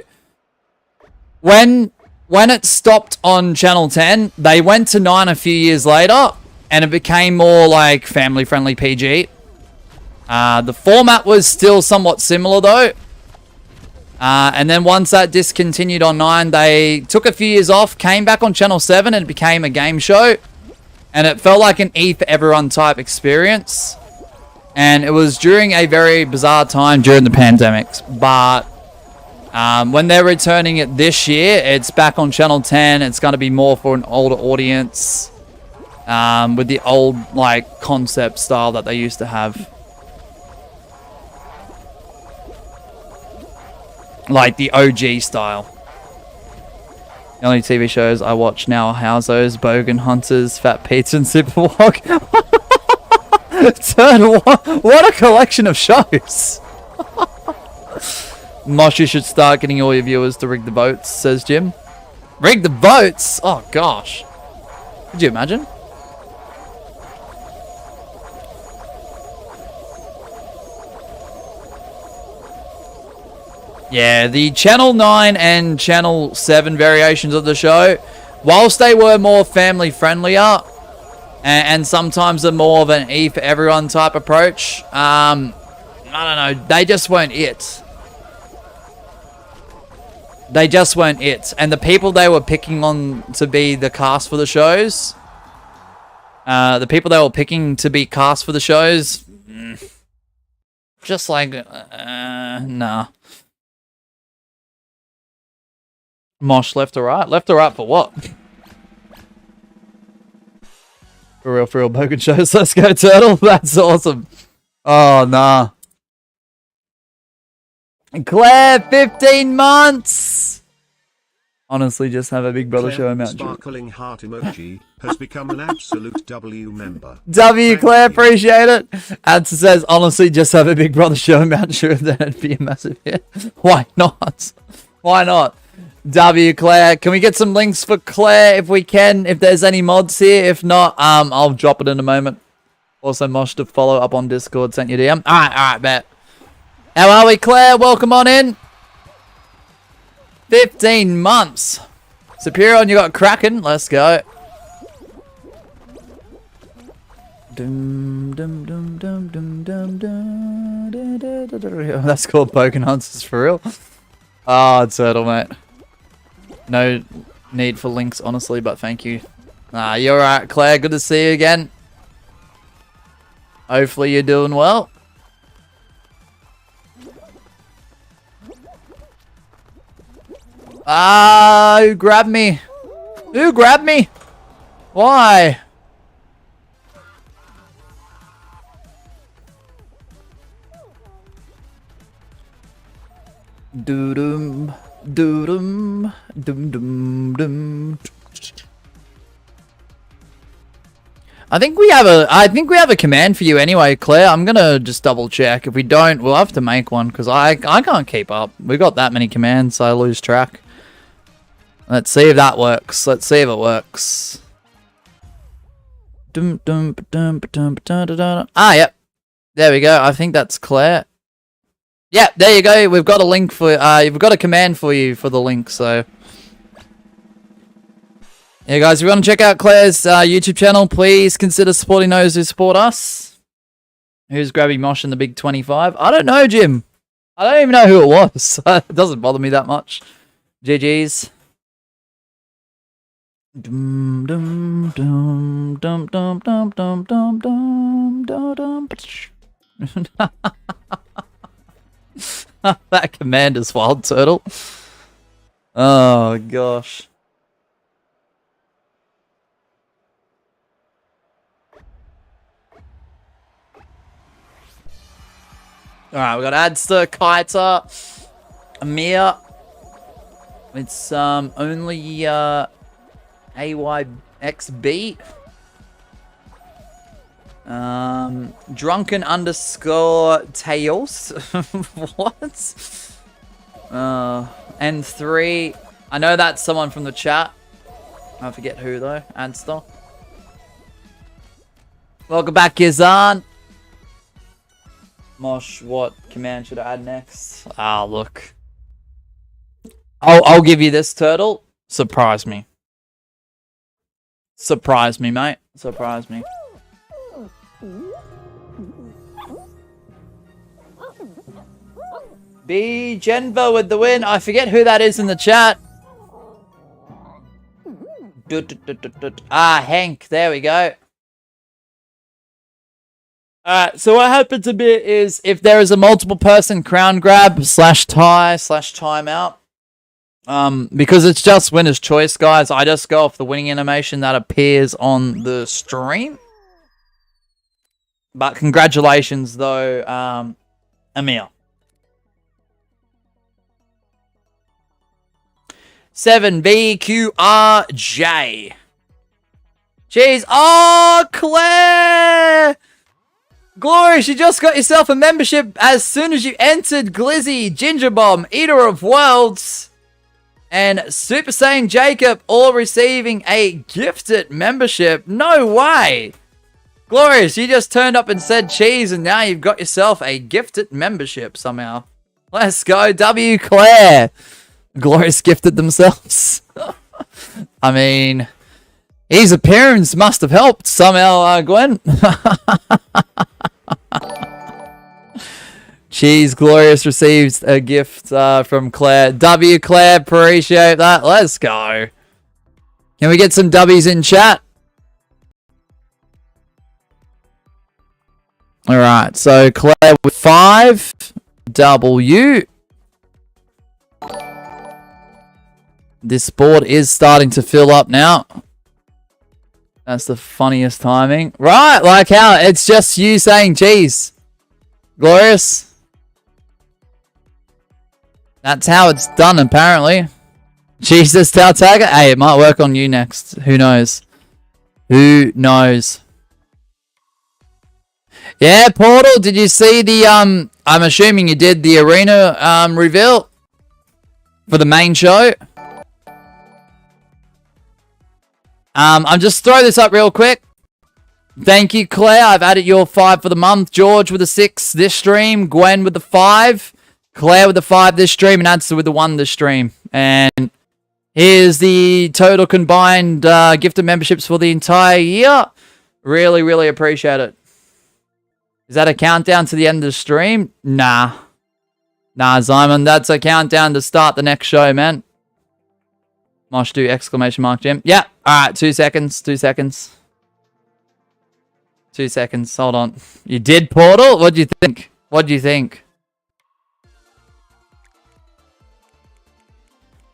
when it stopped on Channel 10, they went to 9 a few years later, and it became more like family-friendly PG. The format was still somewhat similar though. And then once that discontinued on 9, they took a few years off, came back on Channel 7, and it became a game show. And it felt like an E for everyone type experience. And it was during a very bizarre time during the pandemics. But when they're returning it this year, it's back on Channel 10. It's going to be more for an older audience. With the old, like, concept style that they used to have. Like the OG style. The only TV shows I watch now are Housos, Bogan Hunters, Fat Pete, and Superwalk. What a collection of shows. Mosh, you should start getting all your viewers to rig the votes, says Jim. Rig the votes? Oh, gosh. Could you imagine? Yeah, the Channel 9 and Channel 7 variations of the show, whilst they were more family friendlier and sometimes are more of an E for everyone type approach, I don't know, they just weren't it. They just weren't it. And the people they were picking on to be the cast for the shows, just like, nah. Mosh, left or right? Left or right for what? For real, Bogan shows. Let's go, Turtle. That's awesome. Oh, nah. Claire, 15 months! Honestly, just have a Big Brother Claire, show amount. sparkling heart emoji has become an absolute W member. W, Claire, appreciate it. Answer says, honestly, just have a Big Brother show amount. Sure, then it'd be a massive hit. Why not? Why not? W, Claire. Can we get some links for Claire if we can? If there's any mods here. If not, I'll drop it in a moment. Also, Mosh to follow up on Discord. Sent you DM. Alright, bet. How are we, Claire? Welcome on in. 15 months. Superior, you got Kraken. Let's go. That's called Poking Hunters for real. Ah, Turtle, mate. No need for links, honestly, but thank you. You're right, Claire. Good to see you again. Hopefully you're doing well. Who grabbed me? Who grabbed me? Why? Doo-dum, doo-dum, dum-dum-dum. I think we have a command for you anyway, Claire. I'm gonna just double check. If we don't, we'll have to make one because I can't keep up. We got that many commands, so I lose track. Let's see if that works. Let's see if it works. Yep. There we go. I think that's Claire. Yeah, there you go. We've got a link for we've got a command for you for the link, so yeah, guys, if you want to check out Claire's YouTube channel, please consider supporting those who support us. Who's grabbing Mosh in the big 25? I don't know, Jim. I don't even know who it was. It doesn't bother me that much. GG's. Dum dum dum dum dum dum dum dum dum dum. That command is wild, Turtle. Oh gosh. Alright, we got Adster, Kaita, Amir. It's only AYXB. Drunken underscore Tails. What? And 3. I know that's someone from the chat. I forget who though. Adster. Welcome back, Yazan. Mosh, what command should I add next? Look. I'll give you this, Turtle. Surprise me. Surprise me, mate. Surprise me. B Genva with the win. I forget who that is in the chat. Hank. There we go. Alright, so what happens a bit is if there is a multiple person crown grab / tie / timeout, because it's just winner's choice, guys, I just go off the winning animation that appears on the stream. But congratulations though, Emil. 7BQRJ. Jeez. Oh, Claire! Glorious, you just got yourself a membership as soon as you entered. Glizzy, Ginger Bomb, Eater of Worlds, and Super Saiyan Jacob all receiving a gifted membership. No way! Glorious, you just turned up and said cheese and now you've got yourself a gifted membership somehow. Let's go, W Claire. Glorious gifted themselves. I mean, his appearance must have helped somehow, Gwen. Cheese Glorious receives a gift from Claire. W Claire, appreciate that. Let's go. Can we get some W's in chat? Alright, so Claire with 5. W. This board is starting to fill up now. That's the funniest timing. Right, like how it's just you saying cheese. Glorious. That's how it's done, apparently. Jesus, Tau Tagger. Hey, it might work on you next. Who knows? Who knows? Yeah, Portal, did you see the, I'm assuming you did the arena, reveal? For the main show? I'll just throw this up real quick. Thank you, Claire. I've added your 5 for the month. George with the 6 this stream. Gwen with the 5. Claire with the 5 this stream. And Adsa with the 1 this stream. And here's the total combined gifted memberships for the entire year. Really, really appreciate it. Is that a countdown to the end of the stream? Nah. Nah, Simon. That's a countdown to start the next show, man. Mosh do exclamation mark, Jim. Yeah. Alright, 2 seconds. 2 seconds. 2 seconds. Hold on. You did, Portal? What do you think? What do you think?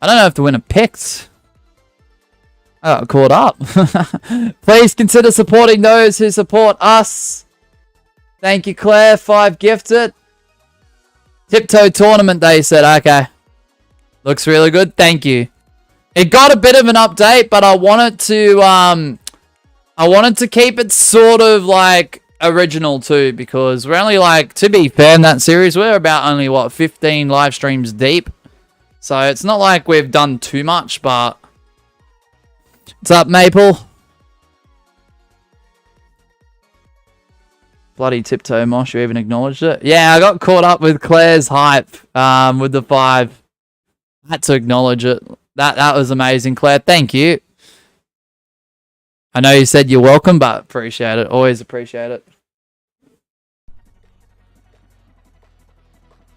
I don't know if the winner picked. I got caught up. Please consider supporting those who support us. Thank you, Claire. 5 gifted. Tiptoe tournament, they said. Okay. Looks really good. Thank you. It got a bit of an update, but I wanted to keep it sort of like original too, because we're only like, to be fair in that series, we're about only, what, 15 live streams deep. So it's not like we've done too much, but... What's up, Maple? Bloody Tiptoe Mosh, you even acknowledged it? Yeah, I got caught up with Claire's hype with the 5. I had to acknowledge it. That was amazing, Claire. Thank you. I know you said you're welcome, but appreciate it. Always appreciate it.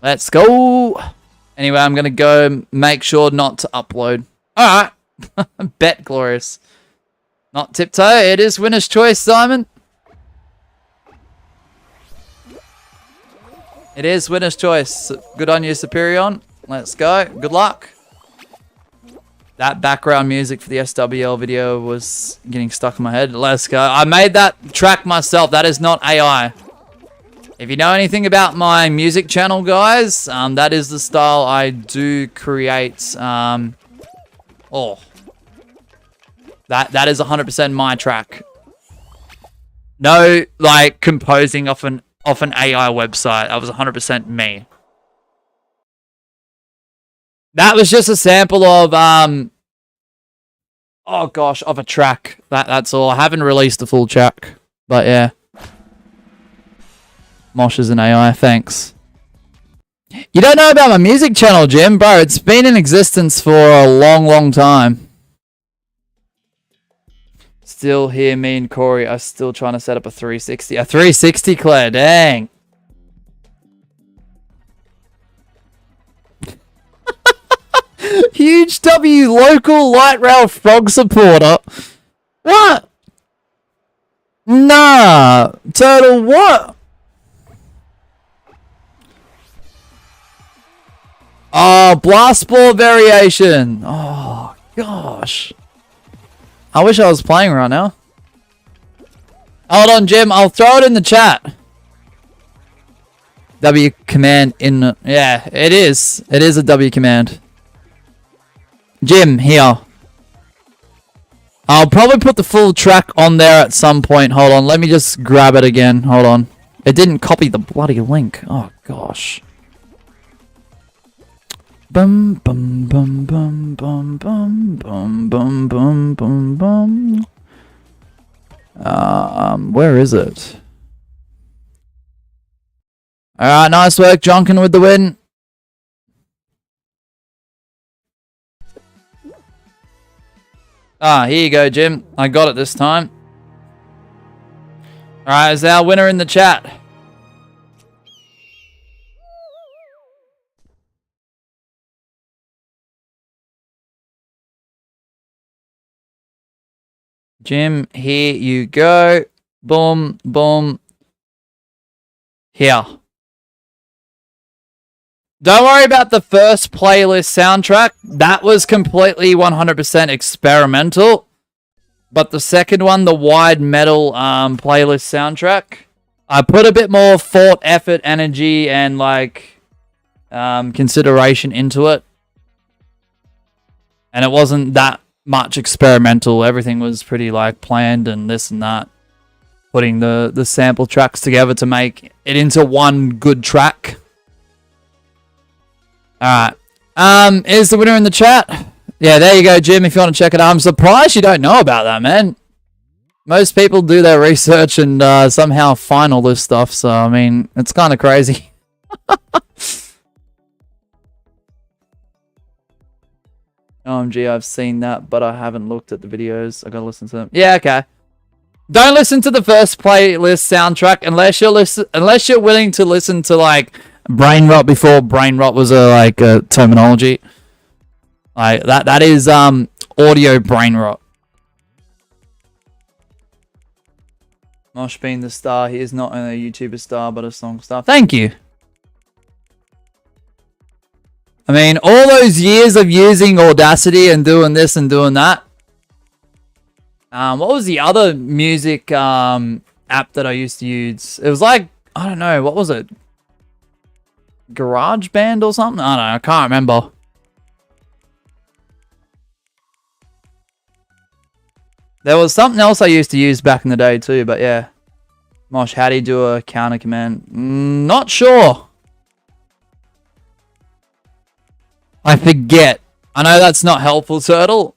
Let's go. Anyway, I'm going to go make sure not to upload. Alright. Bet Glorious. Not Tiptoe. It is winner's choice, Simon. It is winner's choice. Good on you, Superion. Let's go. Good luck. That background music for the SWL video was getting stuck in my head. Let's go. I made that track myself. That is not AI. If you know anything about my music channel, guys, that is the style I do create. That is 100% my track. No, like, composing off an AI website. That was 100% me. That was just a sample of, oh gosh, of a track. That's all. I haven't released the full track. But yeah. Mosh is an AI, thanks. You don't know about my music channel, Jim? Bro, it's been in existence for a long, long time. Still here, me and Corey are still trying to set up a 360. A 360, Claire, dang. Huge W local light rail frog supporter. What? Nah. Turtle, what? Oh, blast ball variation. Oh, gosh. I wish I was playing right now. Hold on, Jim. I'll throw it in the chat. W command in... Yeah, it is. It is a W command. Jim, here. I'll probably put the full track on there at some point. Hold on. Let me just grab it again. Hold on. It didn't copy the bloody link. Oh, gosh. Bum bum bum bum bum bum bum bum bum bum bum. Where is it? Alright, nice work, Jonkin with the win. Ah, here you go, Jim. I got it this time. Alright, is our winner in the chat? Jim, here you go. Boom, boom. Here. Don't worry about the first playlist soundtrack. That was completely 100% experimental. But the second one, the wide metal playlist soundtrack, I put a bit more thought, effort, energy, and like consideration into it. And it wasn't that much experimental. Everything was pretty like planned and this and that. Putting the sample tracks together to make it into one good track. Alright. Is the winner in the chat? Yeah, there you go, Jim, if you want to check it out. I'm surprised you don't know about that, man. Most people do their research and somehow find all this stuff, so, I mean, it's kind of crazy. OMG, I've seen that, but I haven't looked at the videos. I gotta listen to them. Yeah, okay. Don't listen to the first playlist soundtrack unless you're willing to listen to, like, brain rot before brain rot was a terminology. Like that is audio brain rot. Mosh being the star, he is not only a YouTuber star but a song star. Thank you. I mean, all those years of using Audacity and doing this and doing that. What was the other music app that I used to use? It was like, I don't know, what was it? GarageBand or something? I don't know, I can't remember. There was something else I used to use back in the day too, but yeah. Mosh, how do you do a counter command? Not sure. I forget. I know that's not helpful, Turtle.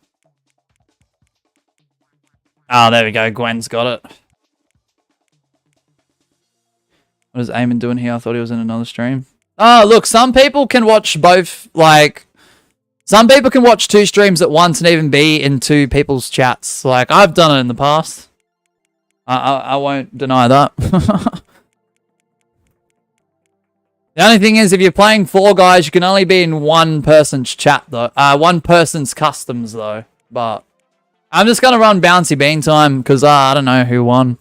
Oh, there we go. Gwen's got it. What is Eamon doing here? I thought he was in another stream. Oh, look, some people can watch both, like... Some people can watch two streams at once and even be in two people's chats. Like, I've done it in the past. I won't deny that. The only thing is, if you're playing Fall Guys, you can only be in one person's chat, though. One person's customs, though. But I'm just going to run Bouncy Bean time, because I don't know who won.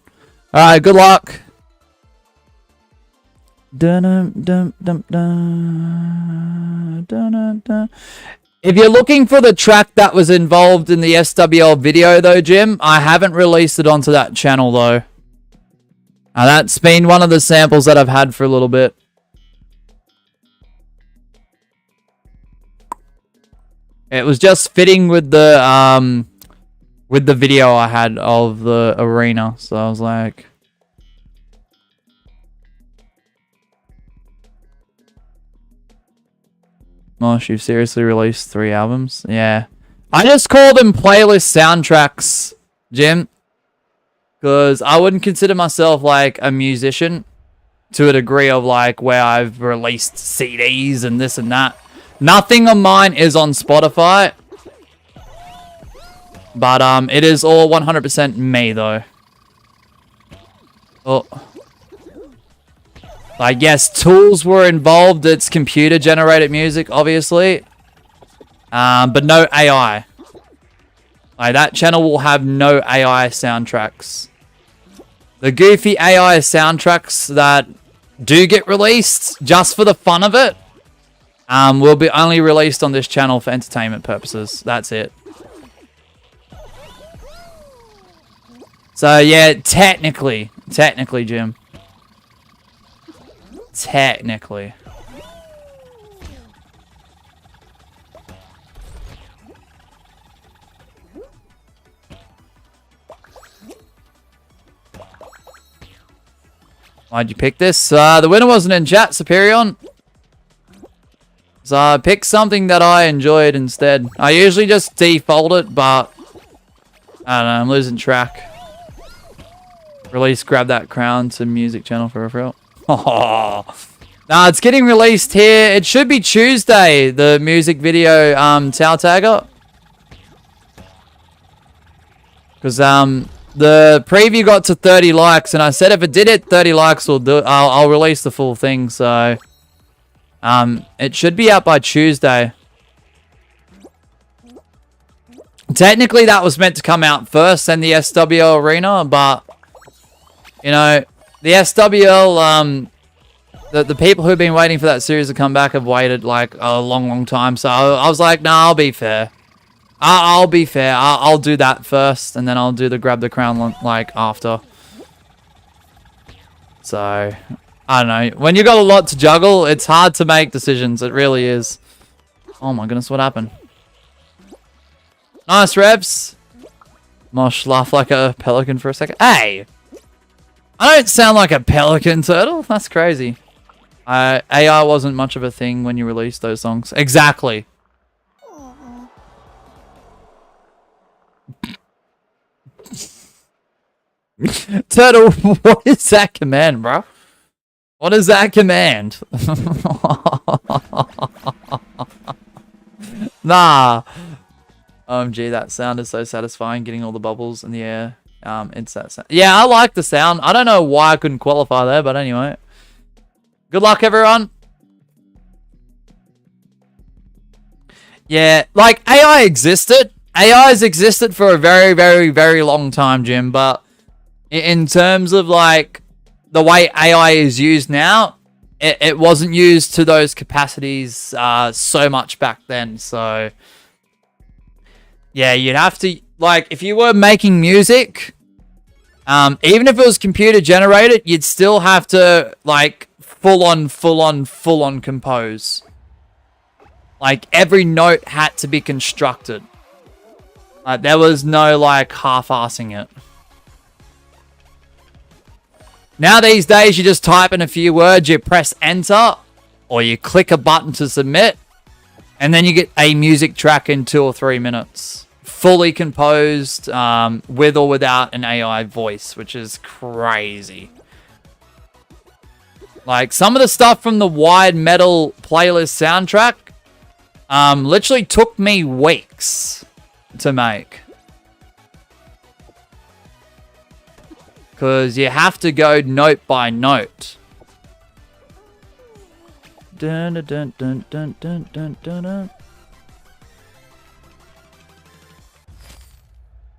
Alright, good luck. If you're looking for the track that was involved in the SWL video, though, Jim, I haven't released it onto that channel, though. That's been one of the samples that I've had for a little bit. It was just fitting with the video I had of the arena, so I was like... Mosh, you've seriously released 3 albums? Yeah. I just call them playlist soundtracks, Jim. Because I wouldn't consider myself, like, a musician to a degree of, like, where I've released CDs and this and that. Nothing of mine is on Spotify. But, it is all 100% me, though. Oh... Like, yes, tools were involved. It's computer-generated music, obviously. But no AI. Like, that channel will have no AI soundtracks. The goofy AI soundtracks that do get released, just for the fun of it, will be only released on this channel for entertainment purposes. That's it. So, yeah, technically, Jim. Technically. Why'd you pick this? The winner wasn't in chat, Superion. So I picked something that I enjoyed instead. I usually just default it, but I don't know, I'm losing track. Release Grab That Crown to music channel for referral. Oh, nah, it's getting released here. It should be Tuesday, the music video Tao Tagger. Because the preview got to 30 likes, and I said if it did hit 30 likes, I'll release the full thing. So it should be out by Tuesday. Technically, that was meant to come out first, then the SWL Arena, but you know, the SWL, the people who've been waiting for that series to come back have waited like a long time. So I was like, nah, I'll be fair. I'll be fair. I'll do that first, and then I'll do the grab the crown like after. So I don't know. When you got a lot to juggle, it's hard to make decisions. It really is. Oh my goodness, what happened? Nice reps. Mosh laughed like a pelican for a second. Hey! I don't sound like a pelican turtle. That's crazy. AI wasn't much of a thing when you released those songs. Exactly. Turtle, what is that command, bro? What is that command? Nah. OMG, that sound is so satisfying, getting all the bubbles in the air. It's that sound. Yeah, I like the sound. I don't know why I couldn't qualify there, but anyway. Good luck, everyone. Yeah, like, AI existed. AI's existed for a very long time, Jim, but in terms of, like, the way AI is used now, it wasn't used to those capacities so much back then, so... Yeah, you'd have to, like, if you were making music, even if it was computer generated, you'd still have to, like, full on compose. Like, every note had to be constructed. There was no, like, half-assing it. Now, these days, you just type in a few words, you press enter, or you click a button to submit, and then you get a music track in 2 or 3 minutes. Fully composed, with or without an AI voice, which is crazy. Like, some of the stuff from the Wide Metal playlist soundtrack literally took me weeks to make. Because you have to go note by note. Dun, dun, dun, dun, dun, dun, dun, dun, dun.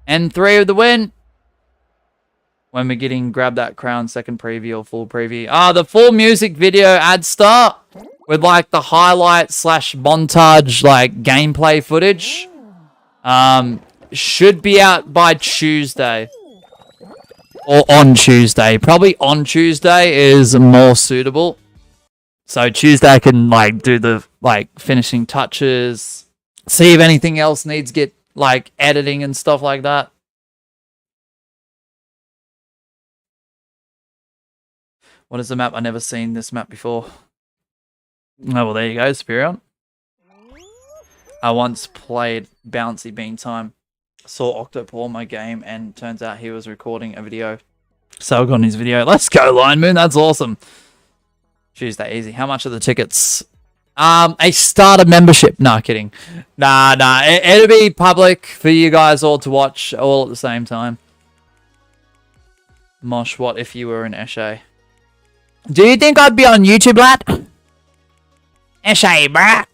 N3 of the win. When we're getting grab that crown second preview or full preview. The full music video ad start with like the highlight / montage like gameplay footage. Should be out by Tuesday. Or on Tuesday. Probably on Tuesday is more suitable. So Tuesday I can like do the like finishing touches. See if anything else needs to get like editing and stuff like that. What is the map? I've never seen this map before. Oh, well, there you go, Superior. I once played Bouncy Bean Time. Saw Octopaw my game, and turns out he was recording a video. So I got on his video. Let's go, Lion Moon. That's awesome. Tuesday, easy. How much are the tickets? A starter membership. No, kidding. Nah. It'll be public for you guys all to watch all at the same time. Mosh, what if you were in Eshe? Do you think I'd be on YouTube, lad? Eshe, bruh.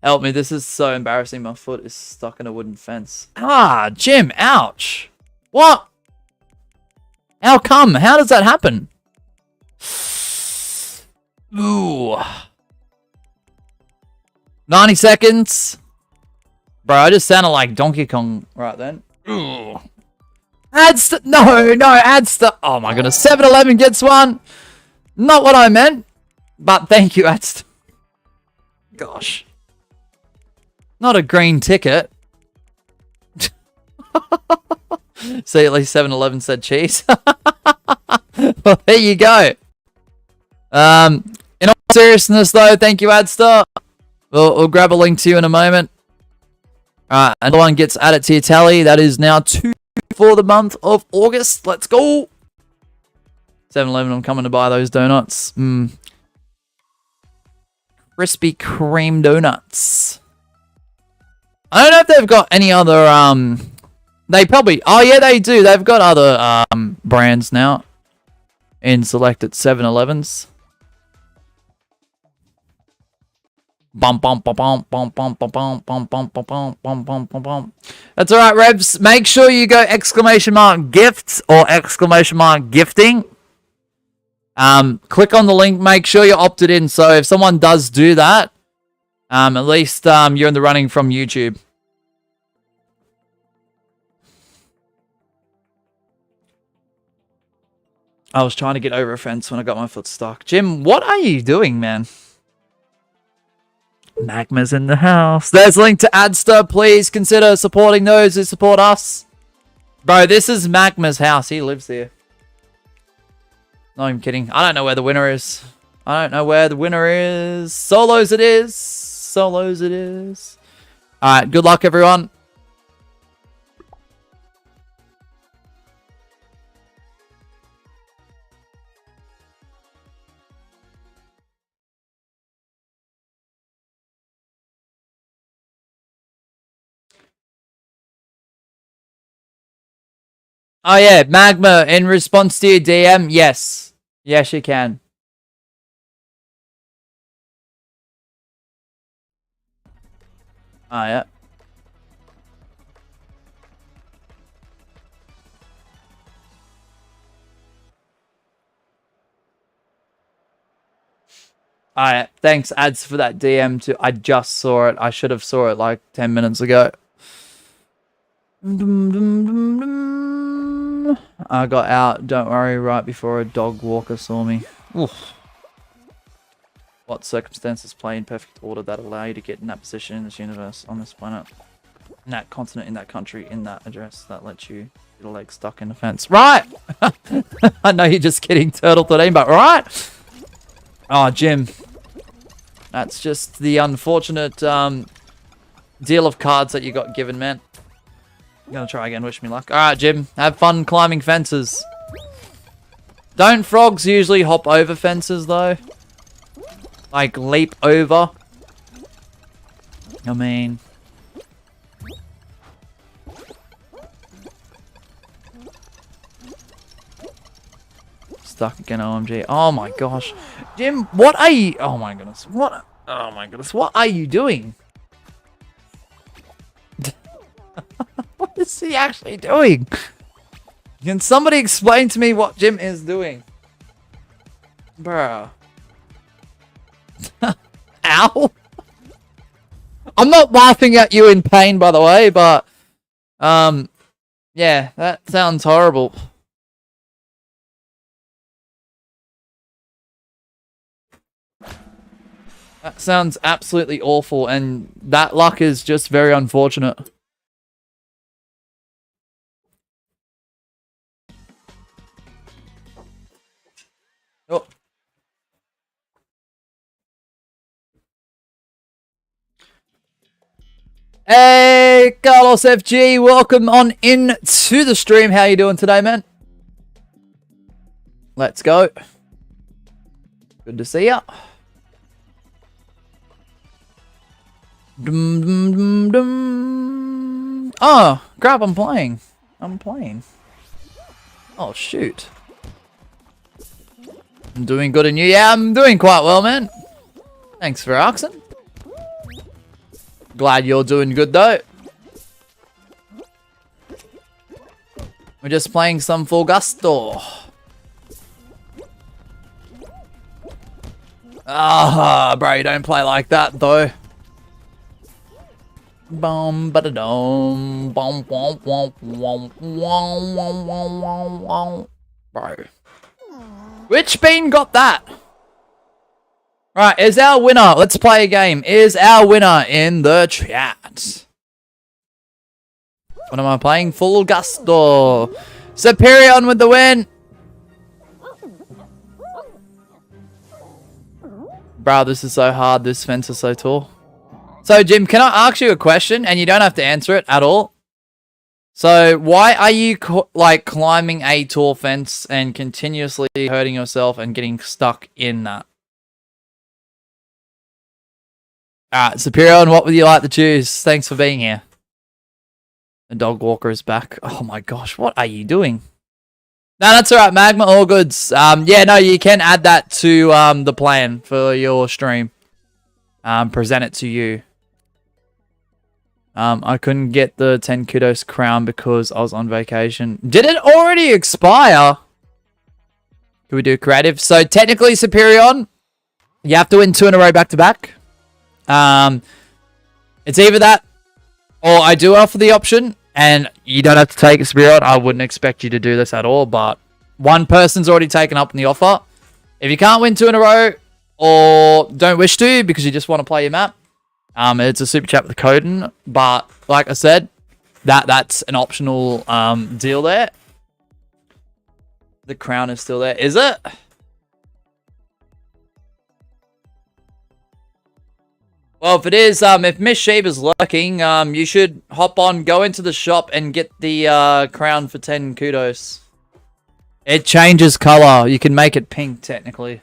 Help me, this is so embarrassing. My foot is stuck in a wooden fence. Jim, ouch. What? How come? How does that happen? Ooh. 90 seconds. Bro, I just sounded like Donkey Kong right then. Ooh. Adster. Oh my goodness. 7-Eleven gets one. Not what I meant. But thank you, Adster. Gosh. Not a green ticket. See, at least 7-Eleven said cheese. Well, there you go. In all seriousness, though, thank you, Adster. We'll grab a link to you in a moment. Alright, another one gets added to your tally. That is now 2 for the month of August. Let's go. 7-Eleven, I'm coming to buy those donuts. Krispy Kreme donuts. I don't know if they've got any other, they probably, oh yeah, they do. They've got other, brands now in selected 7-Elevens. Bum bum bum bum bum bum bum bum bum bum bum bum bum bum bum. That's all right, Revs. Make sure you go !gifts or !gifting. Click on the link. Make sure you're opted in. So if someone does do that, at least you're in the running from YouTube. I was trying to get over a fence when I got my foot stuck. Jim, what are you doing, man? Magma's in the house. There's a link to Adster. Please consider supporting those who support us. Bro, this is Magma's house. He lives here. No, I'm kidding. I don't know where the winner is. I don't know where the winner is. Solos it is. Solos it is. Alright, good luck, everyone. Oh yeah, Magma, in response to your DM, yes. Yes, you can. Oh yeah. Alright, thanks ads for that DM too. I just saw it. I should have saw it like 10 minutes ago. I got out, don't worry, right before a dog walker saw me. Oof. What circumstances play in perfect order that allow you to get in that position in this universe, on this planet, in that continent, in that country, in that address that lets you get a leg stuck in the fence? Right! I know you're just kidding, Turtle 13, but right! Oh, Jim. That's just the unfortunate deal of cards that you got given, man. I'm gonna try again, wish me luck. Alright, Jim. Have fun climbing fences. Don't frogs usually hop over fences, though? Like, leap over? I mean... Stuck again, OMG. Oh my gosh. Jim, what are you... Oh my goodness. What... Oh my goodness. What are you doing? What is he actually doing? Can somebody explain to me what Jim is doing? Bruh. Ow. I'm not laughing at you in pain, by the way, but... yeah, that sounds horrible. That sounds absolutely awful, and that luck is just very unfortunate. Oh. Hey, Carlos FG, welcome on in to the stream. How you doing today, man? Let's go. Good to see ya. Dum, dum, dum, dum. Oh, crap, I'm playing. Oh, shoot. I'm doing good and you? Yeah, I'm doing quite well, man. Thanks for asking. Glad you're doing good, though. We're just playing some Full Gusto. Ah, bro, you don't play like that, though. Bum ba da dum bum wom wom wom wom wom wom wom wom. Bro. Which bean got that? Right, is our winner? Let's play a game. Is our winner in the chat? What am I playing? Full Gusto. Superion with the win. Bro, this is so hard. This fence is so tall. So, Jim, can I ask you a question? And you don't have to answer it at all. So, why are you, like, climbing a tall fence and continuously hurting yourself and getting stuck in that? Alright, Superior, what would you like to choose? Thanks for being here. The dog walker is back. Oh my gosh, what are you doing? No, that's alright, Magma, all goods. Yeah, no, you can add that to the plan for your stream. Present it to you. I couldn't get the 10 kudos crown because I was on vacation. Did it already expire? Can we do creative? So technically, Superion, you have to win 2 in a row back to back. It's either that or I do offer the option, and you don't have to take it, Superion. I wouldn't expect you to do this at all, but one person's already taken up on the offer. If you can't win 2 in a row or don't wish to because you just want to play your map, it's a super chat with the code in, but like I said, that's an optional deal there. The crown is still there, is it? Well, if it is, if Miss Sheba's lurking, you should hop on, go into the shop, and get the crown for 10 kudos. It changes color. You can make it pink, technically.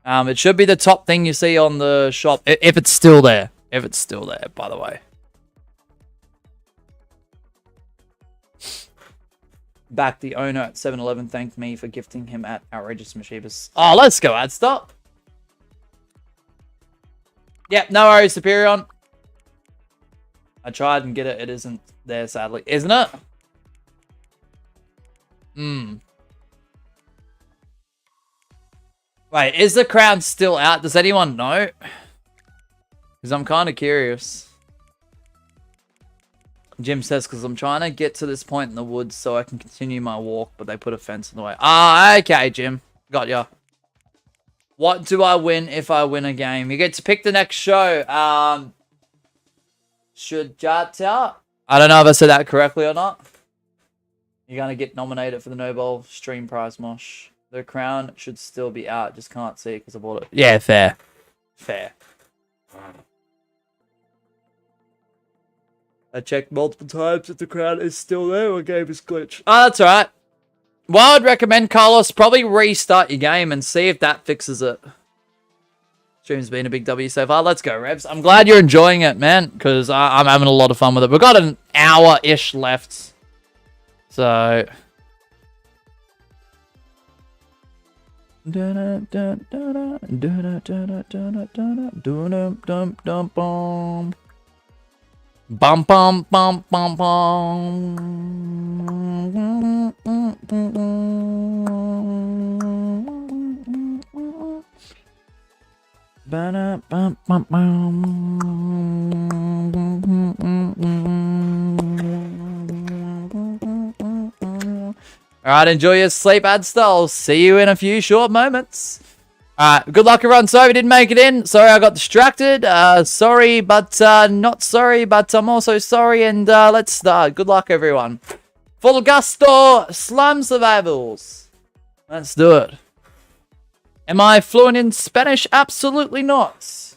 It should be the top thing you see on the shop, if it's still there. If it's still there, by the way. Back, the owner at 7-Eleven thanked me for gifting him at Outrageous Machibas. Oh, let's go, ad stop. Yep, no worries, Superion. I tried and get it. It isn't there, sadly. Isn't it? Wait, is the crown still out? Does anyone know? Because I'm kind of curious. Jim says, because I'm trying to get to this point in the woods so I can continue my walk, but they put a fence in the way. Ah, okay, Jim. Got ya. What do I win if I win a game? You get to pick the next show. Shujata? I don't know if I said that correctly or not. You're going to get nominated for the Nobel Stream Prize, Mosh. The crown should still be out. Just can't see it because I bought it. Yeah, fair. Fair. I checked multiple times if the crown is still there or game is glitched. Oh, that's alright. Well, I'd recommend, Carlos, probably restart your game and see if that fixes it. Stream's been a big W so far. Let's go, Revs. I'm glad you're enjoying it, man, because I'm having a lot of fun with it. We've got an hour-ish left. So... Bum bum bum bum bum. Alright, enjoy your sleep, Adsta. I'll see you in a few short moments. Alright, good luck everyone. Sorry we didn't make it in. Sorry I got distracted. Sorry, but not sorry, but I'm also sorry. And let's start. Good luck everyone. Full gusto, slum survivals. Let's do it. Am I fluent in Spanish? Absolutely not.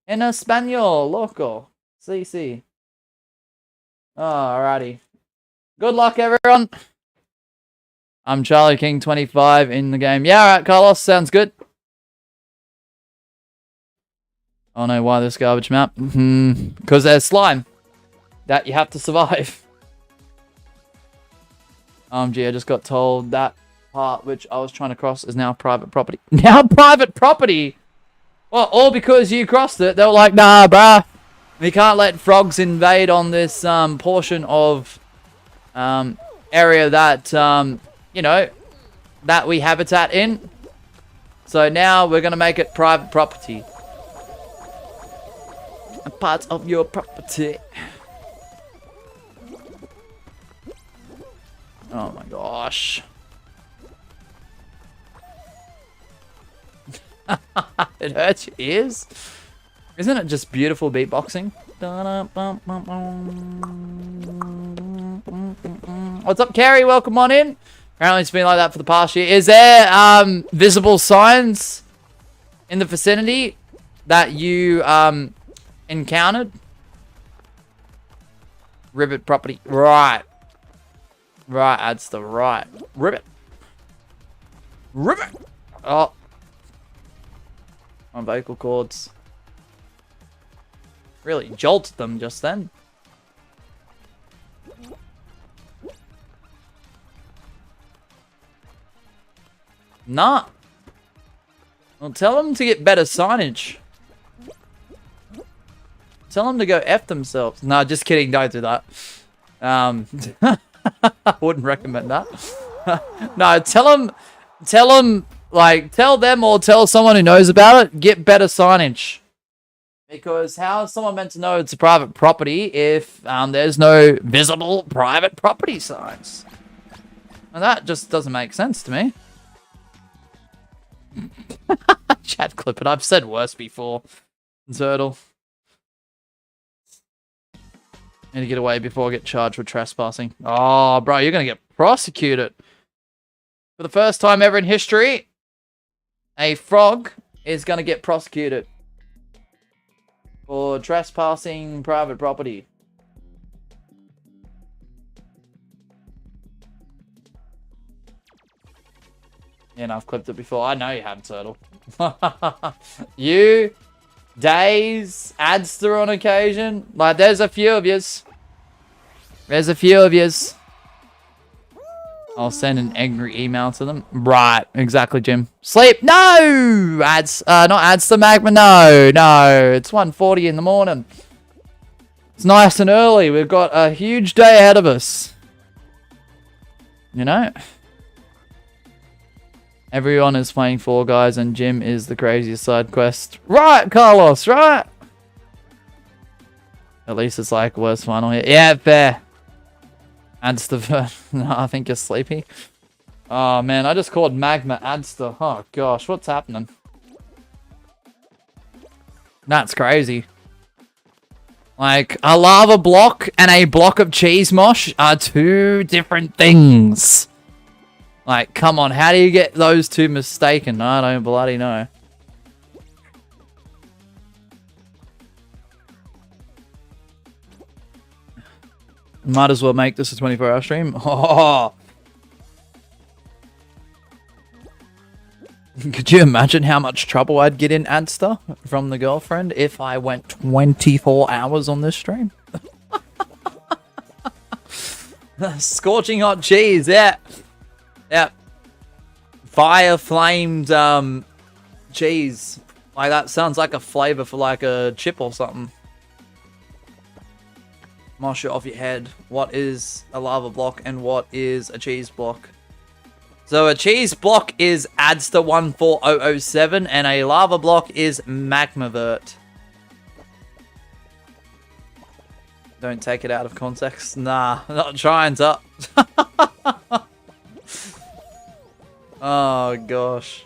En español, loco. Sí, sí. Alrighty. Good luck everyone. I'm Charlie King 25 in the game. Yeah, alright, Carlos. Sounds good. Oh no, why this garbage map? Because there's slime that you have to survive. Gee, I just got told that part which I was trying to cross is now private property. Now private property? Well, all because you crossed it. They were like, nah, bruh. We can't let frogs invade on this portion of area that... you know, that we habitat in. So now we're going to make it private property. A part of your property. Oh my gosh. It hurts your ears. Isn't it just beautiful beatboxing? What's up, Carrie? Welcome on in. Apparently it's been like that for the past year. Is there visible signs in the vicinity that you encountered? Ribbit property. Right. Right, that's the right. Ribbit. Ribbit. Oh. my vocal cords. Really jolted them just then. Nah. Well, tell them to get better signage. Tell them to go F themselves. No, just kidding. Don't do that. I wouldn't recommend that. No, tell them, like, tell them or tell someone who knows about it, get better signage. Because how is someone meant to know it's a private property if there's no visible private property signs? And that just doesn't make sense to me. Chat clip it. I've said worse before. Turtle. Need to get away before I get charged with trespassing. Oh, bro, you're going to get prosecuted. For the first time ever in history, a frog is going to get prosecuted for trespassing private property. Yeah, no, I've clipped it before. I know you have, Turtle. You, Days, Adster on occasion. Like, there's a few of yous. There's a few of yous. I'll send an angry email to them. Right, exactly, Jim. Sleep. No! Not Adster Magma. No, no. It's 1:40 in the morning. It's nice and early. We've got a huge day ahead of us. You know? Everyone is playing Fall Guys and Jim is the craziest side quest. Right, Carlos, right? At least it's like worst final here. Yeah, fair. Adster. No, I think you're sleepy. Oh, man, I just called Magma Adster. Oh, gosh, what's happening? That's crazy. Like, a lava block and a block of cheese mosh are two different things. Like, come on, how do you get those two mistaken? I don't bloody know. Might as well make this a 24-hour stream. Oh. Could you imagine how much trouble I'd get in Adster from the girlfriend if I went 24 hours on this stream? Scorching hot cheese, yeah. Yeah. Fire flamed cheese. Like, that sounds like a flavor for like a chip or something. Mosh it off your head. What is a lava block and what is a cheese block? So a cheese block is Adster 14007 and a lava block is Magmavert. Don't take it out of context. Nah, not trying to. Oh, gosh.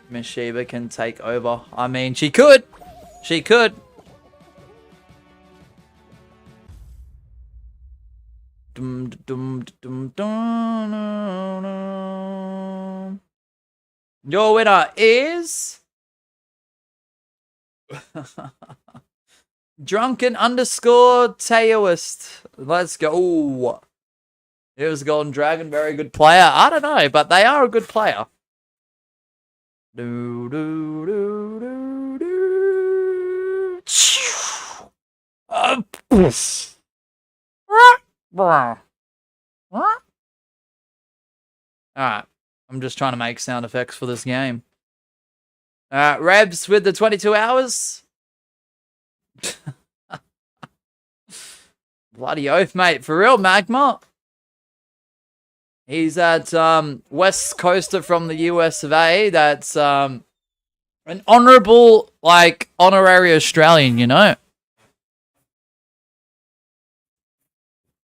Miss Sheba can take over. I mean, she could. She could. Dum, dum, dum, dum. Your winner is... Drunken _Taoist. Let's go. Ooh. It was Golden Dragon, very good player. I don't know, but they are a good player. Do, do, do, do, do. Alright, I'm just trying to make sound effects for this game. Rebs with the 22 hours. Bloody oath, mate. For real, Magma. He's at West Coaster from the US of A. That's an honorable, like, honorary Australian, you know?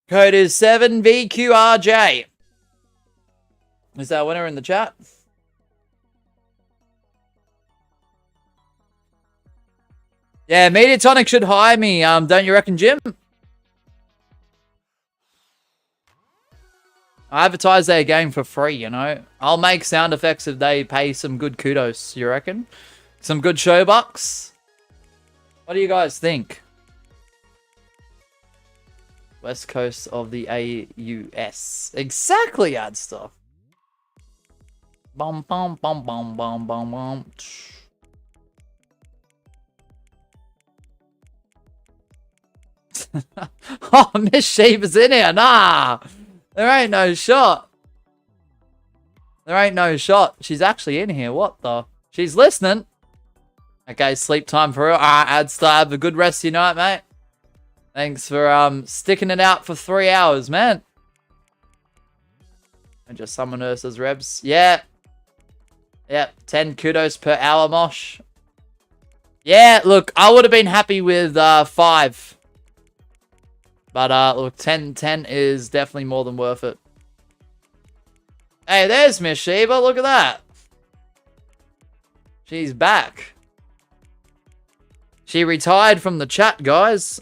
Code is 7VQRJ. Is that winner in the chat? Yeah, Mediatonic should hire me, don't you reckon, Jim? I advertise their game for free, you know. I'll make sound effects if they pay some good kudos, you reckon? Some good show bucks? What do you guys think? West coast of the AUS. Exactly, Adster. Bum, bum, bum, bum, bum, bum, bum. Oh, Miss Sheep is in here. Nah. There ain't no shot. There ain't no shot. She's actually in here. What the? She's listening. Okay, sleep time for her. Alright, Adstar, have a good rest of your night, mate. Thanks for sticking it out for 3 hours, man. And just summon Ursa's Rebs. Yeah. Yep, 10 kudos per hour, Mosh. Yeah, look, I would have been happy with 5. But look, 10 is definitely more than worth it. Hey, there's Miss Sheba. Look at that. She's back. She retired from the chat, guys.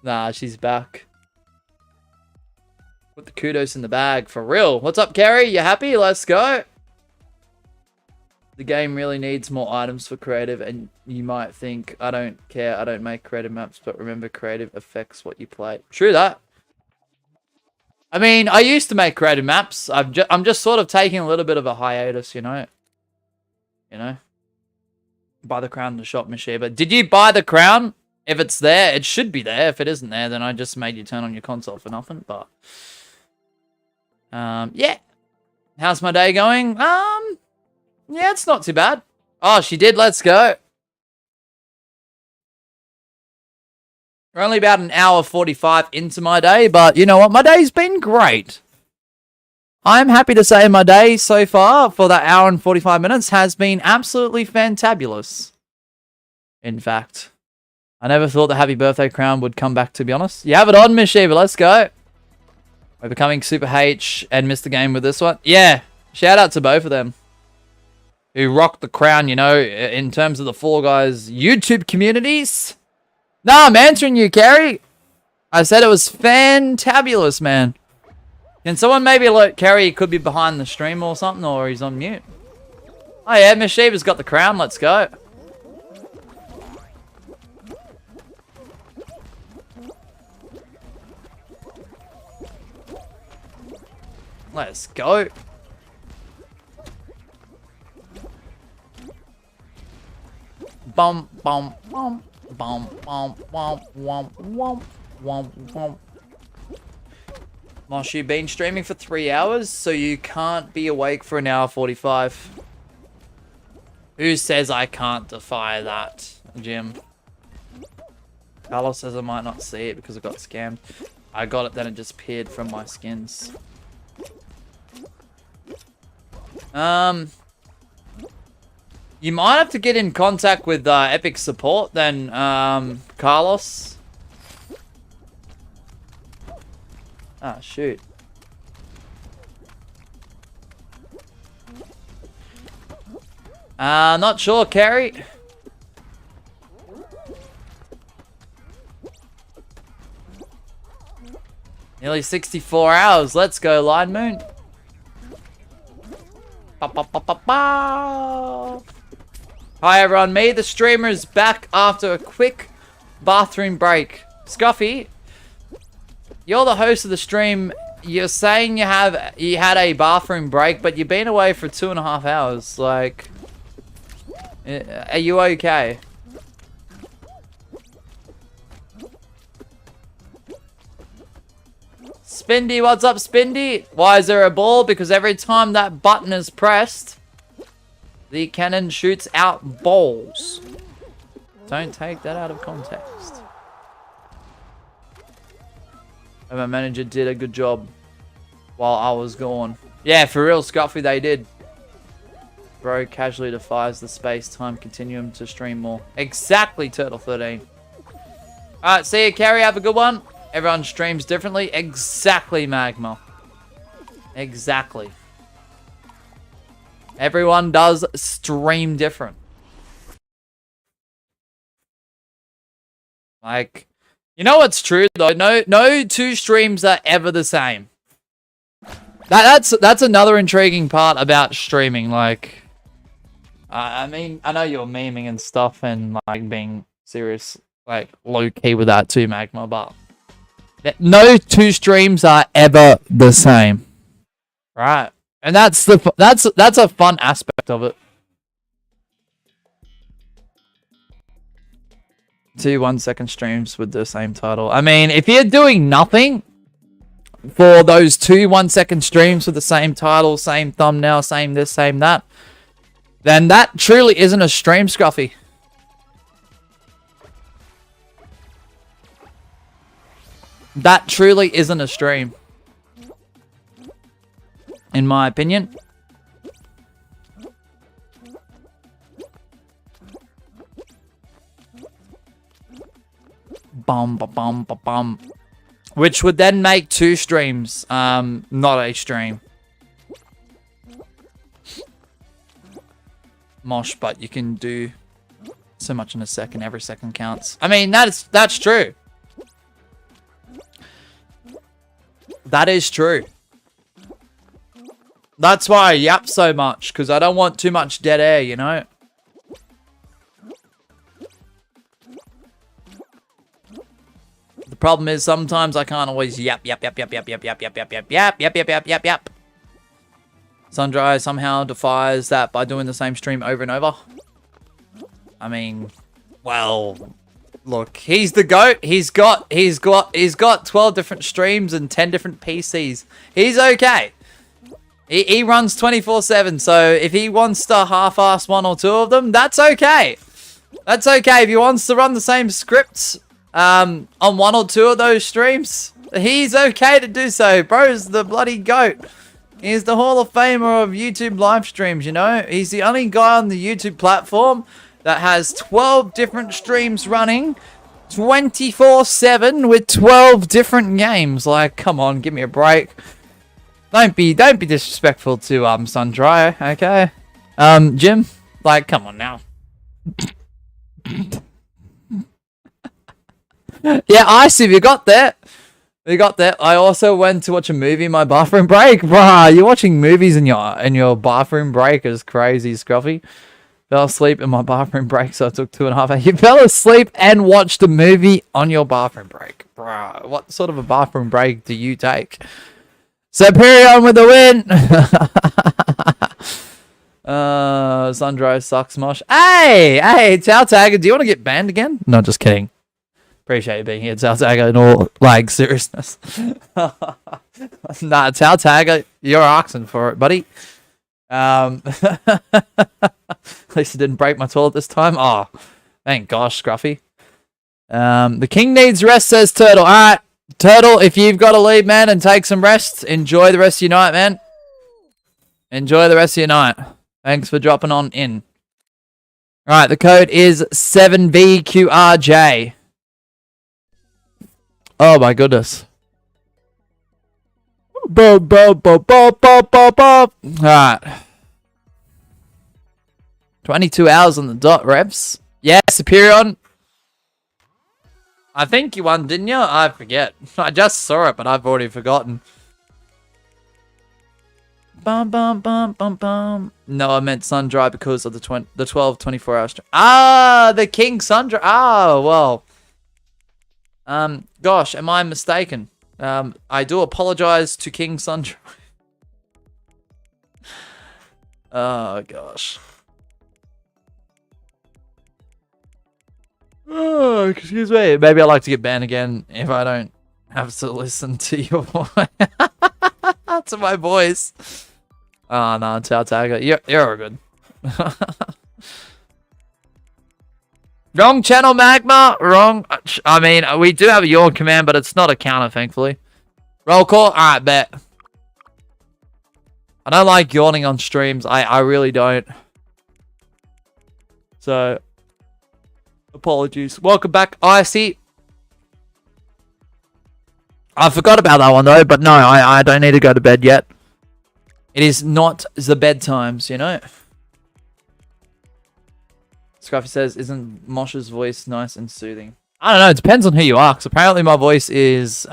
Nah, she's back. Put the kudos in the bag, for real. What's up, Kerry? You happy? Let's go. The game really needs more items for creative, and you might think, I don't care, I don't make creative maps, but remember, creative affects what you play. True that. I mean, I used to make creative maps. I'm just sort of taking a little bit of a hiatus, you know? You know? Buy the crown in the shop, Michelle. But did you buy the crown? If it's there, it should be there. If it isn't there, then I just made you turn on your console for nothing. But yeah. How's my day going? Yeah, it's not too bad. Oh, she did. Let's go. We're only about an hour 45 into my day, but you know what? My day's been great. I'm happy to say my day so far for that hour and 45 minutes has been absolutely fantabulous. In fact, I never thought the happy birthday crown would come back, to be honest. You have it on, Miss Shiva. Let's go. We're becoming Super H and missed the game with this one. Yeah, shout out to both of them who rocked the crown, you know, in terms of the Fall Guys YouTube communities. Nah, I'm answering you, Carrie. I said it was fantabulous, man. Can someone maybe alert Carrie? He could be behind the stream or something, or he's on mute. Oh yeah, Miss Shiva's got the crown. Let's go. Let's go. Bum bum bum bum bum bum bum bum bum bum. Mosh, you've been streaming for 3 hours, so you can't be awake for an hour 45. Who says I can't defy that, Jim? Carlos says I might not see it because I got scammed. I got it, then it just appeared from my skins. You might have to get in contact with Epic support then, Carlos. Ah, shoot. Not sure, Carrie. Nearly 64 hours. Let's go, Line Moon. Ba, ba, ba, ba, ba. Hi, everyone. Me, the streamer, is back after a quick bathroom break. Scuffy, you're the host of the stream. You're saying you had a bathroom break, but you've been away for 2.5 hours. Like, are you okay? Spindy, what's up, Spindy? Why is there a ball? Because every time that button is pressed, the cannon shoots out balls. Don't take that out of context. And my manager did a good job while I was gone. Yeah, for real, Scuffy, they did. Bro casually defies the space-time continuum to stream more. Exactly, Turtle13. Alright, see you, Carrie. Have a good one. Everyone streams differently. Exactly, Magma. Exactly. Everyone does stream different. Like, you know what's true though? No two streams are ever the same. That's another intriguing part about streaming. Like, I mean, I know you're memeing and stuff and like being serious, like low key with that too, Magma. But No two streams are ever the same. Right. And that's a fun aspect of it. 2 1-second streams with the same title. I mean, if you're doing nothing for those 2 1-second streams with the same title, same thumbnail, same this, same that, then that truly isn't a stream, Scruffy. That truly isn't a stream. In my opinion. Bum, ba, bum, ba, bum. Which would then make 2 streams, not a stream. Mosh, but you can do so much in a second. Every second counts. I mean, that's true. That is true. That's why I yap so much, because I don't want too much dead air, you know? The problem is sometimes I can't always yap. Sundry somehow defies that by doing the same stream over and over. I mean, well, look, he's the GOAT. He's got 12 different streams and 10 different PCs. He's okay. He runs 24/7, so if he wants to half-ass 1 or 2 of them, that's okay. That's okay. If he wants to run the same scripts on 1 or 2 of those streams, he's okay to do so. Bro's the bloody GOAT. He's the Hall of Famer of YouTube live streams, you know? He's the only guy on the YouTube platform that has 12 different streams running 24/7 with 12 different games. Like, come on, give me a break. Don't be disrespectful to Sundry, okay? Jim, like, come on now. Yeah, Icy, you got that. We got that. I also went to watch a movie in my bathroom break. Bruh, you're watching movies in your bathroom break is crazy, Scruffy. Fell asleep in my bathroom break, so I took 2.5 hours. You fell asleep and watched a movie on your bathroom break. Bruh, what sort of a bathroom break do you take? Superior with the win! Sundry sucks, Mosh. Hey, Tao Tagger, do you want to get banned again? No, just kidding. Appreciate you being here, Tao Tagger, in all, like, seriousness. Nah, Tao Tagger, you're asking for it, buddy. At least it didn't break my toilet this time. Oh, thank gosh, Scruffy. The king needs rest, says Turtle. Alright, Turtle, if you've got to leave, man, and take some rest, enjoy the rest of your night, man. Enjoy the rest of your night. Thanks for dropping on in. Alright, the code is 7VQRJ. Oh my goodness. Alright. 22 hours on the dot, reps. Yeah, Superior. I think you won, didn't you? I forget. I just saw it, but I've already forgotten. Bum, bum, bum, bum, bum. No, I meant Sundry because of the 12 24-hour stream. Ah, the King Sundry. Ah, well. Gosh, am I mistaken? I do apologize to King Sundry. Oh, gosh. Oh, excuse me. Maybe I'd like to get banned again if I don't have to listen to your voice. To my voice. Oh, no, Tao Tagger. You're good. Wrong channel, Magma. Wrong. I mean, we do have a yawn command, but it's not a counter, thankfully. Roll call. Alright, bet. I don't like yawning on streams. I really don't. So, apologies. Welcome back, Icy. I forgot about that one, though, but no, I don't need to go to bed yet. It is not the bedtimes, you know? Scruffy says, isn't Mosh's voice nice and soothing? I don't know. It depends on who you are. Because apparently my voice is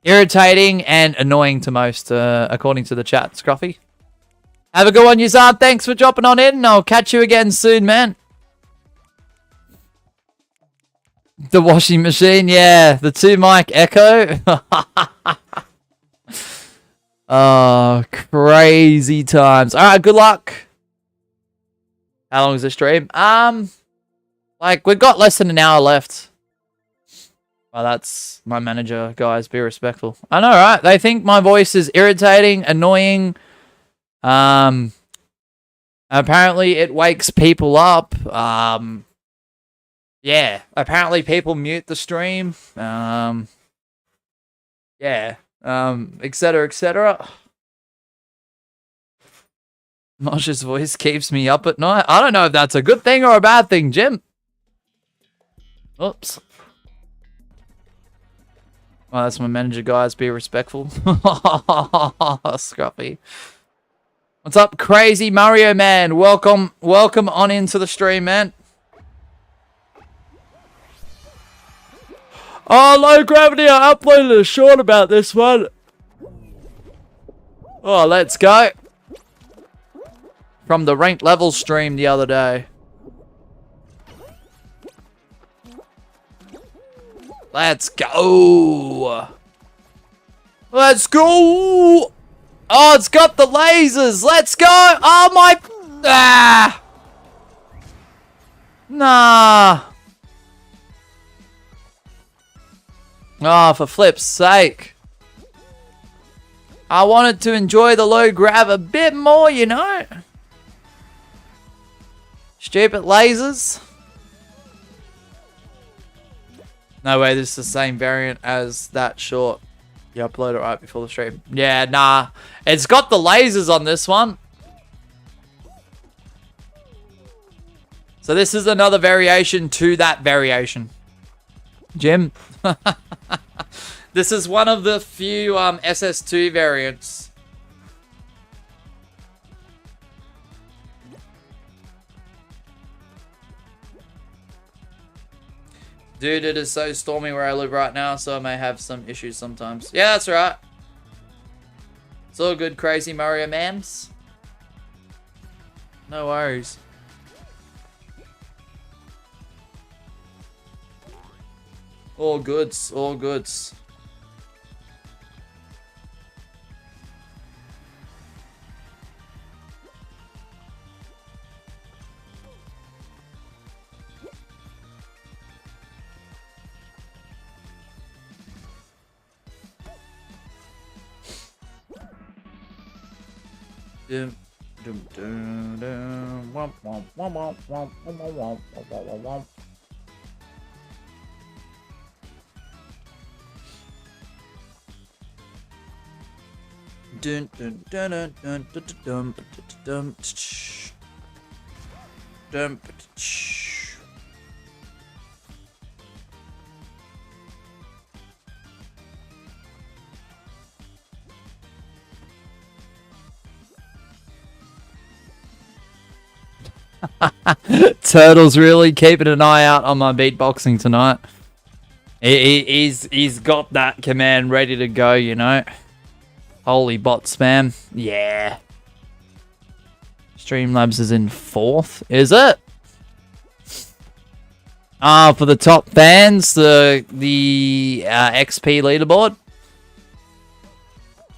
irritating and annoying to most, according to the chat, Scruffy. Have a good one, Yuzan. Thanks for dropping on in. I'll catch you again soon, man. The washing machine, yeah. The 2-mic echo. Oh, crazy times. Alright, good luck. How long is the stream? Like, we've got less than an hour left. Well, that's my manager, guys. Be respectful. I know, right? They think my voice is irritating, annoying. Apparently it wakes people up. Yeah. Apparently people mute the stream. Yeah. Etc. etc. Mosh's voice keeps me up at night. I don't know if that's a good thing or a bad thing, Jim. Oops. Oh, that's my manager, guys. Be respectful. Scruffy. What's up, crazy Mario man? Welcome on into the stream, man. Oh, low gravity. I uploaded a short about this one. Oh, let's go. From the ranked level stream the other day. Let's go. Let's go. Oh, it's got the lasers. Let's go. Oh, my. Ah. Nah. Oh, for flip's sake. I wanted to enjoy the low grav a bit more, you know. Stupid lasers. No way, this is the same variant as that short. You upload it right before the stream. Yeah, nah. It's got the lasers on this one. So this is another variation to that variation. Jim. This is one of the few SS2 variants. Dude, it is so stormy where I live right now, so I may have some issues sometimes. Yeah, that's right. It's all good, crazy Mario mans. No worries. All goods, all goods. Dum, dum, dum, dum. Womp, womp, womp, womp, womp, womp, womp, womp, womp, womp. Dun dun dun dun dun dun dun dun dun dun. Turtle's really keeping an eye out on my beatboxing tonight. He's got that command ready to go, you know. Holy bot spam. Yeah. Streamlabs is in 4th. Is it? Ah, for the top fans, the XP leaderboard.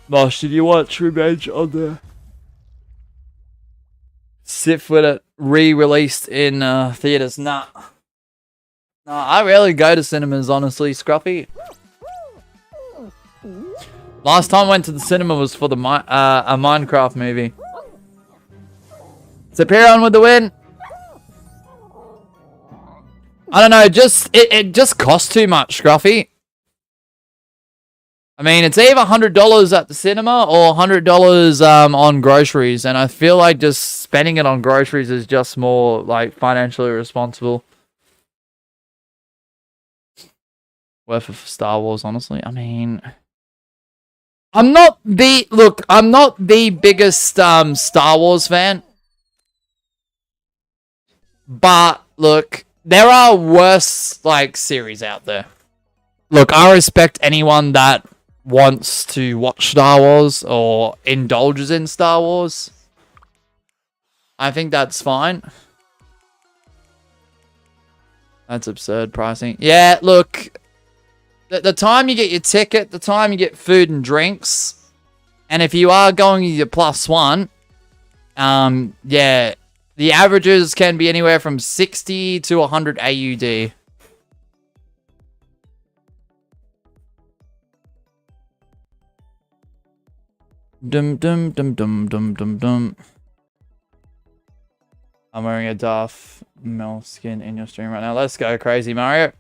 Mosh, did you watch Revenge on the Sif with it re-released in theaters? Nah. Nah, I rarely go to cinemas, honestly, Scruffy. Last time I went to the cinema was for the a Minecraft movie. Superion with the win. I don't know, it just costs too much, Scruffy. I mean, it's either $100 at the cinema or $100 on groceries, and I feel like just spending it on groceries is just more like financially responsible. Worth it for Star Wars, honestly. I mean, I'm not the biggest Star Wars fan, but look, there are worse like series out there. Look, I respect anyone that wants to watch Star Wars or indulges in Star Wars. I think that's fine. That's absurd pricing. Yeah, look, the time you get your ticket, the time you get food and drinks, and if you are going with your +1, yeah, the averages can be anywhere from 60 to 100 AUD. Dum dum dum dum dum dum dum. I'm wearing a Darth Mel skin in your stream right now. Let's go crazy, Mario.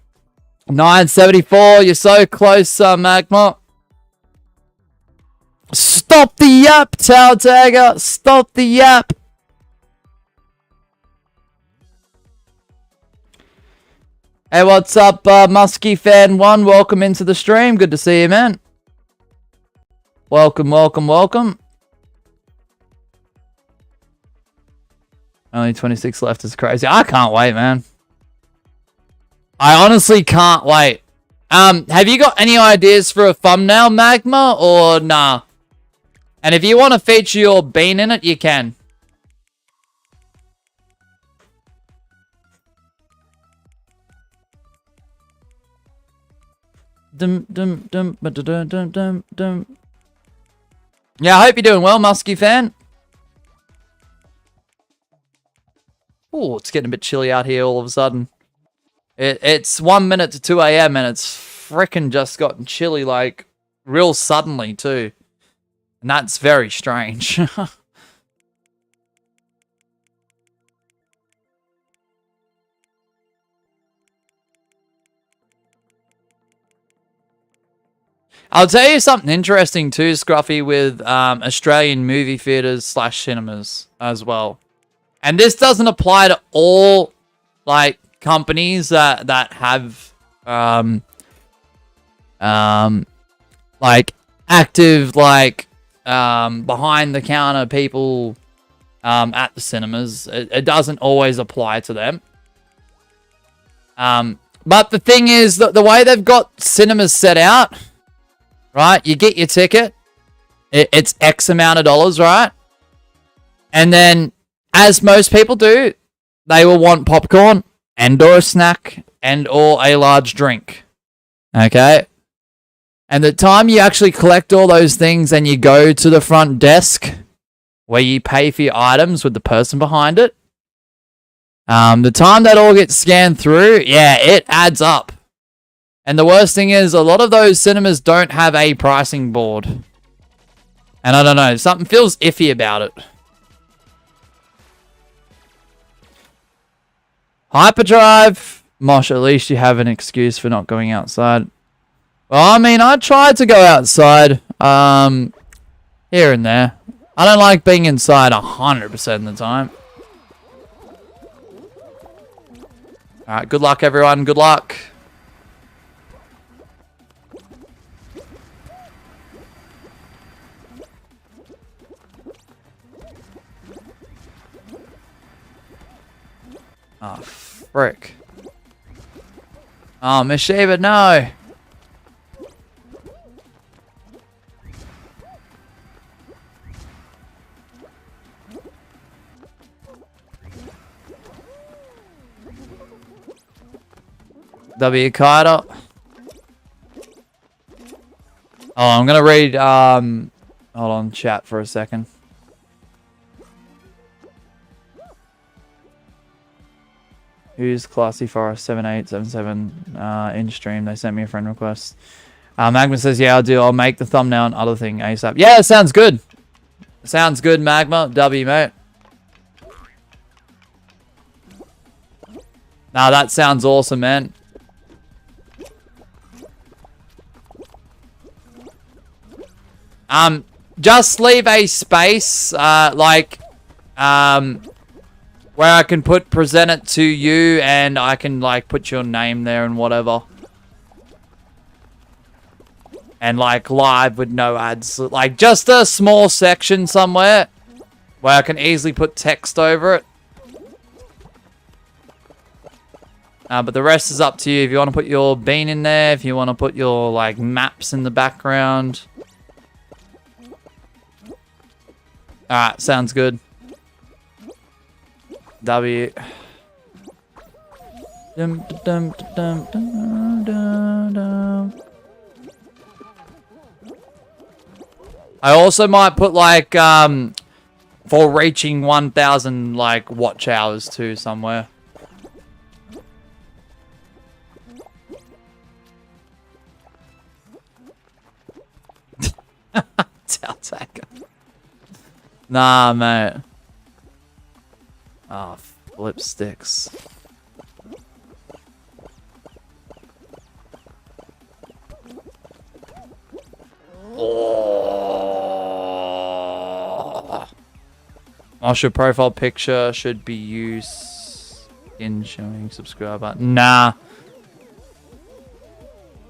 974. You're so close, Magma. Stop the yap, Tau Tagger. Stop the yap. Hey, what's up, Muskie Fan 1? Welcome into the stream. Good to see you, man. Welcome, welcome, welcome. Only 26 left is crazy. I can't wait, man. I honestly can't wait. Have you got any ideas for a thumbnail, Magma, or nah? And if you want to feature your bean in it, you can. Dum dum dum dum dum dum dum. Yeah, I hope you're doing well, Muskie Fan. Oh, it's getting a bit chilly out here all of a sudden. It's 1 minute to 2 a.m. and it's frickin' just gotten chilly, like, real suddenly, too. And that's very strange. I'll tell you something interesting, too, Scruffy, with Australian movie theaters / cinemas as well. And this doesn't apply to all, like, companies that have, like, active, like, behind-the-counter people at the cinemas. It doesn't always apply to them. But the thing is, that the way they've got cinemas set out, right? You get your ticket. It's X amount of dollars, right? And then, as most people do, they will want popcorn and or a snack and or a large drink. Okay? And the time you actually collect all those things and you go to the front desk where you pay for your items with the person behind it, the time that all gets scanned through, yeah, it adds up. And the worst thing is, a lot of those cinemas don't have a pricing board. And I don't know, something feels iffy about it. Hyperdrive. Mosh, at least you have an excuse for not going outside. Well, I mean, I tried to go outside, here and there. I don't like being inside 100% of the time. Alright, good luck, everyone. Good luck. Oh, frick. Oh, Miss Sheba, no. W Carter. Oh, I'm gonna read, hold on, chat for a second. Who's Classy Forest 7877 in stream? They sent me a friend request. Magma says, yeah, I'll do. I'll make the thumbnail and other thing ASAP. Yeah, it sounds good. Sounds good, Magma. W, mate. Nah, that sounds awesome, man. Just leave a space, where I can present it to you, and I can, like, put your name there and whatever. And, like, live with no ads. Like, just a small section somewhere where I can easily put text over it. But the rest is up to you. If you want to put your bean in there, if you want to put your, like, maps in the background. Alright, sounds good. W. Dum, dum, dum, dum, dum, dum. I also might put like for reaching 1,000 like watch hours too somewhere. Tailtaker. Nah, mate. Oh, flip sticks. Oh. Your profile picture should be used in showing subscriber. Nah.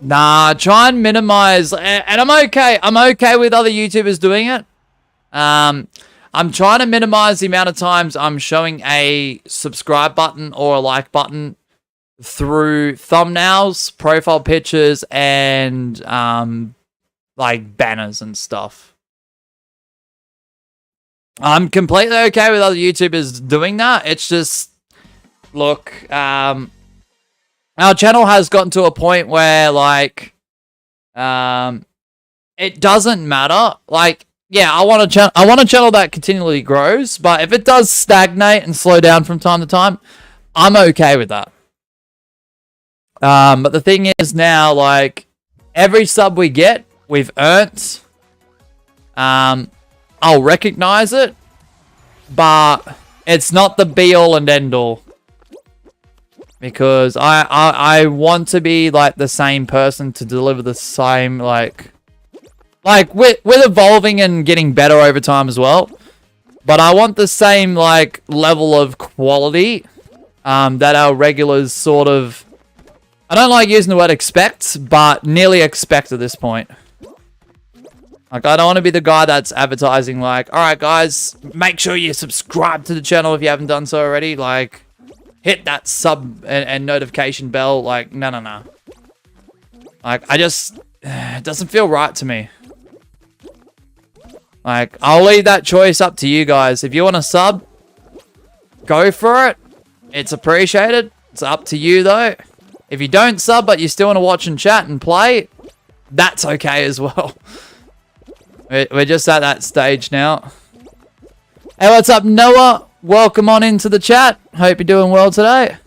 Nah, try and minimize. And I'm okay. I'm okay with other YouTubers doing it. I'm trying to minimize the amount of times I'm showing a subscribe button or a like button through thumbnails, profile pictures, and like banners and stuff. I'm completely okay with other YouTubers doing that. It's just, look, our channel has gotten to a point where, like, it doesn't matter. Like, yeah, I want a channel that continually grows, but if it does stagnate and slow down from time to time, I'm okay with that. But the thing is now, like, every sub we get, we've earned. I'll recognize it, but it's not the be-all and end-all. Because I want to be, like, the same person to deliver the same, like we're evolving and getting better over time as well. But I want the same, like, level of quality that our regulars sort of... I don't like using the word expect, but nearly expect at this point. Like, I don't want to be the guy that's advertising, like, alright, guys, make sure you subscribe to the channel if you haven't done so already. Like... hit that sub and notification bell. Like, no. Like, I just... it doesn't feel right to me. Like, I'll leave that choice up to you guys. If you want to sub, go for it. It's appreciated. It's up to you, though. If you don't sub, but you still want to watch and chat and play, that's okay as well. We're just at that stage now. Hey, what's up, Noah? Welcome on into the chat. Hope you're doing well today.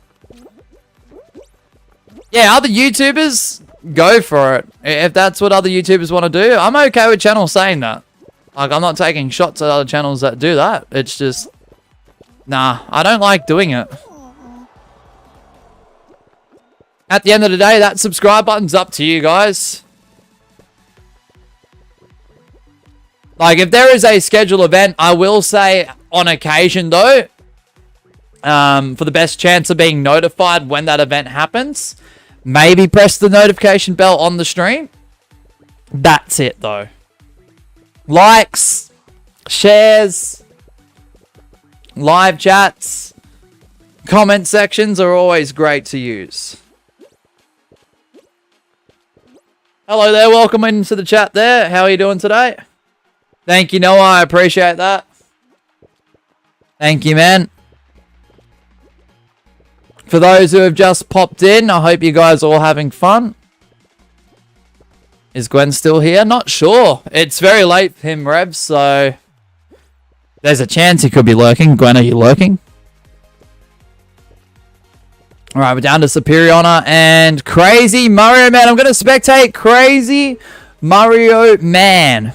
Yeah, other YouTubers, go for it. If that's what other YouTubers want to do, I'm okay with channels saying that. Like, I'm not taking shots at other channels that do that. It's just... nah, I don't like doing it. At the end of the day, that subscribe button's up to you guys. Like, if there is a scheduled event, I will say... on occasion, though, for the best chance of being notified when that event happens, maybe press the notification bell on the stream. That's it, though. Likes, shares, live chats, comment sections are always great to use. Hello there, welcome into the chat there. How are you doing today? Thank you, Noah. I appreciate that. Thank you, man. For those who have just popped in, I hope you guys are all having fun. Is Gwen still here? Not sure. It's very late for him, Rev, so... there's a chance he could be lurking. Gwen, are you lurking? Alright, we're down to Superior and Crazy Mario Man. I'm going to spectate Crazy Mario Man.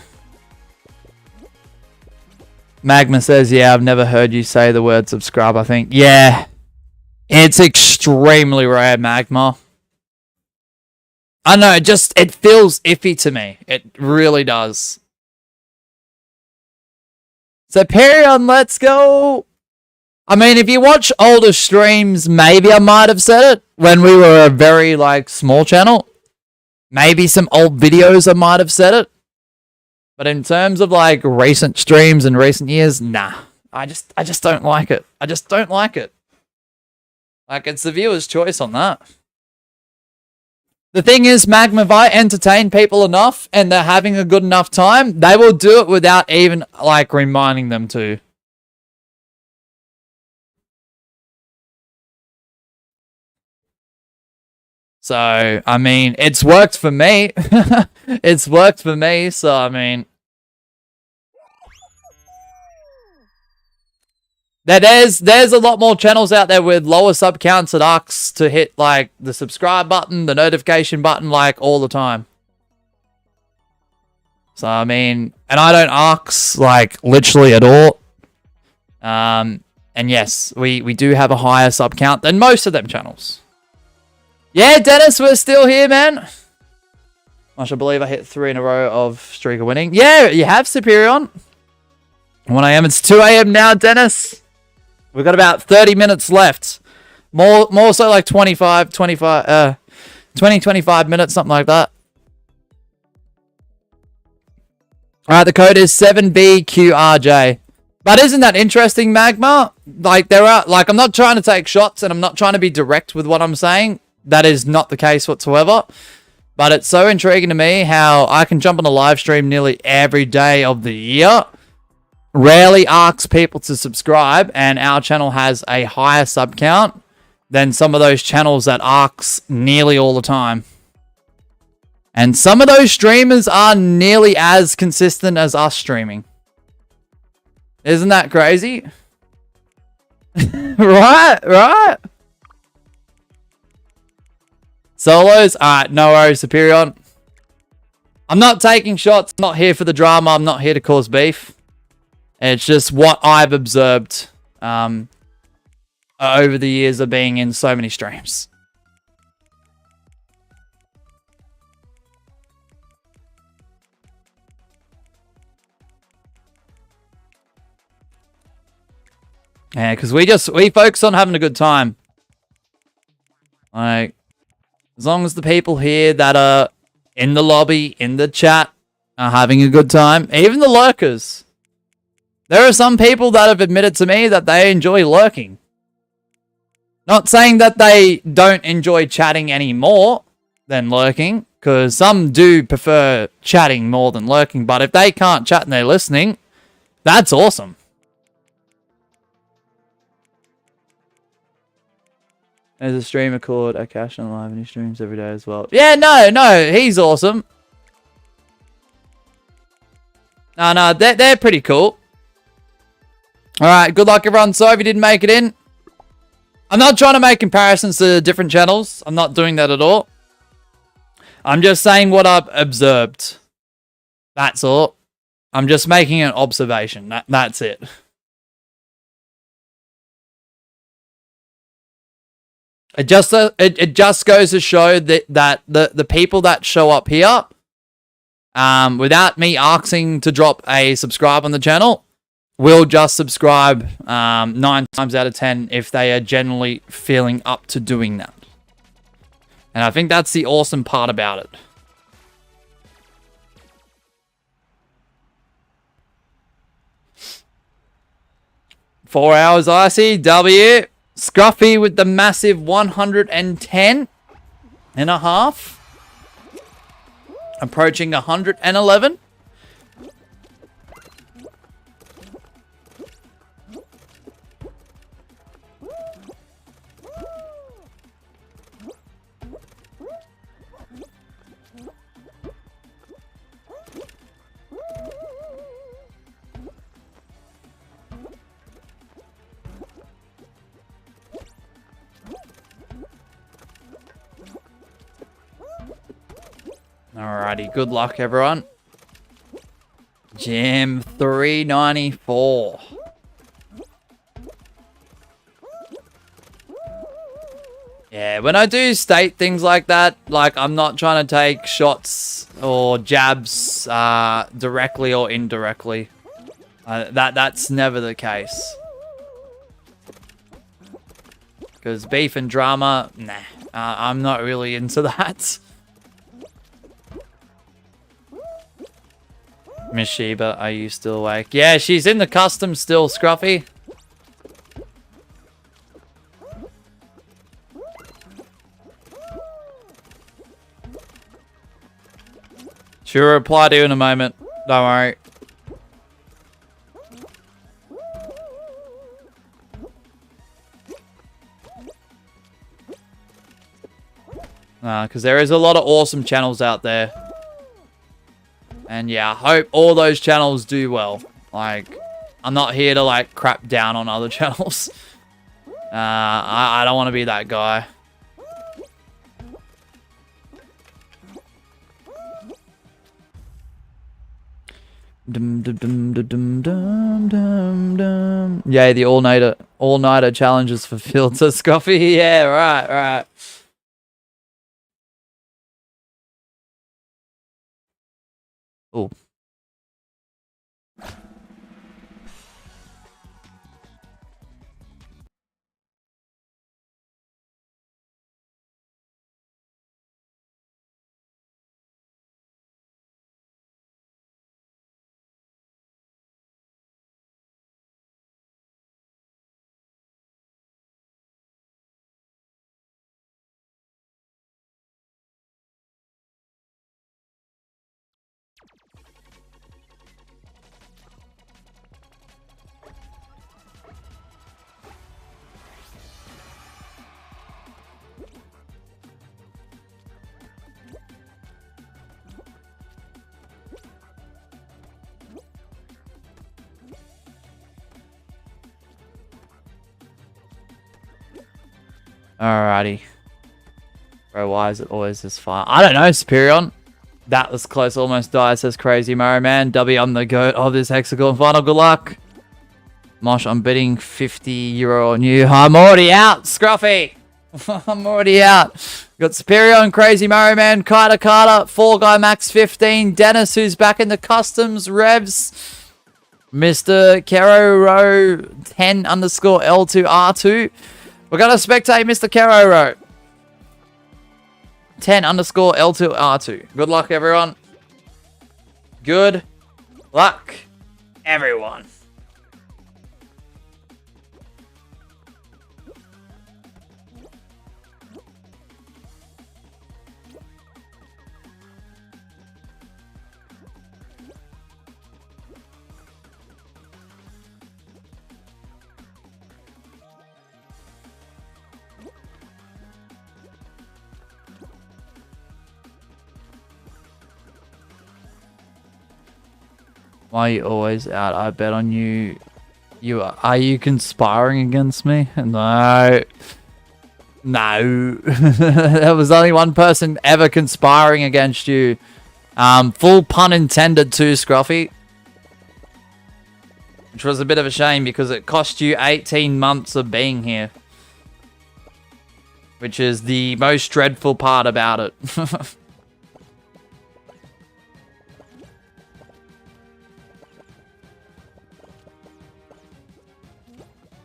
Magma says, yeah, I've never heard you say the word subscribe, I think. Yeah. It's extremely rare, Magma. I know, it feels iffy to me. It really does. So, Perion, let's go. I mean, if you watch older streams, maybe I might have said it when we were a very, like, small channel. Maybe some old videos I might have said it. But in terms of, like, recent streams and recent years, nah. I just don't like it. I just don't like it. Like, it's the viewer's choice on that. The thing is, Magma, if I entertain people enough and they're having a good enough time, they will do it without even, like, reminding them to. So, I mean, it's worked for me. It's worked for me, so I mean... There's a lot more channels out there with lower sub counts that asks to hit, like, the subscribe button, the notification button, like, all the time. So, I mean, and I don't ask, like, literally at all. And yes, we do have a higher sub count than most of them channels. Yeah, Dennis, we're still here, man. I should believe I hit 3 in a row of streak of winning. Yeah, you have, Superion. 1 a.m. It's 2 a.m. now, Dennis. We've got about 30 minutes left. More so like 20, 25 minutes, something like that. Alright, the code is 7BQRJ. But isn't that interesting, Magma? Like, I'm not trying to take shots and I'm not trying to be direct with what I'm saying. That is not the case whatsoever. But it's so intriguing to me how I can jump on a live stream nearly every day of the year. Rarely asks people to subscribe, and our channel has a higher sub count than some of those channels that asks nearly all the time. And some of those streamers are nearly as consistent as us streaming. Isn't that crazy? Right? Solos? Alright, no worries, Superion. I'm not taking shots. I'm not here for the drama. I'm not here to cause beef. It's just what I've observed over the years of being in so many streams. Yeah, because we focus on having a good time. Like, as long as the people here that are in the lobby, in the chat, are having a good time, even the lurkers. There are some people that have admitted to me that they enjoy lurking. Not saying that they don't enjoy chatting any more than lurking, because some do prefer chatting more than lurking, but if they can't chat and they're listening, that's awesome. There's a streamer called Akash on live and he streams every day as well. Yeah, no, he's awesome. No, they're pretty cool. Alright, good luck everyone. Sorry if you didn't make it in. I'm not trying to make comparisons to different channels. I'm not doing that at all. I'm just saying what I've observed. That's all. I'm just making an observation. That's it. It just goes to show that the people that show up here, without me asking to drop a subscribe on the channel, will just subscribe 9 times out of 10 if they are generally feeling up to doing that. And I think that's the awesome part about it. Four hours icy, W. Scruffy with the massive 110 and a half. Approaching 111. Alrighty, good luck everyone. Gem 394. Yeah, when I do state things like that, like I'm not trying to take shots or jabs directly or indirectly. That's never the case. Because beef and drama, nah, I'm not really into that. Miss Sheba, are you still awake? Yeah, she's in the custom still, Scruffy. She'll reply to you in a moment. Don't worry. Because there is a lot of awesome channels out there. And yeah, I hope all those channels do well. Like, I'm not here to like crap down on other channels. I don't want to be that guy. Dum, dum, dum, dum, dum, dum, dum. Yeah, the all-nighter challenges for filter Scruffy. Yeah, right. Oh. Alrighty. Bro, why is it always this far? I don't know, Superion. That was close, almost died, says Crazy Mario Man. W, I'm the GOAT of this hexagon final. Good luck. Mosh, I'm betting €50 on you. I'm already out, Scruffy. I'm already out. Got Superion, Crazy Mario Man, Carter, Fall Guy Max 15, Dennis, who's back in the customs, Revs, Mr. Keroro 10_L2R2. We're going to spectate Mr. Keroro 10_L2R2. Good luck, everyone. Good luck, everyone. Why are you always out? I bet on you. Are you conspiring against me? No. There was only one person ever conspiring against you. Full pun intended too, Scruffy. Which was a bit of a shame because it cost you 18 months of being here. Which is the most dreadful part about it.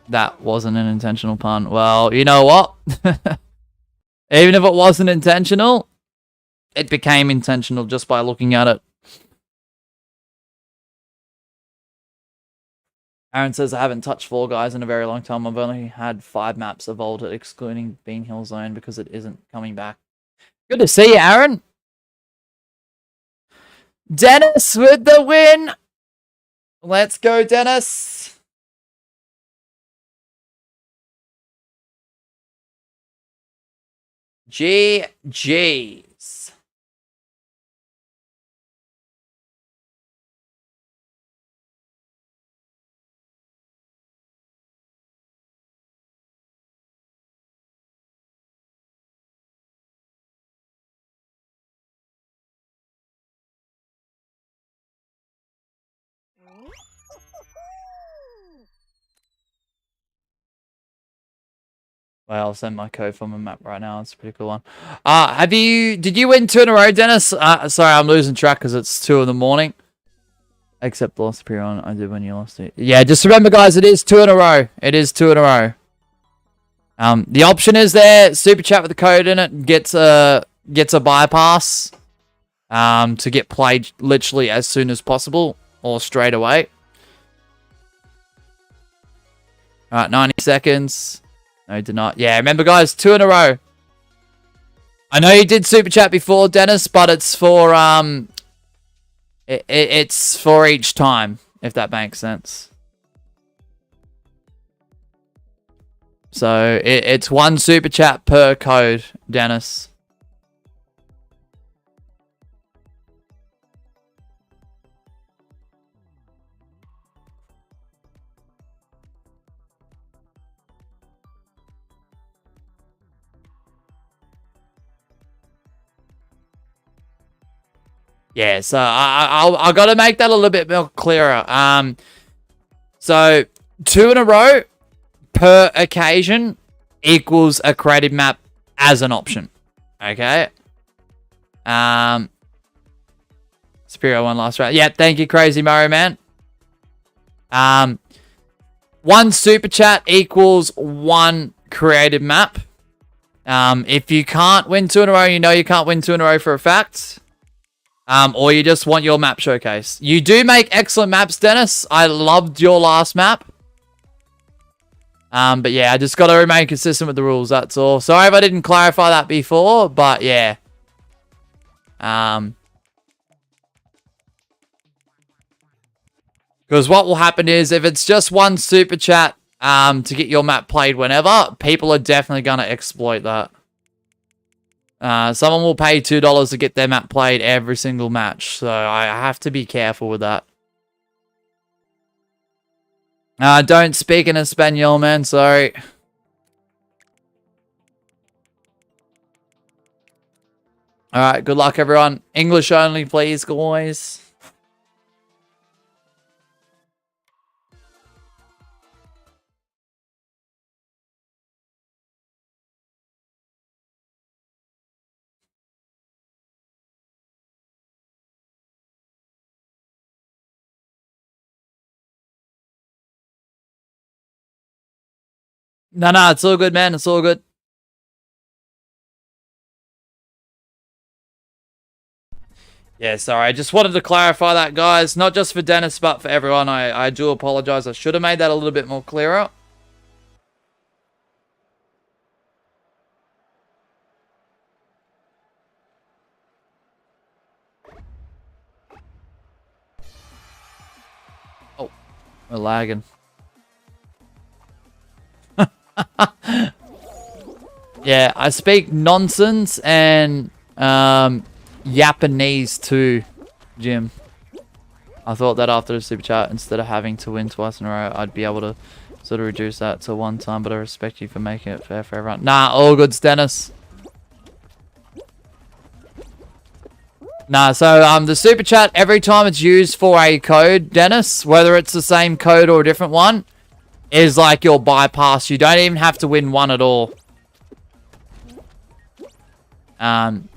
That wasn't an intentional pun. Well, you know what? Even if it wasn't intentional, it became intentional just by looking at it. Aaron says, I haven't touched Fall Guys in a very long time. I've only had 5 maps evolved, excluding Bean Hill Zone, because it isn't coming back. Good to see you, Aaron. Dennis with the win. Let's go, Dennis. GG's. Well, I'll send my code from a map right now. It's a pretty cool one. Did you win 2 in a row, Dennis? Sorry, I'm losing track because it's 2 in the morning. Except lost Superior. I did when you lost it. Yeah, just remember, guys, it is 2 in a row. It is 2 in a row. The option is there. Super chat with the code in it gets a bypass. To get played literally as soon as possible or straight away. All right, 90 seconds. No, did not. Yeah, remember, guys, 2 in a row. I know you did super chat before, Dennis, but it's for it's for each time, if that makes sense. So it's 1 super chat per code, Dennis. Yeah, so I got to make that a little bit more clearer. So 2 in a row per occasion equals a creative map as an option. Okay. Superior one last round. Yeah, thank you, Crazy Mario Man. 1 super chat equals 1 creative map. If you can't win 2 in a row, you know you can't win 2 in a row for a fact. Or you just want your map showcase. You do make excellent maps, Dennis. I loved your last map. But yeah, I just got to remain consistent with the rules, that's all. Sorry if I didn't clarify that before, but yeah. Because what will happen is, if it's just 1 super chat to get your map played whenever, people are definitely going to exploit that. Someone will pay $2 to get their map played every single match. So I have to be careful with that. Don't speak in Espanol, man. Sorry. Alright, good luck, everyone. English only, please, guys. No, it's all good, man. It's all good. Yeah, sorry. I just wanted to clarify that, guys. Not just for Dennis, but for everyone. I do apologize. I should have made that a little bit more clearer. Oh, we're lagging. Yeah, I speak nonsense and Japanese too, Jim. I thought that after the super chat, instead of having to win twice in a row, I'd be able to sort of reduce that to 1 time, but I respect you for making it fair for everyone. Nah, all goods, Dennis. Nah, so the super chat, every time it's used for a code, Dennis, whether it's the same code or a different one, is like your bypass. You don't even have to win 1 at all.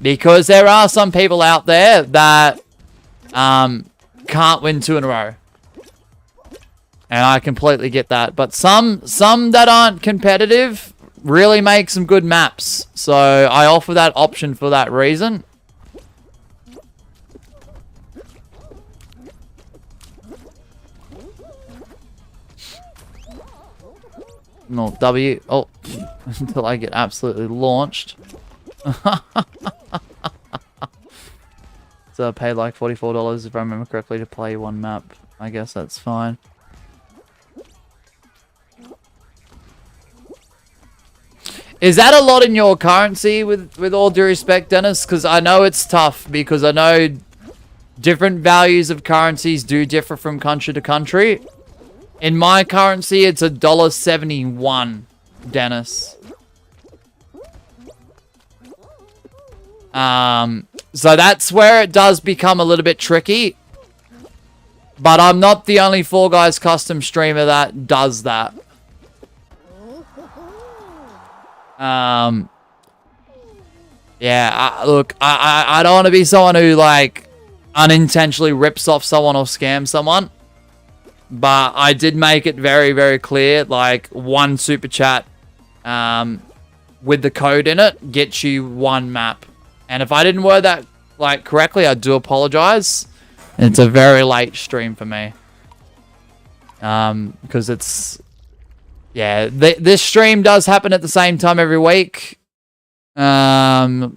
Because there are some people out there that can't win 2 in a row. And I completely get that. But some that aren't competitive really make some good maps. So I offer that option for that reason. No, W. Oh, until I get absolutely launched. So I paid like $44 if I remember correctly to play 1 map. I guess that's fine. Is that a lot in your currency, with all due respect, Dennis? Because I know it's tough, because I know different values of currencies do differ from country to country. In my currency, it's $1.71, Dennis. So that's where it does become a little bit tricky. But I'm not the only Fall Guys custom streamer that does that. Yeah, look, I don't want to be someone who, like, unintentionally rips off someone or scams someone. But I did make it very, very clear, like, 1 super chat with the code in it gets you 1 map. And if I didn't word that, like, correctly, I do apologize. It's a very late stream for me. Because it's... Yeah, this stream does happen at the same time every week. Approximately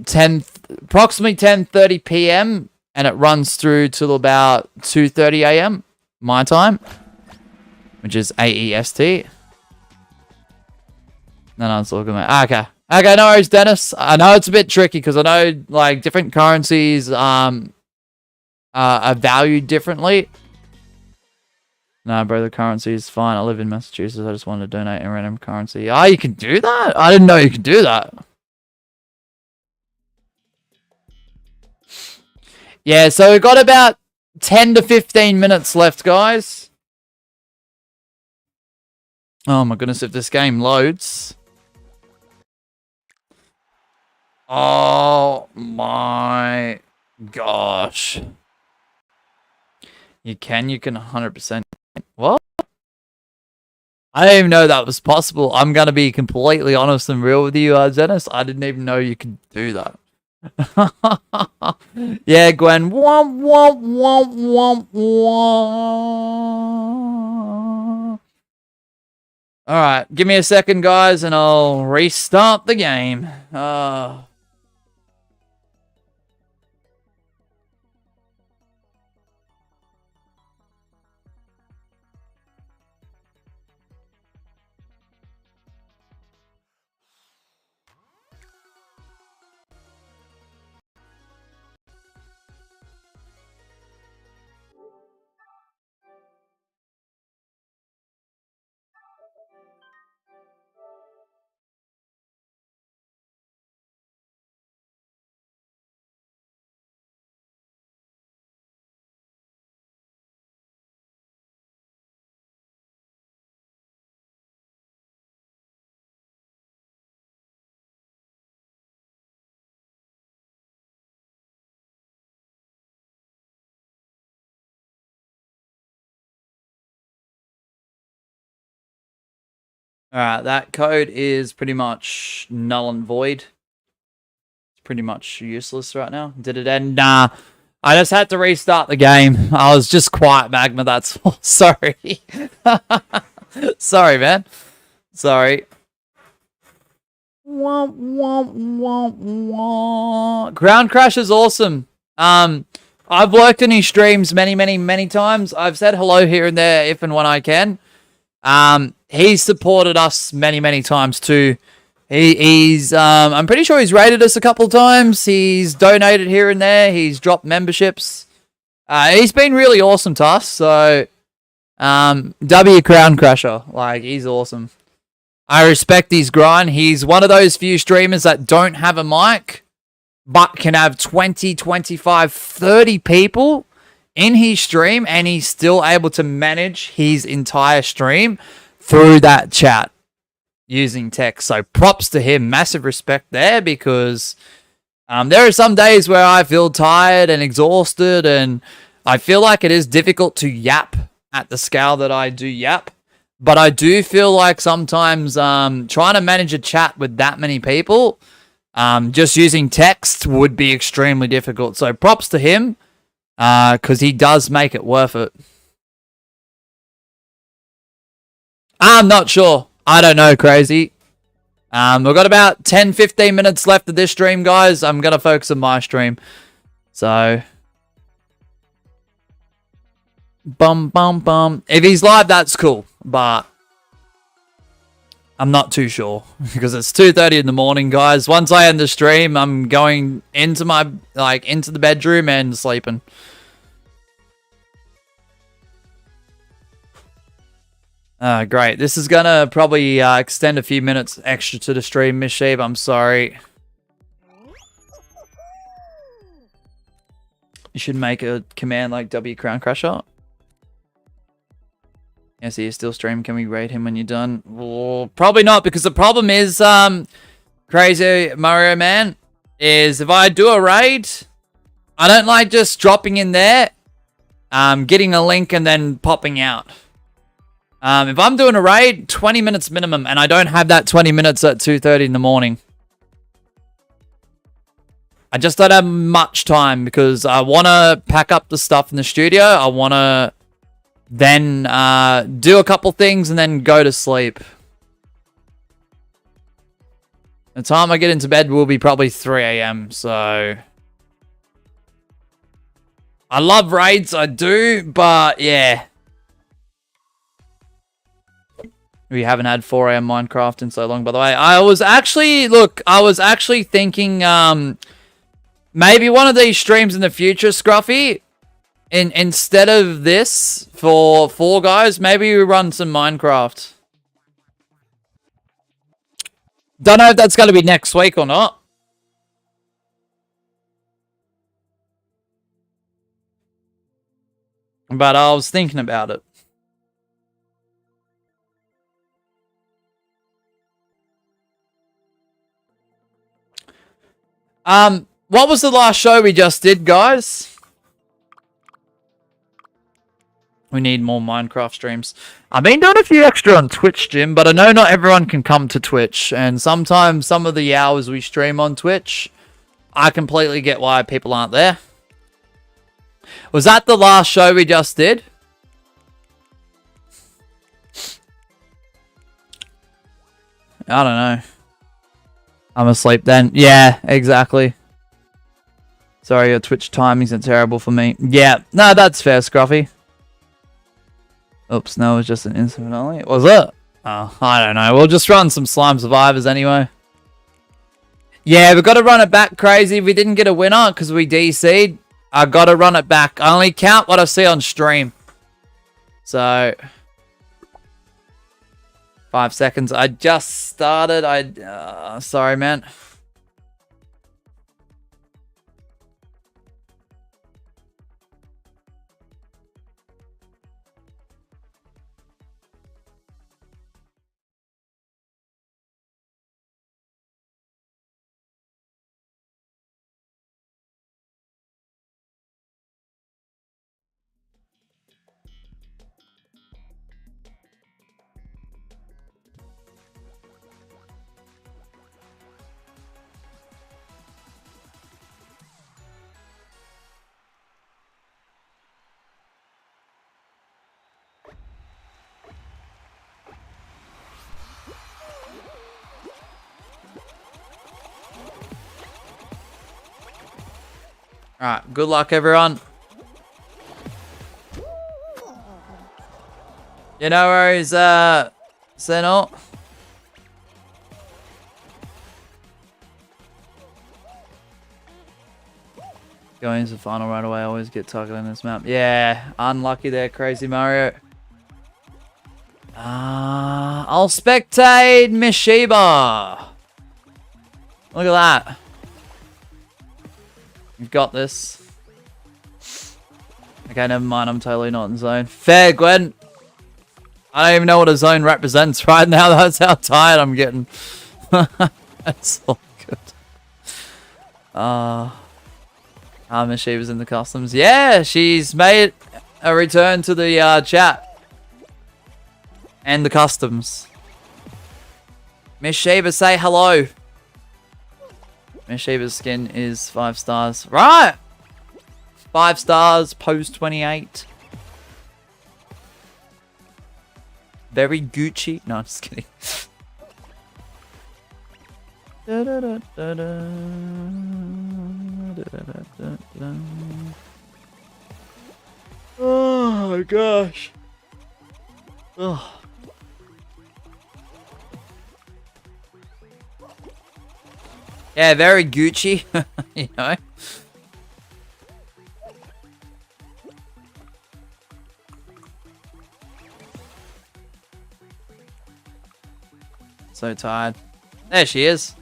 10:30 p.m. And it runs through till about 2:30 a.m. my time. Which is AEST. No, it's all good, mate. Okay. Okay, no worries, Dennis. I know it's a bit tricky because I know, like, different currencies are valued differently. No, bro, the currency is fine. I live in Massachusetts. I just wanted to donate a random currency. Oh, you can do that? I didn't know you could do that. Yeah, so we've got about 10 to 15 minutes left, guys. Oh my goodness, if this game loads. Oh my gosh. You can 100%. What? I didn't even know that was possible. I'm going to be completely honest and real with you, Dennis. I didn't even know you could do that. Yeah, Gwen. Womp, womp, womp, womp, womp. Alright, give me a second, guys, and I'll restart the game. Alright, that code is pretty much null and void. It's pretty much useless right now. Did it end? Nah. I just had to restart the game. I was just quiet, Magma, that's all. Sorry. Sorry, man. Sorry. Womp, womp, womp, womp. Ground Crash is awesome. I've worked in his streams many times. I've said hello here and there if and when I can. He's supported us many times too. He's I'm pretty sure he's rated us a couple of times. He's donated here and there. He's dropped memberships. He's been really awesome to us. So, W Crown Crusher, like, he's awesome. I respect his grind. He's one of those few streamers that don't have a mic, but can have 20, 25, 30 people in his stream, and he's still able to manage his entire stream through that chat using text. So props to him. Massive respect there, because there are some days where I feel tired and exhausted, and I feel like it is difficult to yap at the scale that I do yap. But I do feel like sometimes trying to manage a chat with that many people, just using text would be extremely difficult. So props to him, because he does make it worth it. I'm not sure. I don't know, Crazy. We've got about 10-15 minutes left of this stream, guys. I'm going to focus on my stream. So, bum. If he's live, that's cool. But I'm not too sure, because it's 2:30 in the morning, guys. Once I end the stream, I'm going into my, into the bedroom and sleeping. Great. This is going to probably extend a few minutes extra to the stream, Miss Sheep. I'm sorry. You should make a command like W Crown Crusher. Yes, he is still streaming. Can we raid him when you're done? Well, probably not, because the problem is, Crazy Mario Man, is if I do a raid, I don't like just dropping in there, getting a link and then popping out. If I'm doing a raid, 20 minutes minimum, and I don't have that 20 minutes at 2:30 in the morning. I just don't have much time, because I want to pack up the stuff in the studio. I want to then do a couple things and then go to sleep. The time I get into bed will be probably 3 a.m. So I love raids, I do, but yeah. We haven't had 4 a.m. Minecraft in so long, by the way. I was actually thinking maybe one of these streams in the future, Scruffy, instead of this for Fall Guys, maybe we run some Minecraft. Don't know if that's going to be next week or not. But I was thinking about it. What was the last show we just did, guys? We need more Minecraft streams. I've been doing a few extra on Twitch, Jim, but I know not everyone can come to Twitch. And sometimes some of the hours we stream on Twitch, I completely get why people aren't there. Was that the last show we just did? I don't know. I'm asleep then. Yeah, exactly. Sorry, your Twitch timings are terrible for me. Yeah, no, that's fair, Scruffy. Oops, no, it was just an instant finale. Was it? Oh, I don't know. We'll just run some Slime Survivors anyway. Yeah, we've got to run it back, Crazy. If we didn't get a winner because we DC'd, I got to run it back. I only count what I see on stream. So, 5 seconds. I just started. Sorry, man. Alright, good luck, everyone. You know where he's, Senor? Going into the final right away, I always get targeted on this map. Yeah, unlucky there, Crazy Mario. I'll spectate Mishiba. Look at that. You've got this. Okay, never mind. I'm totally not in zone. Fair, Gwen. I don't even know what a zone represents right now. That's how tired I'm getting. That's all good. Mishiba's in the customs. Yeah, she's made a return to the chat. And the customs. Mishiba, say hello. Mishiba's skin is 5 stars. Right! 5 stars, pose 28. Very Gucci. No, just kidding. Oh my gosh. Oh. Yeah, very Gucci, you know. So tired. There she is.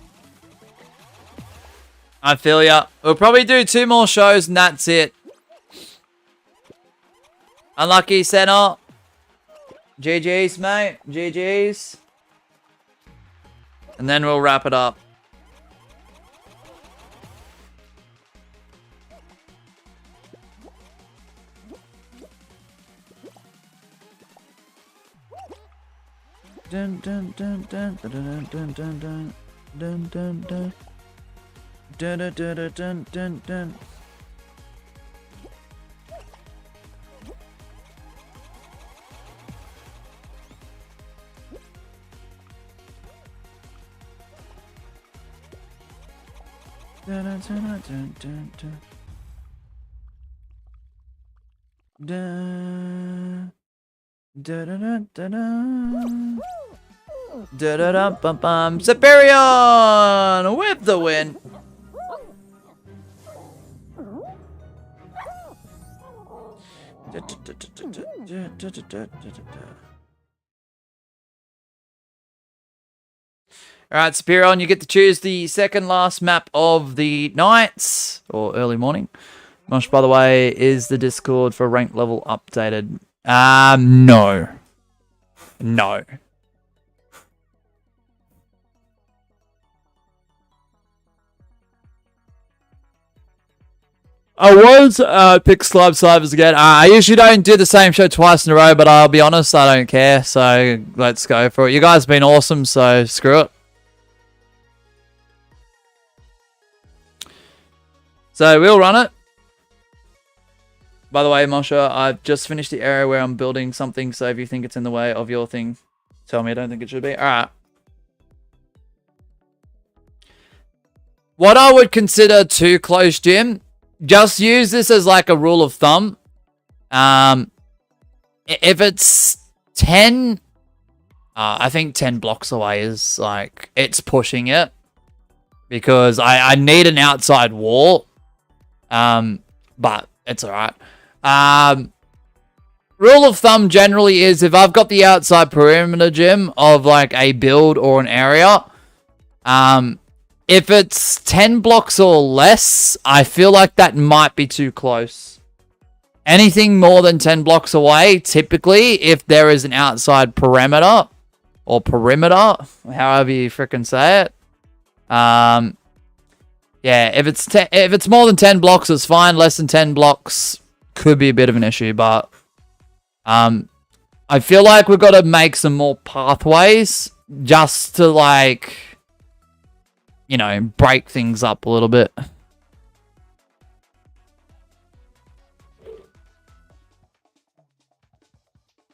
I feel ya. We'll probably do 2 more shows and that's it. Unlucky, Senna. GG's, mate. GG's. And then we'll wrap it up. Dun dun dun dun dun dun dun dun dun dun dun dun dun dun dun dun dun dun. Dun dun dun dun dun dun. Dun. Da-da-da-da-da. Da-da-da-bum-bum. Superion with the win. Alright, Superion, you get to choose the second last map of the nights, or early morning. Mosh, by the way, is the Discord for rank level updated? No. No. I was pick Slime Slivers again. I usually don't do the same show twice in a row, but I'll be honest, I don't care. So let's go for it. You guys have been awesome, so screw it. So we'll run it. By the way, Mosha, I've just finished the area where I'm building something, so if you think it's in the way of your thing, tell me. I don't think it should be. Alright. What I would consider too close, Jim, just use this as like a rule of thumb. If it's 10, I think 10 blocks away is like, it's pushing it. Because I need an outside wall. But it's alright. Rule of thumb generally is if I've got the outside perimeter, Jim, of like a build or an area, if it's 10 blocks or less, I feel like that might be too close. Anything more than 10 blocks away, typically, if there is an outside perimeter, or perimeter, however you frickin' say it, yeah, if it's more than 10 blocks, it's fine. Less than 10 blocks could be a bit of an issue, but I feel like we've got to make some more pathways just to like, you know, break things up a little bit.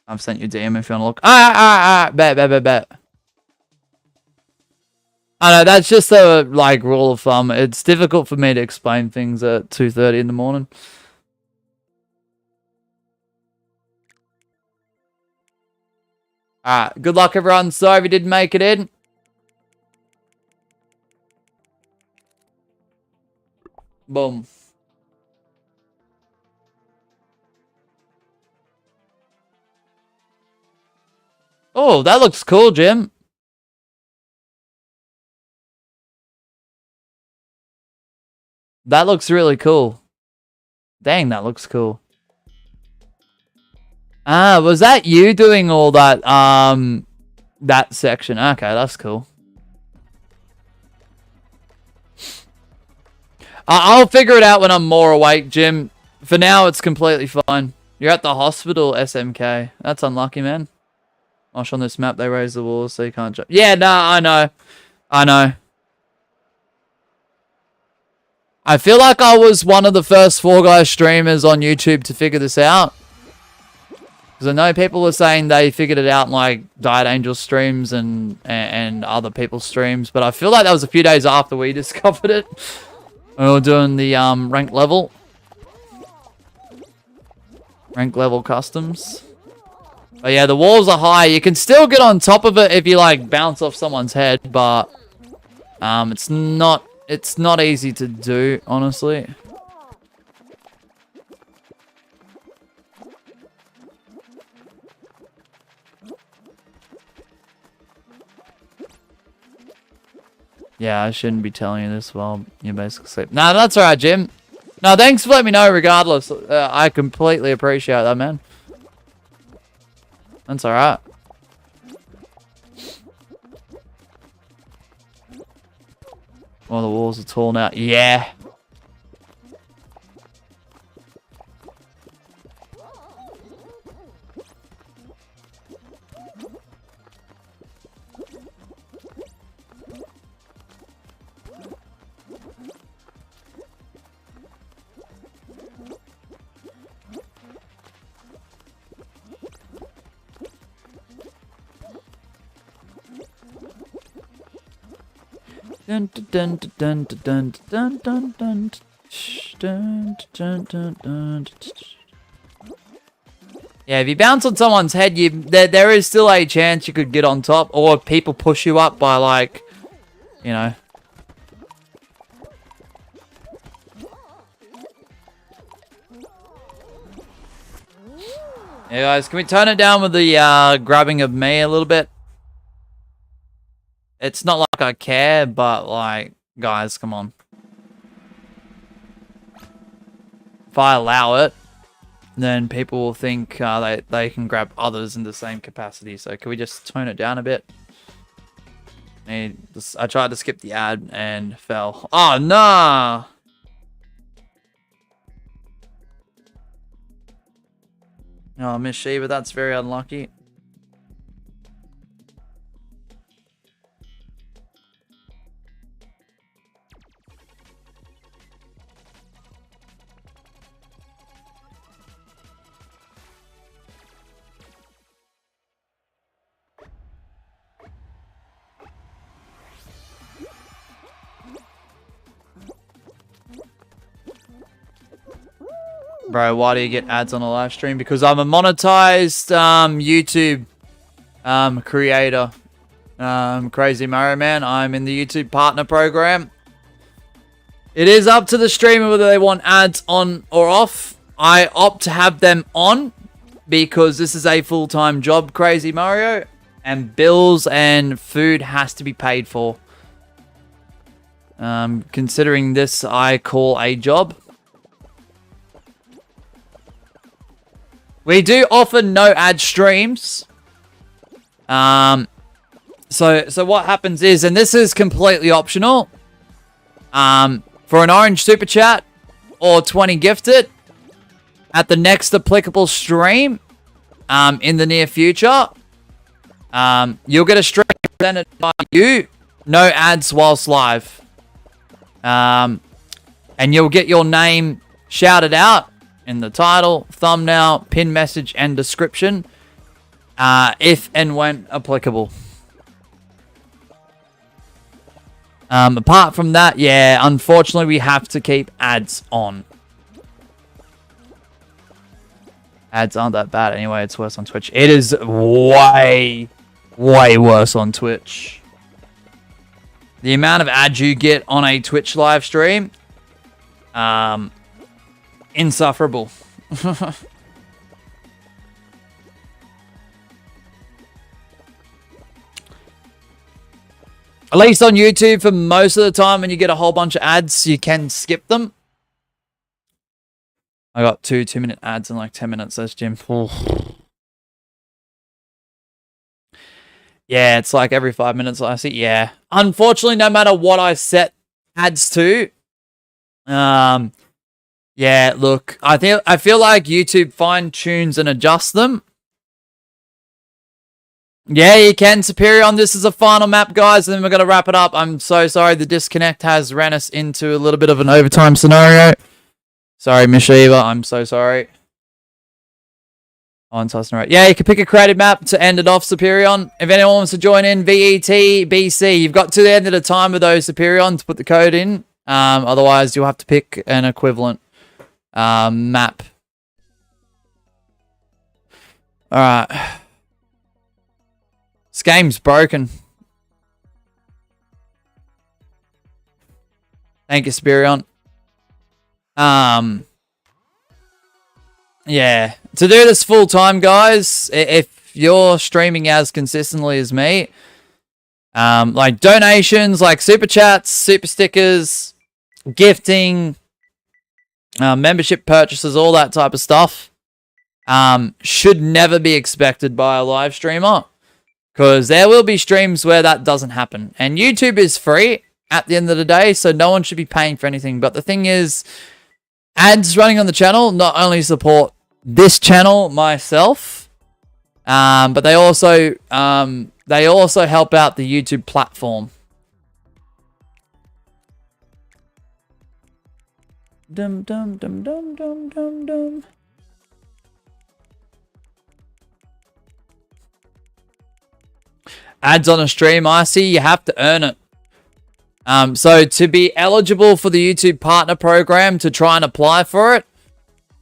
I've sent you a DM if you want to look. Bet. I know, that's just a, like, rule of thumb. It's difficult for me to explain things at 2:30 in the morning. Alright, good luck, everyone. Sorry if you didn't make it in. Boom. Oh, that looks cool, Jim. That looks really cool. Dang, that looks cool. Ah, was that you doing all that, that section? Okay, that's cool. I'll figure it out when I'm more awake, Jim. For now, it's completely fine. You're at the hospital, SMK. That's unlucky, man. Gosh, on this map, they raise the walls so you can't jump. Yeah, nah, I know. I feel like I was one of the first Fall Guys streamers on YouTube to figure this out. Because I know people were saying they figured it out in like Diet Angel streams and other people's streams. But I feel like that was a few days after we discovered it. We were doing the rank level. Rank level customs. But yeah, the walls are high. You can still get on top of it if you like bounce off someone's head. But it's not easy to do, honestly. Yeah, I shouldn't be telling you this while you're basically asleep. No, that's alright, Jim. No, thanks for letting me know regardless. I completely appreciate that, man. That's alright. Oh, the walls are tall now. Yeah. Dun dun dun dun dun dun dun dun dun dun dun dun. Yeah, if you bounce on someone's head, there is still a chance you could get on top, or people push you up by like, you know. Yeah, guys, can we turn it down with the grabbing of me a little bit? It's not like I care, but like, guys, come on. if I allow it, then people will think they can grab others in the same capacity. So can we just tone it down a bit? I tried to skip the ad and fell. Oh, nah! Oh, Miss Shiva, that's very unlucky. Bro, why do you get ads on a live stream? Because I'm a monetized YouTube creator. Crazy Mario Man. I'm in the YouTube partner program. It is up to the streamer whether they want ads on or off. I opt to have them on because this is a full-time job, Crazy Mario. And bills and food has to be paid for. Considering this I call a job. We do offer no ad streams. So what happens is, and this is completely optional, for an orange super chat or 20 gifted at the next applicable stream, in the near future, you'll get a stream presented by you, no ads whilst live, and you'll get your name shouted out in the title, thumbnail, pin message, and description, if and when applicable. Apart from that, yeah, unfortunately, we have to keep ads on. Ads aren't that bad anyway. It's worse on Twitch. It is way, way worse on Twitch. The amount of ads you get on a Twitch live stream, insufferable. At least on YouTube, for most of the time when you get a whole bunch of ads, you can skip them. I got 2-minute ads in like 10 minutes. That's Jim. Yeah, it's like every 5 minutes I see. Yeah. Unfortunately, no matter what I set ads to, yeah, look, I feel like YouTube fine-tunes and adjusts them. Yeah, you can. Superior. This is a final map, guys, and then we're going to wrap it up. I'm so sorry. The disconnect has ran us into a little bit of an overtime scenario. Sorry, Miss Eva. I'm so sorry. On right. Yeah, you can pick a created map to end it off, Superior. If anyone wants to join in, VETBC. You've got to the end of the time with those, Superior, to put the code in. Otherwise, you'll have to pick an equivalent map. Alright. This game's broken. Thank you, Spirion. Yeah. To do this full time, guys, if you're streaming as consistently as me, like donations, like super chats, super stickers, gifting, membership purchases, all that type of stuff, should never be expected by a live streamer. Because there will be streams where that doesn't happen. And YouTube is free at the end of the day, so no one should be paying for anything. But the thing is, ads running on the channel not only support this channel, myself, but they also help out the YouTube platform. Dum dum dum dum dum dum dum. Ads on a stream, I see you have to earn it. So to be eligible for the YouTube partner program, to try and apply for it,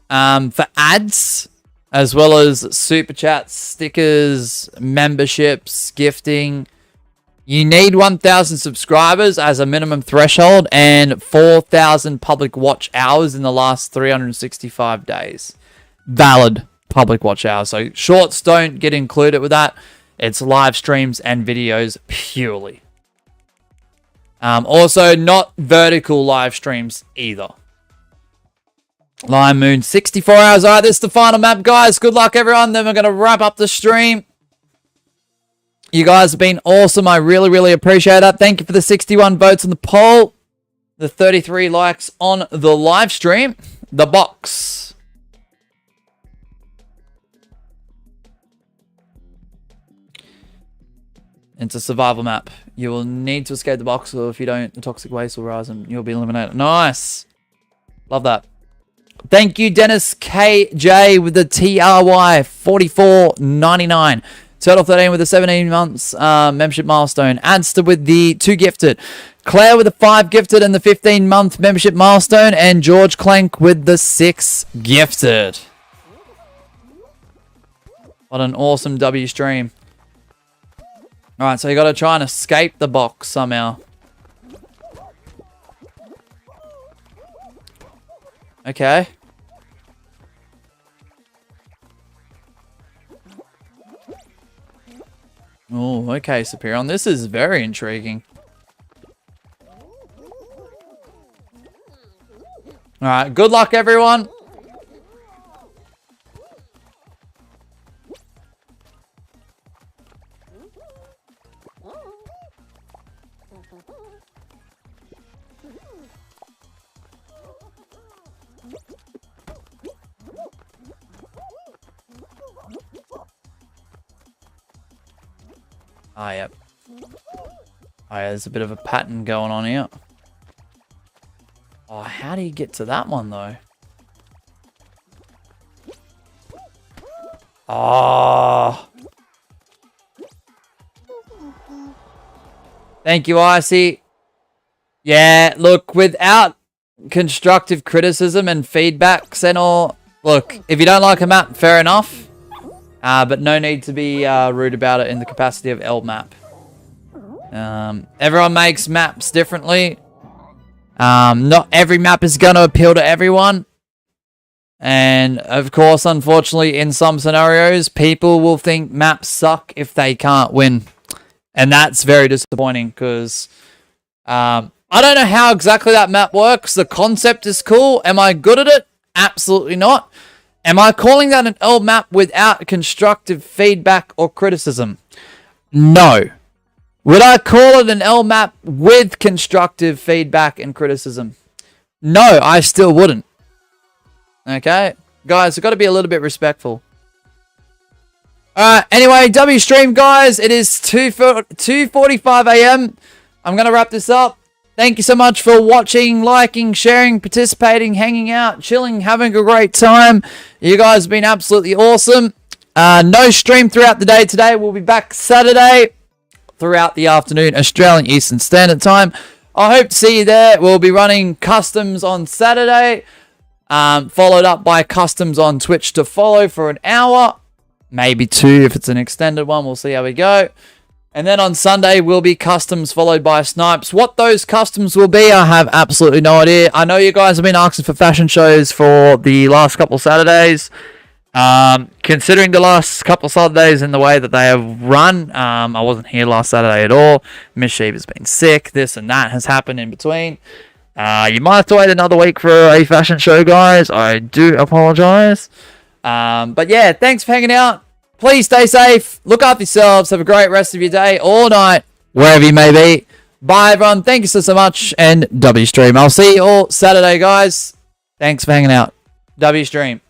for ads, as well as super chats, stickers, memberships, gifting, you need 1,000 subscribers as a minimum threshold and 4,000 public watch hours in the last 365 days. Valid public watch hours. So shorts don't get included with that. It's live streams and videos purely. Also, not vertical live streams either. Lion Moon, 64 hours. All right, this is the final map, guys. Good luck, everyone. Then we're going to wrap up the stream. You guys have been awesome. I really, really appreciate that. Thank you for the 61 votes on the poll. The 33 likes on the live stream. The box. It's a survival map. You will need to escape the box, or if you don't, the toxic waste will rise and you'll be eliminated. Nice. Love that. Thank you, Dennis KJ, with the TRY 44.99. Turtle 13 with the 17 months membership milestone. Adster with the 2 gifted. Claire with the 5 gifted and the 15-month membership milestone. And George Clank with the 6 gifted. What an awesome W stream. Alright, so you got to try and escape the box somehow. Okay. Oh, okay, Superion. This is very intriguing. Alright, good luck, everyone. Ah, yep. Oh, yeah, there's a bit of a pattern going on here. Oh, how do you get to that one, though? Oh. Thank you, Icy. Yeah, look, without constructive criticism and feedbacks and all, look, if you don't like a map, fair enough. But no need to be rude about it in the capacity of L map. Everyone makes maps differently. Not every map is going to appeal to everyone. And, of course, unfortunately, in some scenarios, people will think maps suck if they can't win. And that's very disappointing because I don't know how exactly that map works. The concept is cool. Am I good at it? Absolutely not. Am I calling that an L map without constructive feedback or criticism? No. Would I call it an L map with constructive feedback and criticism? No, I still wouldn't. Okay? Guys, I've got to be a little bit respectful. Alright, anyway, W stream, guys. It is 2:45 a.m. I'm going to wrap this up. Thank you so much for watching, liking, sharing, participating, hanging out, chilling, having a great time. You guys have been absolutely awesome. No stream throughout the day today. We'll be back Saturday throughout the afternoon, Australian Eastern Standard Time. I hope to see you there. We'll be running customs on Saturday, followed up by customs on Twitch to follow for an hour. Maybe 2 if it's an extended one. We'll see how we go. And then on Sunday will be customs followed by snipes. What those customs will be, I have absolutely no idea. I know you guys have been asking for fashion shows for the last couple Saturdays. Considering the last couple Saturdays in the way that they have run, I wasn't here last Saturday at all. Miss Sheep has been sick. This and that has happened in between. You might have to wait another week for a fashion show, guys. I do apologize. But yeah, thanks for hanging out. Please stay safe. Look after yourselves. Have a great rest of your day or night, wherever you may be. Bye, everyone. Thank you so much. And W stream. I'll see you all Saturday, guys. Thanks for hanging out. W stream.